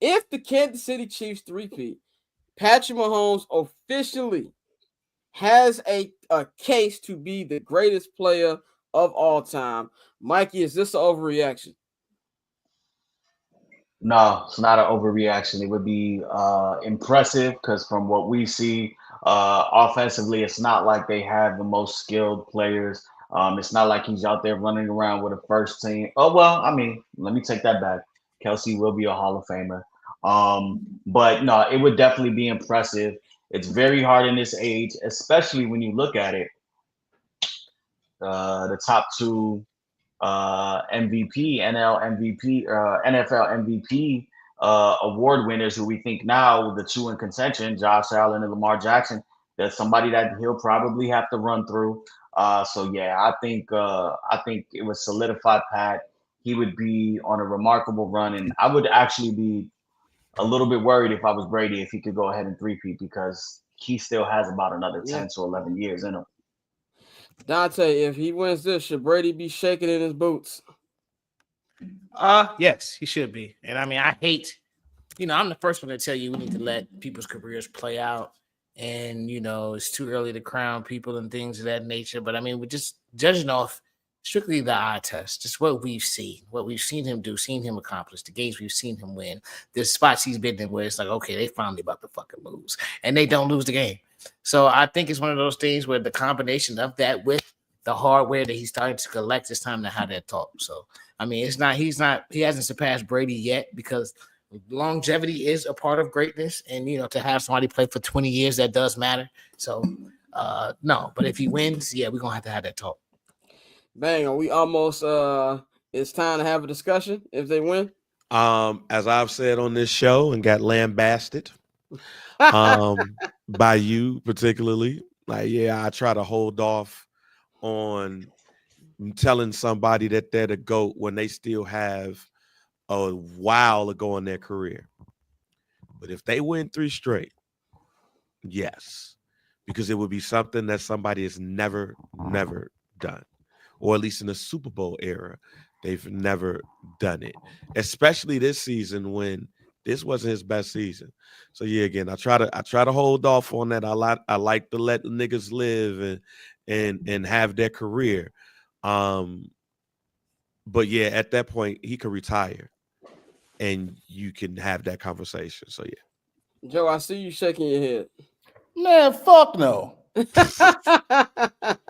If the Kansas City Chiefs three-peat, Patrick Mahomes officially has a case to be the greatest player of all time. Mikey, is this an overreaction? No, it's not an overreaction. It would be impressive because from what we see offensively, it's not like they have the most skilled players. It's not like he's out there running around with a first team. Oh, well, I mean, let me take that back. Kelsey will be a Hall of Famer. But no, it would definitely be impressive. It's very hard in this age, especially when you look at it. The top two MVP, NFL MVP award winners who we think now, the two in contention, Josh Allen and Lamar Jackson, that's somebody that he'll probably have to run through. So yeah, I think it was solidified Pat. He would be on a remarkable run, and I would actually be a little bit worried if I was Brady if he could go ahead and three-peat because he still has about another 10 to 11 years in him. Dante, if he wins this, should Brady be shaking in his boots? Yes, he should be. And I mean, I hate, I'm the first one to tell you we need to let people's careers play out. And, it's too early to crown people and things of that nature. But I mean, we just judging off strictly the eye test, just what we've seen him do, seen him accomplish, the games we've seen him win, the spots he's been in where it's like, okay, they finally about to fucking lose, and they don't lose the game. So I think it's one of those things where the combination of that with the hardware that he's starting to collect, it's time to have that talk. So I mean, he hasn't surpassed Brady yet because longevity is a part of greatness, and to have somebody play for 20 years, that does matter. So no, but if he wins, yeah, we're gonna have to have that talk. Bang, are we almost it's time to have a discussion if they win? As I've said on this show and got lambasted by you particularly, like, yeah, I try to hold off on telling somebody that they're the GOAT when they still have a while to go in their career. But if they win 3 straight, yes, because it would be something that somebody has never done, or at least in the Super Bowl era, they've never done it, especially this season when this wasn't his best season. So yeah, again, I try to hold off on that. I like to let the niggas live and have their career. But yeah, at that point he could retire and you can have that conversation. So yeah. Joe, I see you shaking your head. Man, fuck no.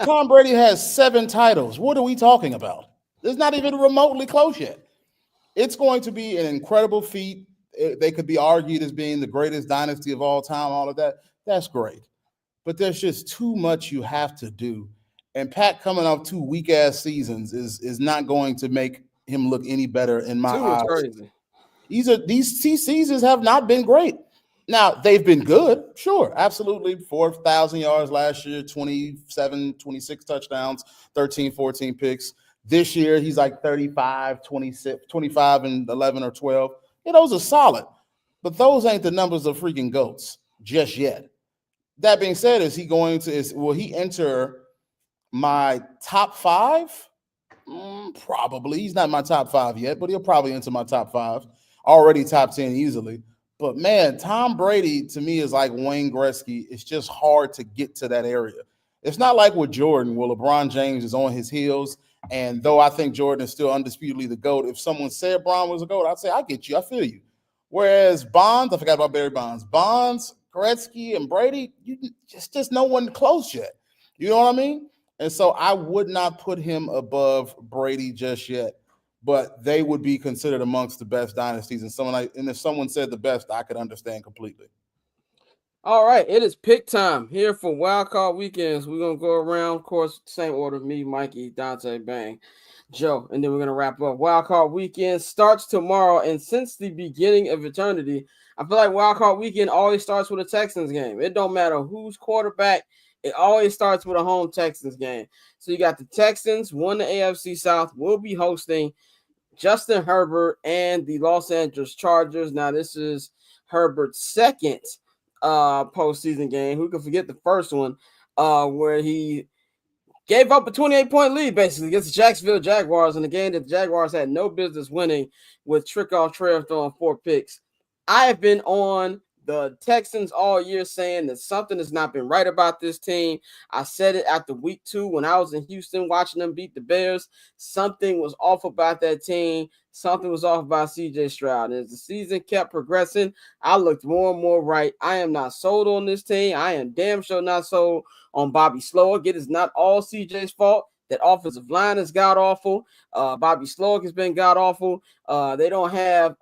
Tom Brady has 7 titles. What are we talking about? It's not even remotely close yet. It's going to be an incredible feat. They could be argued as being the greatest dynasty of all time, all of that. That's great. But there's just too much you have to do. And Pat coming off 2 weak-ass seasons is not going to make him look any better in my eyes. Crazy. These seasons have not been great. Now, they've been good, sure, absolutely. 4,000 yards last year, 27, 26 touchdowns, 13, 14 picks. This year, he's like 35, 26, 25, and 11 or 12. Those are solid. But those ain't the numbers of freaking GOATs just yet. That being said, will he enter my top 5? Probably. He's not my top 5 yet, but he'll probably enter my top 5. Already top 10 easily. But man, Tom Brady to me is like Wayne Gretzky. It's just hard to get to that area. It's not like with Jordan, where LeBron James is on his heels. And though I think Jordan is still undisputedly the GOAT, if someone said Bron was a GOAT, I'd say, I get you. I feel you. Whereas Bonds, I forgot about Barry Bonds. Bonds, Gretzky, and Brady, just no one close yet. You know what I mean? And so I would not put him above Brady just yet. But they would be considered amongst the best dynasties. And if someone said the best, I could understand completely. All right, it is pick time here for Wild Card Weekends. We're going to go around, of course, same order, me, Mikey, Dante, Bang, Joe, and then we're going to wrap up. Wild Card Weekend starts tomorrow, and since the beginning of eternity, I feel like Wild Card Weekend always starts with a Texans game. It don't matter who's quarterback. It always starts with a home Texans game. So you got the Texans, won the AFC South, will be hosting Justin Herbert and the Los Angeles Chargers. Now, this is Herbert's second postseason game. Who can forget the first one where he gave up a 28-point lead, basically, against the Jacksonville Jaguars in a game that the Jaguars had no business winning with trick-off Trev throwing 4 picks. I have been on the Texans all year saying that something has not been right about this team. I said it after week 2 when I was in Houston watching them beat the Bears. Something was off about that team. Something was off about CJ Stroud. And as the season kept progressing, I looked more and more right. I am not sold on this team. I am damn sure not sold on Bobby Slowick. It is not all CJ's fault. That offensive line is god-awful. Bobby Slowick has been god-awful. They don't have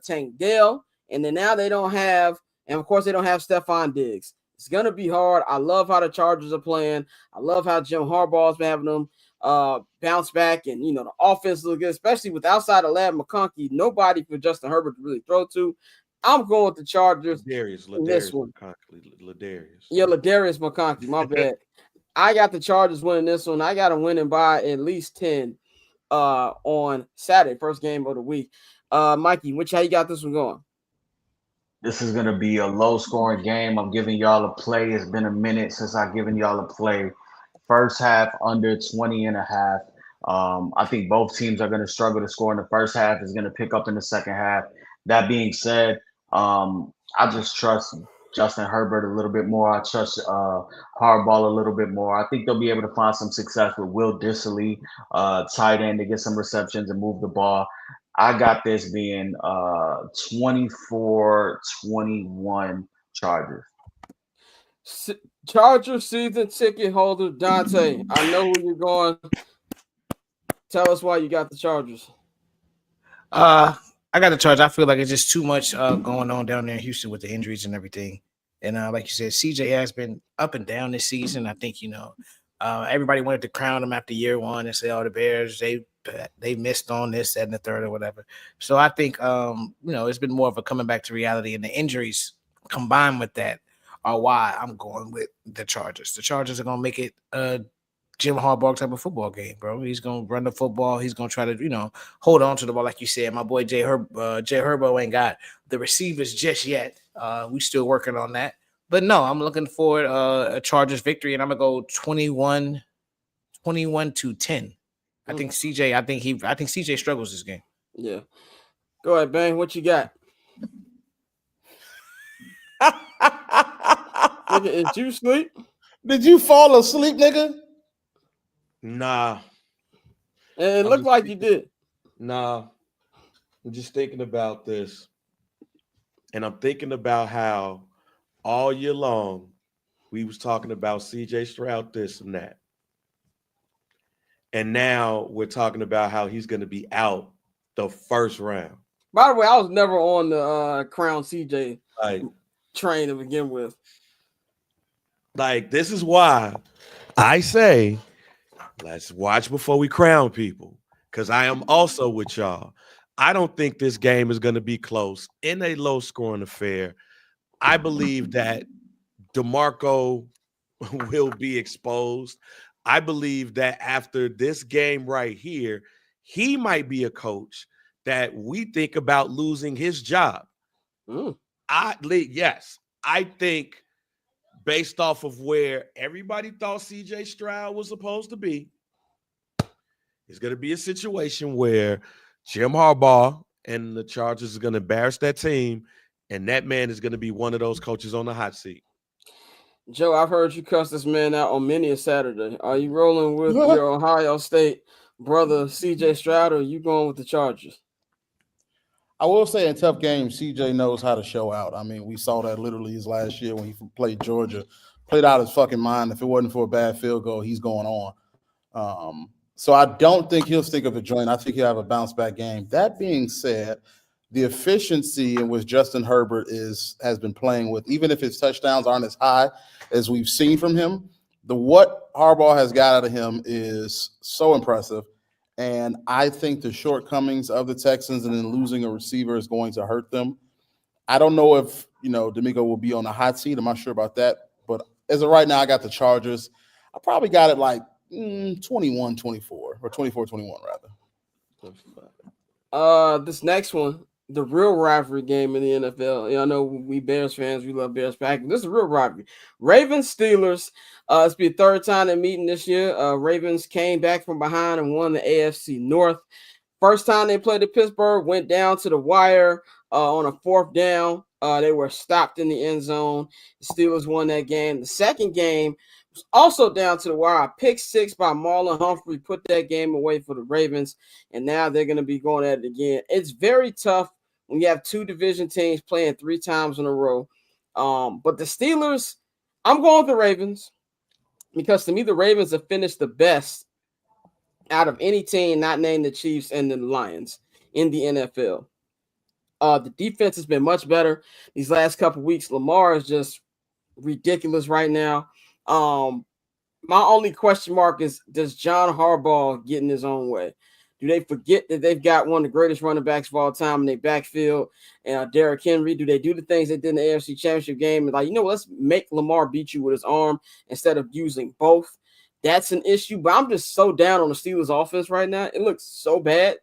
Tank Dell. And then now they don't have, and of course they don't have Stephon Diggs. It's going to be hard. I love how the Chargers are playing. I love how Jim Harbaugh's been having them bounce back. And, the offense looks good, especially with outside of Ladd McConkey. Nobody for Justin Herbert to really throw to. I'm going with the Chargers. Ladarius McConkey, my bad. I got the Chargers winning this one. I got them winning by at least 10 on Saturday, first game of the week. Mikey, how you got this one going? This is going to be a low-scoring game. I'm giving y'all a play. It's been a minute since I've given y'all a play. First half, under 20.5. I think both teams are going to struggle to score in the first half. It's going to pick up in the second half. That being said, I just trust Justin Herbert a little bit more. I trust Harbaugh a little bit more. I think they'll be able to find some success with Will Dissly, tight end, to get some receptions and move the ball. I got this being 24-21 Chargers. Charger season ticket holder Dante. I know who you're going. Tell us why you got the Chargers. I got the Chargers. I feel like it's just too much going on down there in Houston with the injuries and everything. And like you said, CJ has been up and down this season. I think everybody wanted to crown him after year one and say, "Oh, the Bears they missed on this, that, and the third, or whatever." So I think it's been more of a coming back to reality, and the injuries combined with that are why I'm going with the Chargers. The Chargers are gonna make it Jim Harbaugh type of football game, bro. He's gonna run the football. He's gonna try to, hold on to the ball, like you said. My boy Jay Herbo ain't got the receivers just yet. We still working on that. But no, I'm looking for a Chargers victory, and I'm gonna go 21-10. I think CJ struggles this game. Yeah. Go ahead, Bang. What you got? Nigga, did you sleep? Did you fall asleep, nigga? Nah. And it looked like you did. Nah. I'm just thinking about this. And I'm thinking about how all year long we was talking about CJ Stroud, this and that. And now we're talking about how he's going to be out the first round. By the way, I was never on the Crown CJ Like, train to begin with. Like, this is why I say, let's watch before we crown people, because I am also with y'all. I don't think this game is going to be close in a low-scoring affair. I believe that DeMarco will be exposed. I believe that after this game right here, he might be a coach that we think about losing his job. Yes, I think based off of where everybody thought CJ Stroud was supposed to be, it's going to be a situation where Jim Harbaugh and the Chargers are going to embarrass that team, and that man is going to be one of those coaches on the hot seat. Joe, I've heard you cuss this man out on many a Saturday. Are you rolling with your Ohio State brother CJ Stroud, or are you going with the Chargers? I will say in tough games, CJ knows how to show out. I mean, we saw that literally his last year when he played Georgia. Played out his fucking mind. If it wasn't for a bad field goal, he's going on. So I don't think he'll stick up a joint. I think he'll have a bounce back game. That being said, the efficiency in which Justin Herbert has been playing with, even if his touchdowns aren't as high as we've seen from him, what Harbaugh has got out of him is so impressive. And I think the shortcomings of the Texans and then losing a receiver is going to hurt them. I don't know if, D'Amico will be on the hot seat. I'm not sure about that. But as of right now, I got the Chargers. I probably got it like 21-24 or 24-21 rather. This next one, the real rivalry game in the NFL. I know we Bears fans, we love Bears Packers. This is a real rivalry. Ravens Steelers. It's be the third time they're meeting this year. Ravens came back from behind and won the AFC North. First time they played at Pittsburgh, went down to the wire on a fourth down. They were stopped in the end zone. The Steelers won that game. The second game was also down to the wire. A pick six by Marlon Humphrey put that game away for the Ravens, and now they're going to be going at it again. It's very tough when you have two division teams playing three times in a row. But the Steelers, I'm going with the Ravens because to me, the Ravens have finished the best out of any team not named the Chiefs and the Lions in the NFL. The defense has been much better these last couple of weeks. Lamar is just ridiculous right now. My only question mark is, does John Harbaugh get in his own way? Do they forget that they've got one of the greatest running backs of all time in their backfield, and Derrick Henry? Do they do the things they did in the AFC Championship game? And let's make Lamar beat you with his arm instead of using both. That's an issue, but I'm just so down on the Steelers offense right now. It looks so bad.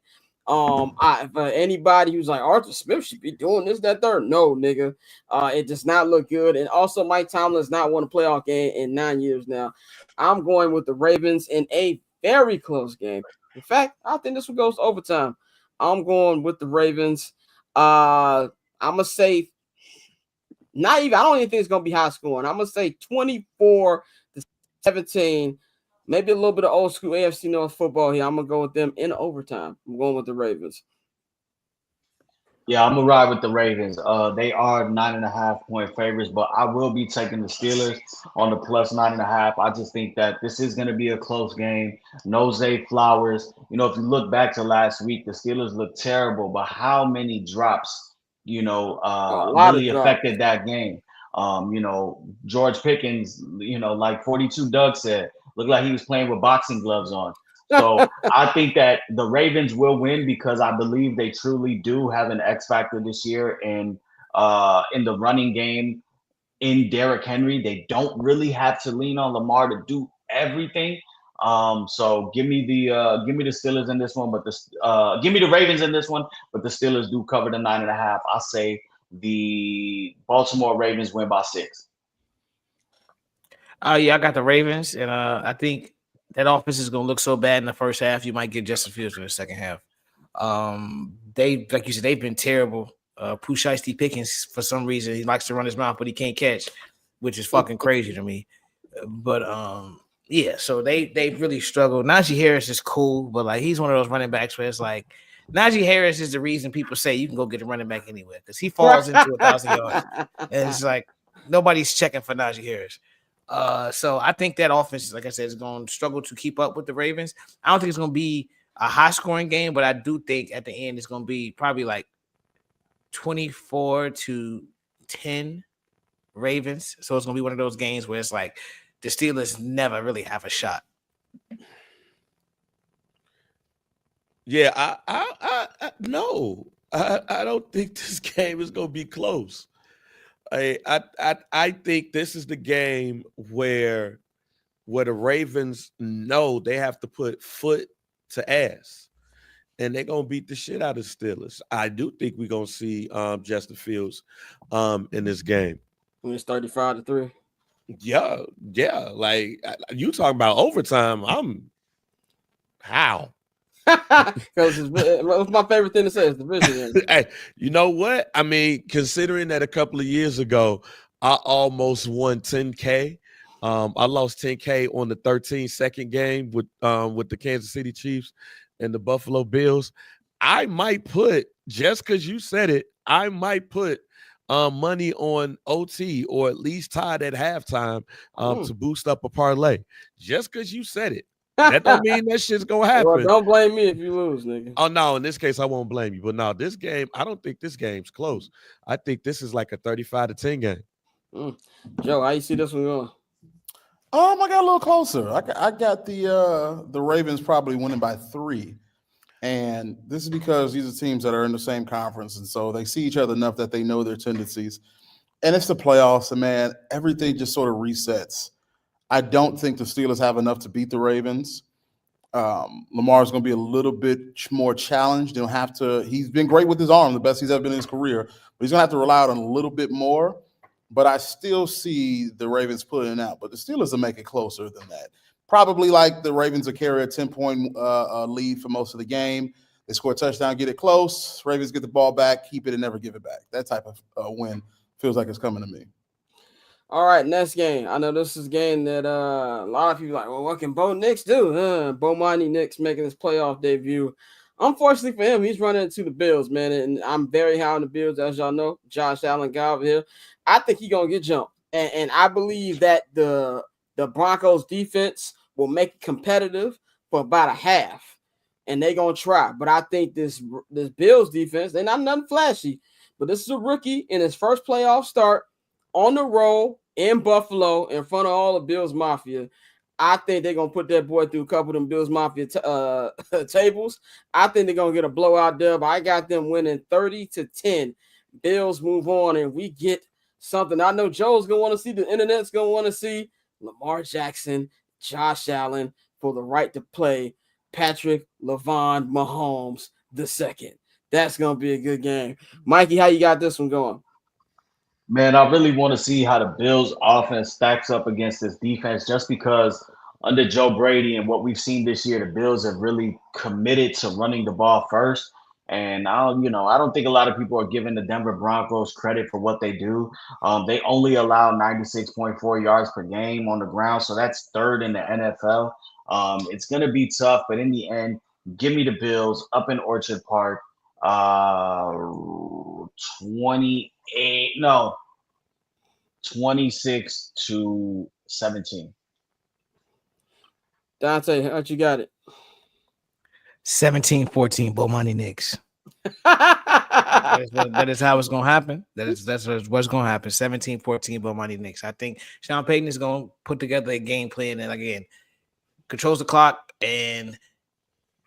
For anybody who's like, Arthur Smith should be doing this, that, third. No, nigga. It does not look good. And also, Mike Tomlin's not won a playoff game in 9 years now. I'm going with the Ravens in a very close game. In fact, I think this one goes to overtime. I'm going with the Ravens. I'm going to say Not even. I don't even think it's gonna be high scoring. I'm gonna say 24-17. Maybe a little bit of old school AFC North football here. I'm gonna go with them in overtime. I'm going with the Ravens. Yeah, I'm gonna ride with the Ravens. They are 9.5 point favorites, but I will be taking the Steelers on the plus 9.5. I just think that this is gonna be a close game. No Zay Flowers. If you look back to last week, the Steelers looked terrible, but how many drops, A lot of really drops. affected that game? George Pickens, like 42 Doug said, looked like he was playing with boxing gloves on. So I think that the Ravens will win because I believe they truly do have an X factor this year in the running game in Derrick Henry. They don't really have to lean on Lamar to do everything. So give me the Steelers in this one, but give me the Ravens in this one, but the Steelers do cover the 9.5. I say the Baltimore Ravens win by 6. Yeah, I got the Ravens, and I think that offense is going to look so bad in the first half. You might get Justin Fields in the second half. They, like you said, they've been terrible. Pusheisty Pickens, for some reason, he likes to run his mouth, but he can't catch, which is fucking crazy to me. But yeah, so they really struggle. Najee Harris is cool, but like he's one of those running backs where it's like Najee Harris is the reason people say you can go get a running back anywhere because he falls into 1,000 yards, and it's like nobody's checking for Najee Harris. So I think that offense, like I said, is going to struggle to keep up with the Ravens. I don't think it's going to be a high-scoring game, but I do think at the end it's going to be probably like 24-10 Ravens. So it's going to be one of those games where it's like the Steelers never really have a shot. Yeah, I no, I don't think this game is going to be close. I think this is the game where the Ravens know they have to put foot to ass, and they're gonna beat the shit out of the Steelers. I do think we're gonna see Justin Fields in this game. When it's 35-3. Yeah. Like you talking about overtime. How? Because it's my favorite thing to say is division. Hey, you know what? I mean, considering that a couple of years ago, I almost won 10K. I lost 10K on the 13-second game with the Kansas City Chiefs and the Buffalo Bills. I might put, just because you said it, I might put money on OT or at least tied at halftime to boost up a parlay. Just because you said it. That don't mean that shit's gonna happen. Well, don't blame me if you lose, nigga. Oh no, in this case, I won't blame you. But no, this game, I don't think this game's close. I think this is like a 35-10 game. Joe, how you see this one going? I got a little closer. I got the Ravens probably winning by 3. And this is because these are teams that are in the same conference, and so they see each other enough that they know their tendencies. And it's the playoffs, and man, everything just sort of resets. I don't think the Steelers have enough to beat the Ravens. Lamar's going to be a little bit more challenged. He'll have to. He's been great with his arm, the best he's ever been in his career. But he's going to have to rely on a little bit more. But I still see the Ravens pulling it out. But the Steelers will make it closer than that. Probably like the Ravens will carry a 10-point lead for most of the game. They score a touchdown, get it close. Ravens get the ball back, keep it, and never give it back. That type of win feels like it's coming to me. All right, next game. I know this is a game that a lot of people are like, well, what can Bo Nix do? Bo Mighty Nix making his playoff debut. Unfortunately for him, he's running into the Bills, man. And I'm very high on the Bills, as y'all know. Josh Allen guy over here. I think he's going to get jumped. And I believe that the Broncos defense will make it competitive for about a half. And they're going to try. But I think this Bills defense, they're not nothing flashy. But this is a rookie in his first playoff start on the road in Buffalo in front of all the Bills Mafia. I think they're going to put that boy through a couple of them Bills Mafia tables. I think they're going to get a blowout dub. I got them winning 30-10. Bills move on, and we get something. I know Joe's going to want to see. The internet's going to want to see Lamar Jackson, Josh Allen for the right to play Patrick LeVon Mahomes II. That's going to be a good game. Mikey, how you got this one going? Man, I really want to see how the Bills offense stacks up against this defense just because under Joe Brady and what we've seen this year, the Bills have really committed to running the ball first. And I don't think a lot of people are giving the Denver Broncos credit for what they do. They only allow 96.4 yards per game on the ground, so that's third in the NFL. It's going to be tough, but in the end, give me the Bills up in Orchard Park. 26-17. Dante, how you got it? 17-14, Bomani Knicks. That is how it's gonna happen. That's what's gonna happen. 17-14, Bomani Knicks. I think Sean Payton is gonna put together a game plan and again controls the clock, and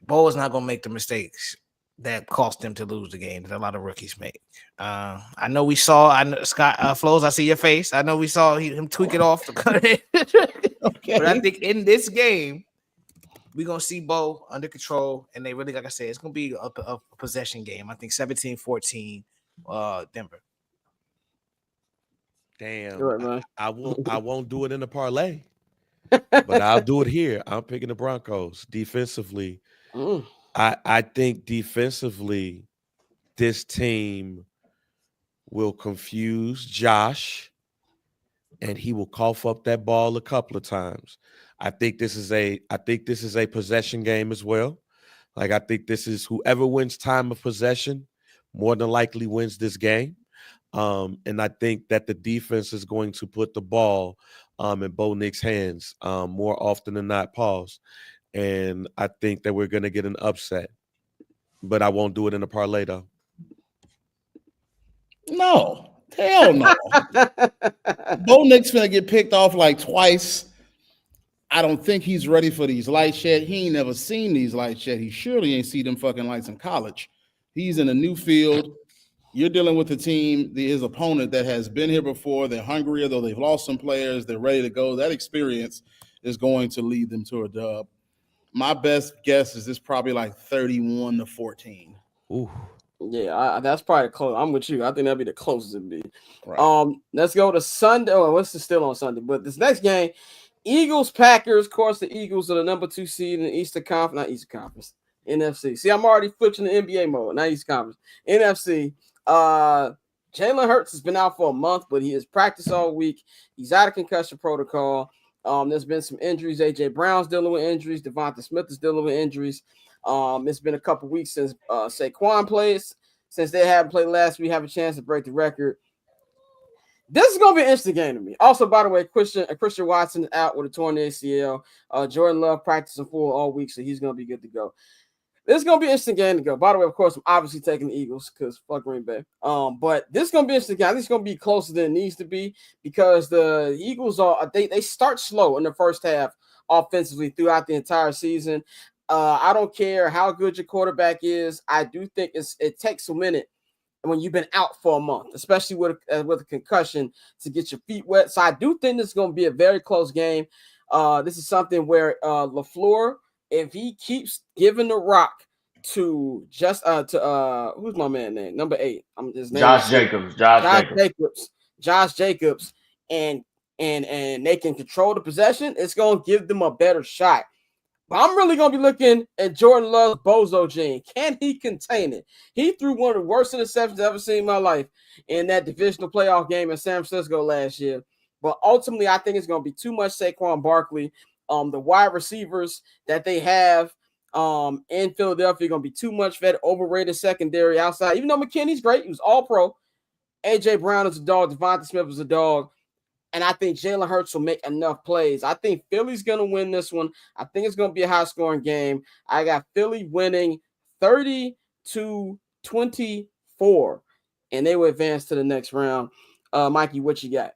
Bo is not gonna make the mistakes that cost them to lose the game that a lot of rookies make. I know we saw Scott Flows. I see your face. I know we saw him tweak it off to cut it. Okay. But I think in this game, we're going to see Bo under control, and they really, like I said, it's going to be a possession game. I think 17-14 Denver. Damn. Right, man. I won't do it in a parlay, but I'll do it here. I'm picking the Broncos defensively. I think defensively, this team will confuse Josh, and he will cough up that ball a couple of times. I think this is a possession game as well. Like I think this is whoever wins time of possession more than likely wins this game. And I think that the defense is going to put the ball in Bo Nix's hands more often than not. Pause. And I think that we're going to get an upset, but I won't do it in a parlay though. No, hell no. Bo Nix finna get picked off like twice. I don't think he's ready for these lights yet. He ain't never seen these lights yet. He surely ain't seen them fucking lights in college. He's in a new field. You're dealing with a team, his opponent that has been here before. They're hungrier, though they've lost some players. They're ready to go. That experience is going to lead them to a dub. My best guess is this probably like 31-14. Ooh. Yeah, that's probably close. I'm with you. I think that'll be the closest it'll be. Right. Let's go to Sunday. Oh, what's still on Sunday? But this next game, Eagles, Packers. Of course, the Eagles are the number 2 seed in the Eastern Conference, not Eastern Conference, NFC. See, I'm already switching to NBA mode, not Eastern Conference. NFC. Jalen Hurts has been out for a month, but he has practiced all week. He's out of concussion protocol. There's been some injuries. AJ Brown's dealing with injuries. Devonta Smith is dealing with injuries. It's been a couple weeks since Saquon plays. Since they haven't played last week, have a chance to break the record. This is going to be an interesting game to me. Also, by the way, Christian Watson is out with a torn ACL. Jordan Love practicing full all week, so he's going to be good to go. This is going to be an interesting game to go. By the way, of course, I'm obviously taking the Eagles because fuck Green Bay. But this is going to be an interesting game. I think it's going to be closer than it needs to be because the Eagles they start slow in the first half offensively throughout the entire season. I don't care how good your quarterback is. I do think it takes a minute when you've been out for a month, especially with a concussion, to get your feet wet. So I do think this is going to be a very close game. This is something where LaFleur, if he keeps giving the rock to who's my man name? Number 8. Josh Jacobs. Josh Jacobs, and they can control the possession, it's going to give them a better shot. But I'm really going to be looking at Jordan Love's bozo gene. Can he contain it? He threw one of the worst interceptions I've ever seen in my life in that divisional playoff game in San Francisco last year. But ultimately, I think it's going to be too much Saquon Barkley. The wide receivers that they have in Philadelphia are going to be too much for that overrated secondary outside. Even though McKinney's great, he was all pro. A.J. Brown is a dog. Devonta Smith is a dog. And I think Jalen Hurts will make enough plays. I think Philly's going to win this one. I think it's going to be a high-scoring game. I got Philly winning 30-24, and they will advance to the next round. Mikey, what you got?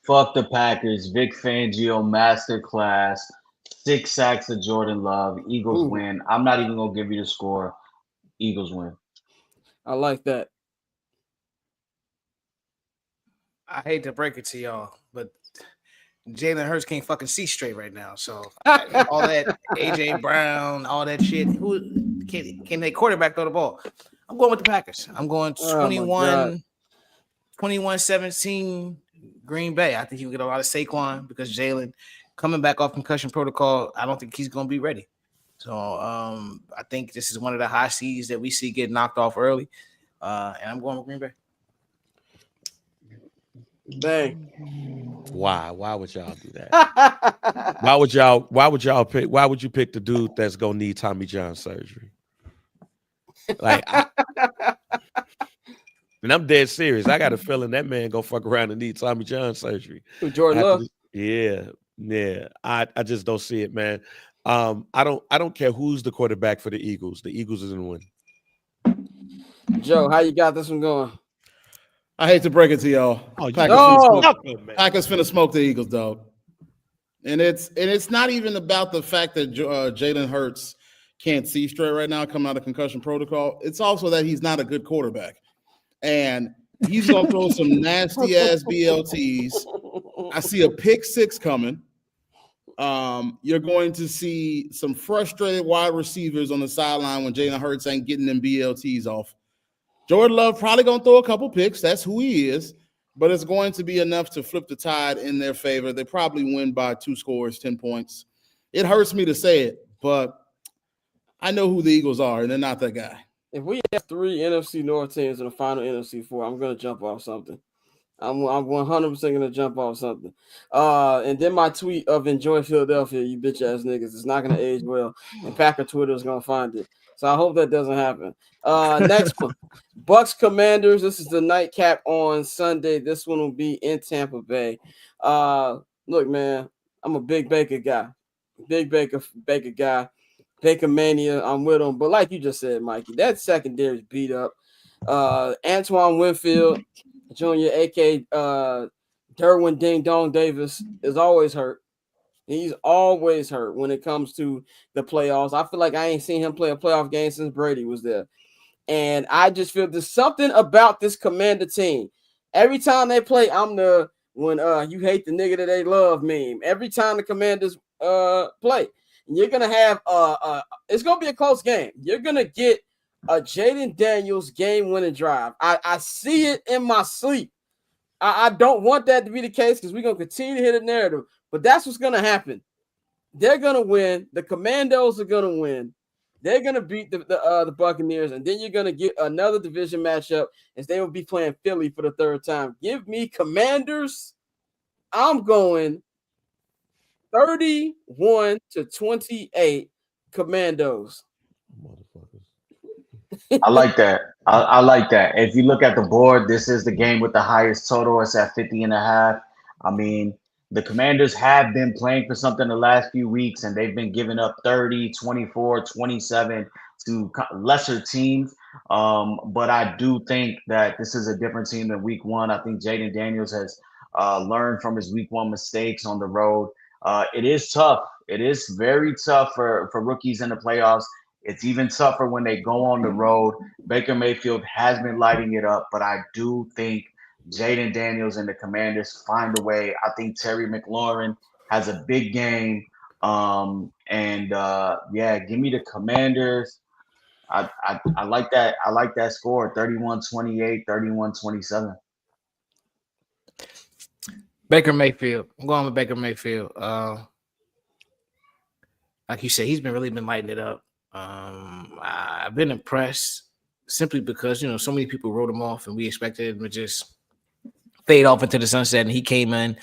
Fuck the Packers. Vic Fangio masterclass. 6 sacks of Jordan Love. Eagles win. I'm not even going to give you the score. Eagles win. I like that. I hate to break it to y'all, but Jalen Hurts can't fucking see straight right now. So all that AJ Brown, all that shit. Who can they quarterback throw the ball? I'm going with the Packers. I'm going 21-17 Green Bay. I think he'll get a lot of Saquon because Jalen coming back off concussion protocol. I don't think he's going to be ready. So I think this is one of the high seeds that we see get knocked off early. And I'm going with Green Bay. Bang. Why? Why would y'all do that? Why would y'all pick? Why would you pick the dude that's gonna need Tommy John surgery? Like, and I'm dead serious. I got a feeling that man gonna fuck around and need Tommy John surgery. Jordan Love. Yeah. I just don't see it, man. I don't care who's the quarterback for the Eagles. The Eagles is gonna win. Joe, how you got this one going? I hate to break it to y'all. Oh, Packers finna smoke the Eagles, dog. And it's not even about the fact that Jalen Hurts can't see straight right now coming out of concussion protocol. It's also that he's not a good quarterback. And he's going to throw some nasty-ass BLTs. I see a pick six coming. You're going to see some frustrated wide receivers on the sideline when Jalen Hurts ain't getting them BLTs off. Jordan Love probably going to throw a couple picks. That's who he is. But it's going to be enough to flip the tide in their favor. They probably win by 2 scores, 10 points. It hurts me to say it, but I know who the Eagles are, and they're not that guy. If we have 3 NFC North teams in the final NFC 4, I'm going to jump off something. I'm 100% going to jump off something. And then my tweet of enjoy Philadelphia, you bitch-ass niggas, it's not going to age well, and Packer Twitter is going to find it. So I hope that doesn't happen. Next one, Bucks Commanders. This is the nightcap on Sunday. This one will be in Tampa Bay. Look, man, I'm a big Baker guy. Big Baker guy. Baker mania, I'm with him. But like you just said, Mikey, that secondary is beat up. Antoine Winfield Jr., a.k.a. Derwin Ding Dong Davis, is always hurt. He's always hurt when it comes to the playoffs. I feel like I ain't seen him play a playoff game since Brady was there. And I just feel there's something about this Commander team. Every time they play, I'm the when you hate the nigga that they love meme. Every time the Commanders play, you're gonna have it's gonna be a close game. You're gonna get a Jaden Daniels game-winning drive. I see it in my sleep. I don't want that to be the case because we're gonna continue to hit a narrative. But that's what's going to happen. They're going to win. The Commandos are going to win. They're going to beat the Buccaneers, and then you're going to get another division matchup as they will be playing Philly for the 3rd time. Give me Commanders. I'm going 31-28 Commandos. I like that. I like that. If you look at the board, this is the game with the highest total. It's at 50.5. I mean, the Commanders have been playing for something the last few weeks, and they've been giving up 30, 24, 27 to lesser teams. But I do think that this is a different team than week 1. I think Jaden Daniels has learned from his week 1 mistakes on the road. It is tough. It is very tough for rookies in the playoffs. It's even tougher when they go on the road. Baker Mayfield has been lighting it up, but I do think Jaden Daniels and the Commanders find a way. I think Terry McLaurin has a big game. Give me the Commanders. I like that. I like that score, 31-28, 31-27. Baker Mayfield. I'm going with Baker Mayfield. Like you said, he's really been lighting it up. I've been impressed simply because, so many people wrote him off and we expected him to just fade off into the sunset, and he came in,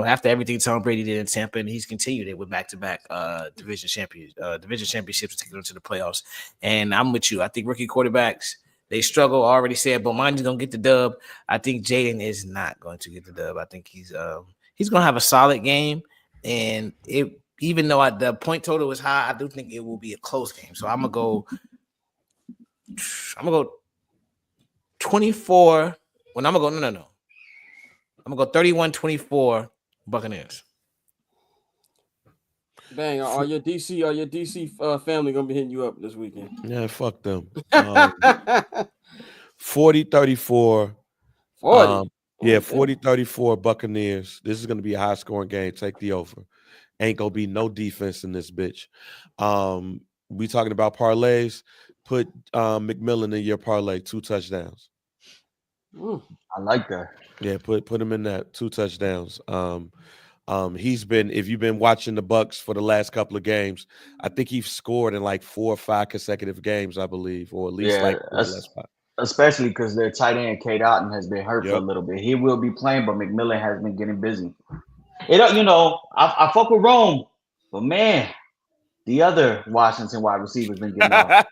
after everything Tom Brady did in Tampa, and he's continued it with back-to-back division championships, taking them to the playoffs. And I'm with you. I think rookie quarterbacks, they struggle. I already said, but Mindy's gonna get the dub. I think Jaden is not going to get the dub. I think he's gonna have a solid game, and even though the point total is high, I do think it will be a close game. So I'm gonna go 24. When I'm gonna go, no. I'm going to go 31-24 Buccaneers. Bang, are your DC family going to be hitting you up this weekend? Yeah, fuck them. 40-34. 40? 40-34 Buccaneers. This is going to be a high-scoring game. Take the over. Ain't going to be no defense in this bitch. We talking about parlays. Put McMillan in your parlay, 2 touchdowns. I like that. Yeah, put him in that, 2 touchdowns. He's been, if you've been watching the Bucks for the last couple of games, I think he's scored in like 4 or 5 consecutive games, I believe, or at least Yeah, like 4 less 5. especially because their tight end Kate Otten has been hurt for a Yep. little bit. He will be playing, but McMillan has been getting busy. I fuck with Rome, but man, the other Washington wide receivers been getting off.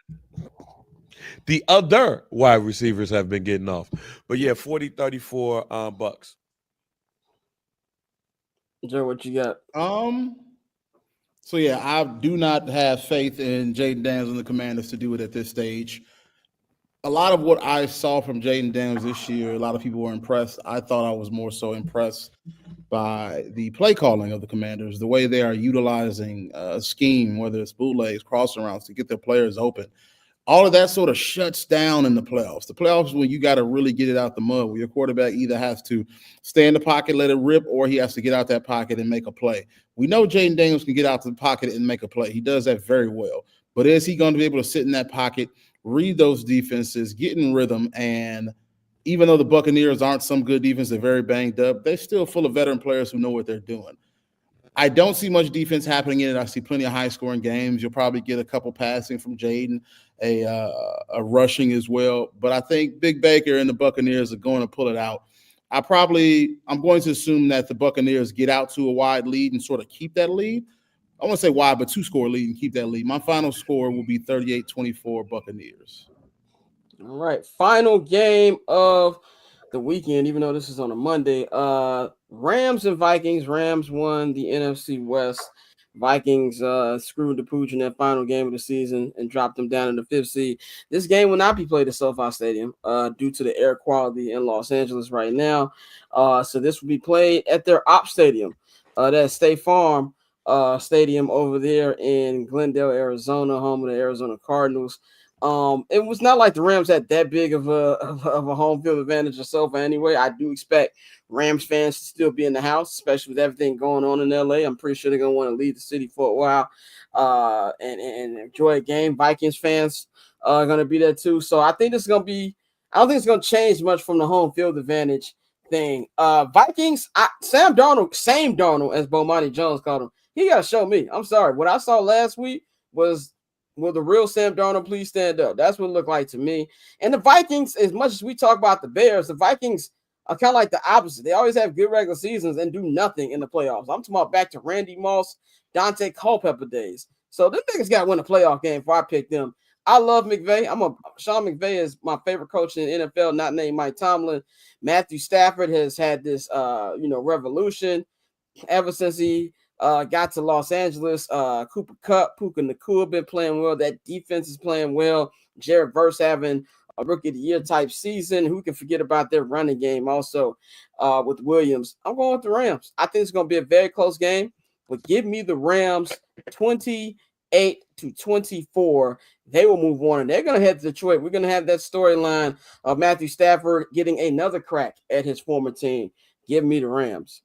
The other wide receivers have been getting off. But yeah, 40-34 Bucks. Joe, what you got? So yeah, I do not have faith in Jaden Daniels and the Commanders to do it at this stage. A lot of what I saw from Jaden Daniels this year, a lot of people were impressed. I thought I was more so impressed by the play calling of the Commanders, the way they are utilizing a scheme, whether it's bootlegs, crossing routes to get their players open. All of that sort of shuts down in the playoffs. The playoffs is when you got to really get it out the mud, where your quarterback either has to stay in the pocket, let it rip, or he has to get out that pocket and make a play. We know Jaden Daniels can get out the pocket and make a play. He does that very well. But is he going to be able to sit in that pocket, read those defenses, get in rhythm? And even though the Buccaneers aren't some good defense, they're very banged up, they're still full of veteran players who know what they're doing. I don't see much defense happening in it. I see plenty of high-scoring games. You'll probably get a couple passing from Jaden, a rushing as well. But I think Big Baker and the Buccaneers are going to pull it out. I'm going to assume that the Buccaneers get out to a wide lead and sort of keep that lead. I won't say wide, but 2-score lead and keep that lead. My final score will be 38-24 Buccaneers. All right, final game of the weekend, even though this is on a Monday. Rams and Vikings. Rams won the NFC West. Vikings screwed the pooch in that final game of the season and dropped them down in the 5th seed. This game will not be played at SoFi Stadium due to the air quality in Los Angeles right now. So this will be played at their ops stadium, that's State Farm Stadium over there in Glendale, Arizona, home of the Arizona Cardinals. It was not like the Rams had that big of a home field advantage or SoFi anyway. I do expect Rams fans to still be in the house, especially with everything going on in LA. I'm pretty sure they're gonna want to leave the city for a while and enjoy a game. Vikings fans are gonna be there too. So I think this is gonna be. I don't think it's gonna change much from the home field advantage thing. Vikings, Sam Darnold, same Darnold as Bomani Jones called him. He gotta show me. I'm sorry. What I saw last week was. Will the real Sam Darnold please stand up? That's what it looked like to me. And the Vikings, as much as we talk about the Bears, the Vikings are kind of like the opposite. They always have good regular seasons and do nothing in the playoffs. I'm talking about back to Randy Moss, Dante Culpepper days. So them niggas got to win a playoff game before I pick them. I love McVay. Sean McVay is my favorite coach in the NFL, not named Mike Tomlin. Matthew Stafford has had this, revolution ever since he got to Los Angeles. Cooper Kupp, Puka Nacua been playing well. That defense is playing well. Jared Verse having a rookie of the year type season. Who can forget about their running game also with Williams? I'm going with the Rams. I think it's going to be a very close game, but give me the Rams 28-24. They will move on, and they're going to head to Detroit. We're going to have that storyline of Matthew Stafford getting another crack at his former team. Give me the Rams.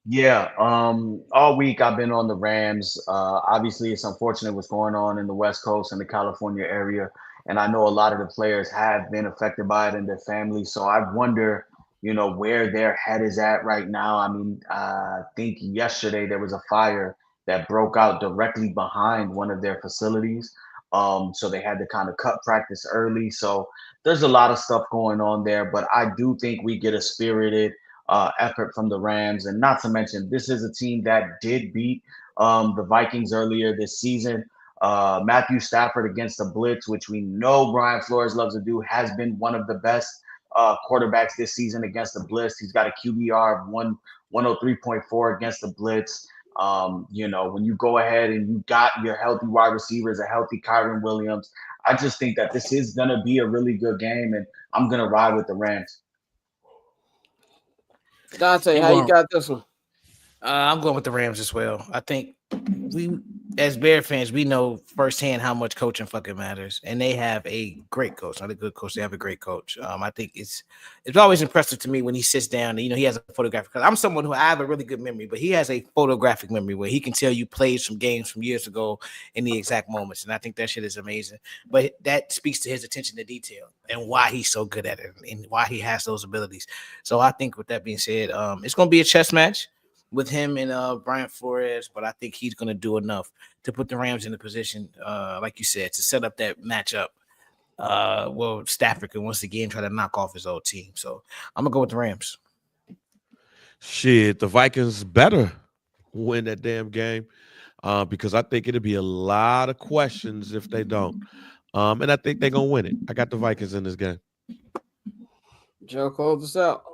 Yeah, all week I've been on the Rams. Obviously, it's unfortunate what's going on in the West Coast and the California area, and I know a lot of the players have been affected by it and their families. So I wonder, where their head is at right now. I mean, I think yesterday there was a fire that broke out directly behind one of their facilities. So they had to kind of cut practice early. So there's a lot of stuff going on there, but I do think we get a spirited effort from the Rams. And not to mention, this is a team that did beat the Vikings earlier this season. Matthew Stafford against the blitz, which we know Brian Flores loves to do, has been one of the best quarterbacks this season against the blitz. He's got a QBR of 103.4 against the blitz. When you go ahead and you got your healthy wide receivers, a healthy Kyron Williams, I just think that this is going to be a really good game, and I'm going to ride with the Rams. Dante, how you got this one? I'm going with the Rams as well. I think we, as Bear fans, we know firsthand how much coaching fucking matters, and they have a great coach, not a good coach. They have a great coach. I think it's always impressive to me when he sits down. And, he has a photographic. Because I'm someone who I have a really good memory, but he has a photographic memory where he can tell you plays from games from years ago in the exact moments, and I think that shit is amazing. But that speaks to his attention to detail and why he's so good at it and why he has those abilities. So I think with that being said, it's going to be a chess match. with him and Brian Flores, but I think he's going to do enough to put the Rams in a position, like you said, to set up that matchup. Well, Stafford can once again try to knock off his old team. So I'm going to go with the Rams. Shit, the Vikings better win that damn game because I think it'll be a lot of questions if they don't. And I think they're going to win it. I got the Vikings in this game. Joe, close us out.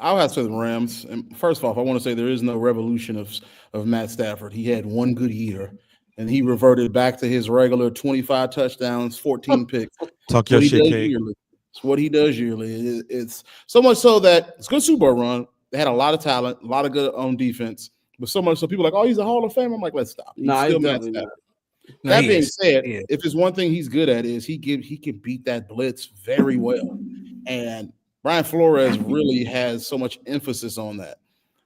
I'll have to say the Rams. And first off, I want to say there is no revolution of Matt Stafford. He had one good year, and he reverted back to his regular 25 touchdowns, 14 picks. Talk your shit, King. Yearly. It's what he does yearly. It's so much so that it's a good Super Bowl run. They had a lot of talent, a lot of good on defense, but so much so people are like, oh, he's a Hall of Fame. I'm like, let's stop. Nah, he's definitely not. That being said, if it's one thing he's good at is he can beat that blitz very well. And Brian Flores really has so much emphasis on that.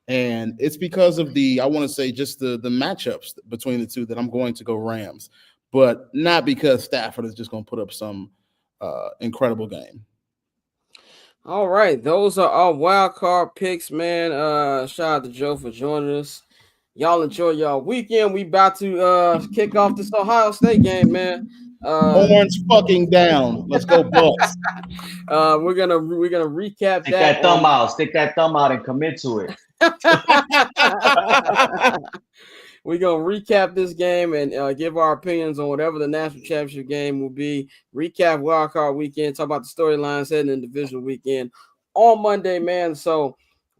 And it's because of I want to say just the matchups between the two that I'm going to go Rams, but not because Stafford is just going to put up some incredible game. All right, those are our wild card picks, man. Shout out to Joe for joining us. Y'all enjoy y'all weekend. We about to kick off this Ohio State game, man. Horns fucking down. Let's go Bucks. We're gonna recap Stick that thumb out. Stick that thumb out and commit to it. We're gonna recap this game and give our opinions on whatever the national championship game will be. Recap wild card weekend. Talk about the storylines heading in divisional weekend on Monday, man. So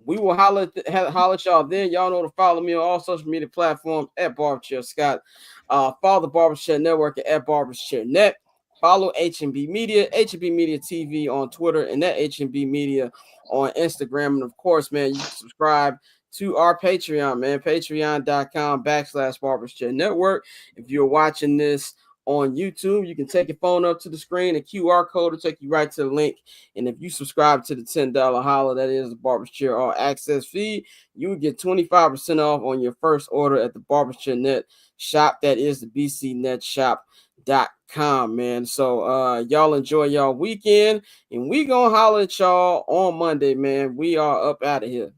we will holler at y'all then. Y'all know to follow me on all social media platforms at Barberchair Scott. Follow the Barberchair Network at Barberchair Net. Follow HB Media, HB Media TV on Twitter, and that HB Media on Instagram. And of course, man, you can subscribe to our Patreon, man. Patreon.com/Barberchair Network. If you're watching this on YouTube, you can take your phone up to the screen, a QR code will take you right to the link. And if you subscribe to the $10 holla, that is the Barberchair All Access feed, you will get 25% off on your first order at the Barberchair Net shop. That is the bcnetshop.com, man. So y'all enjoy y'all weekend, and we gonna holler at y'all on Monday, man. We are up out of here.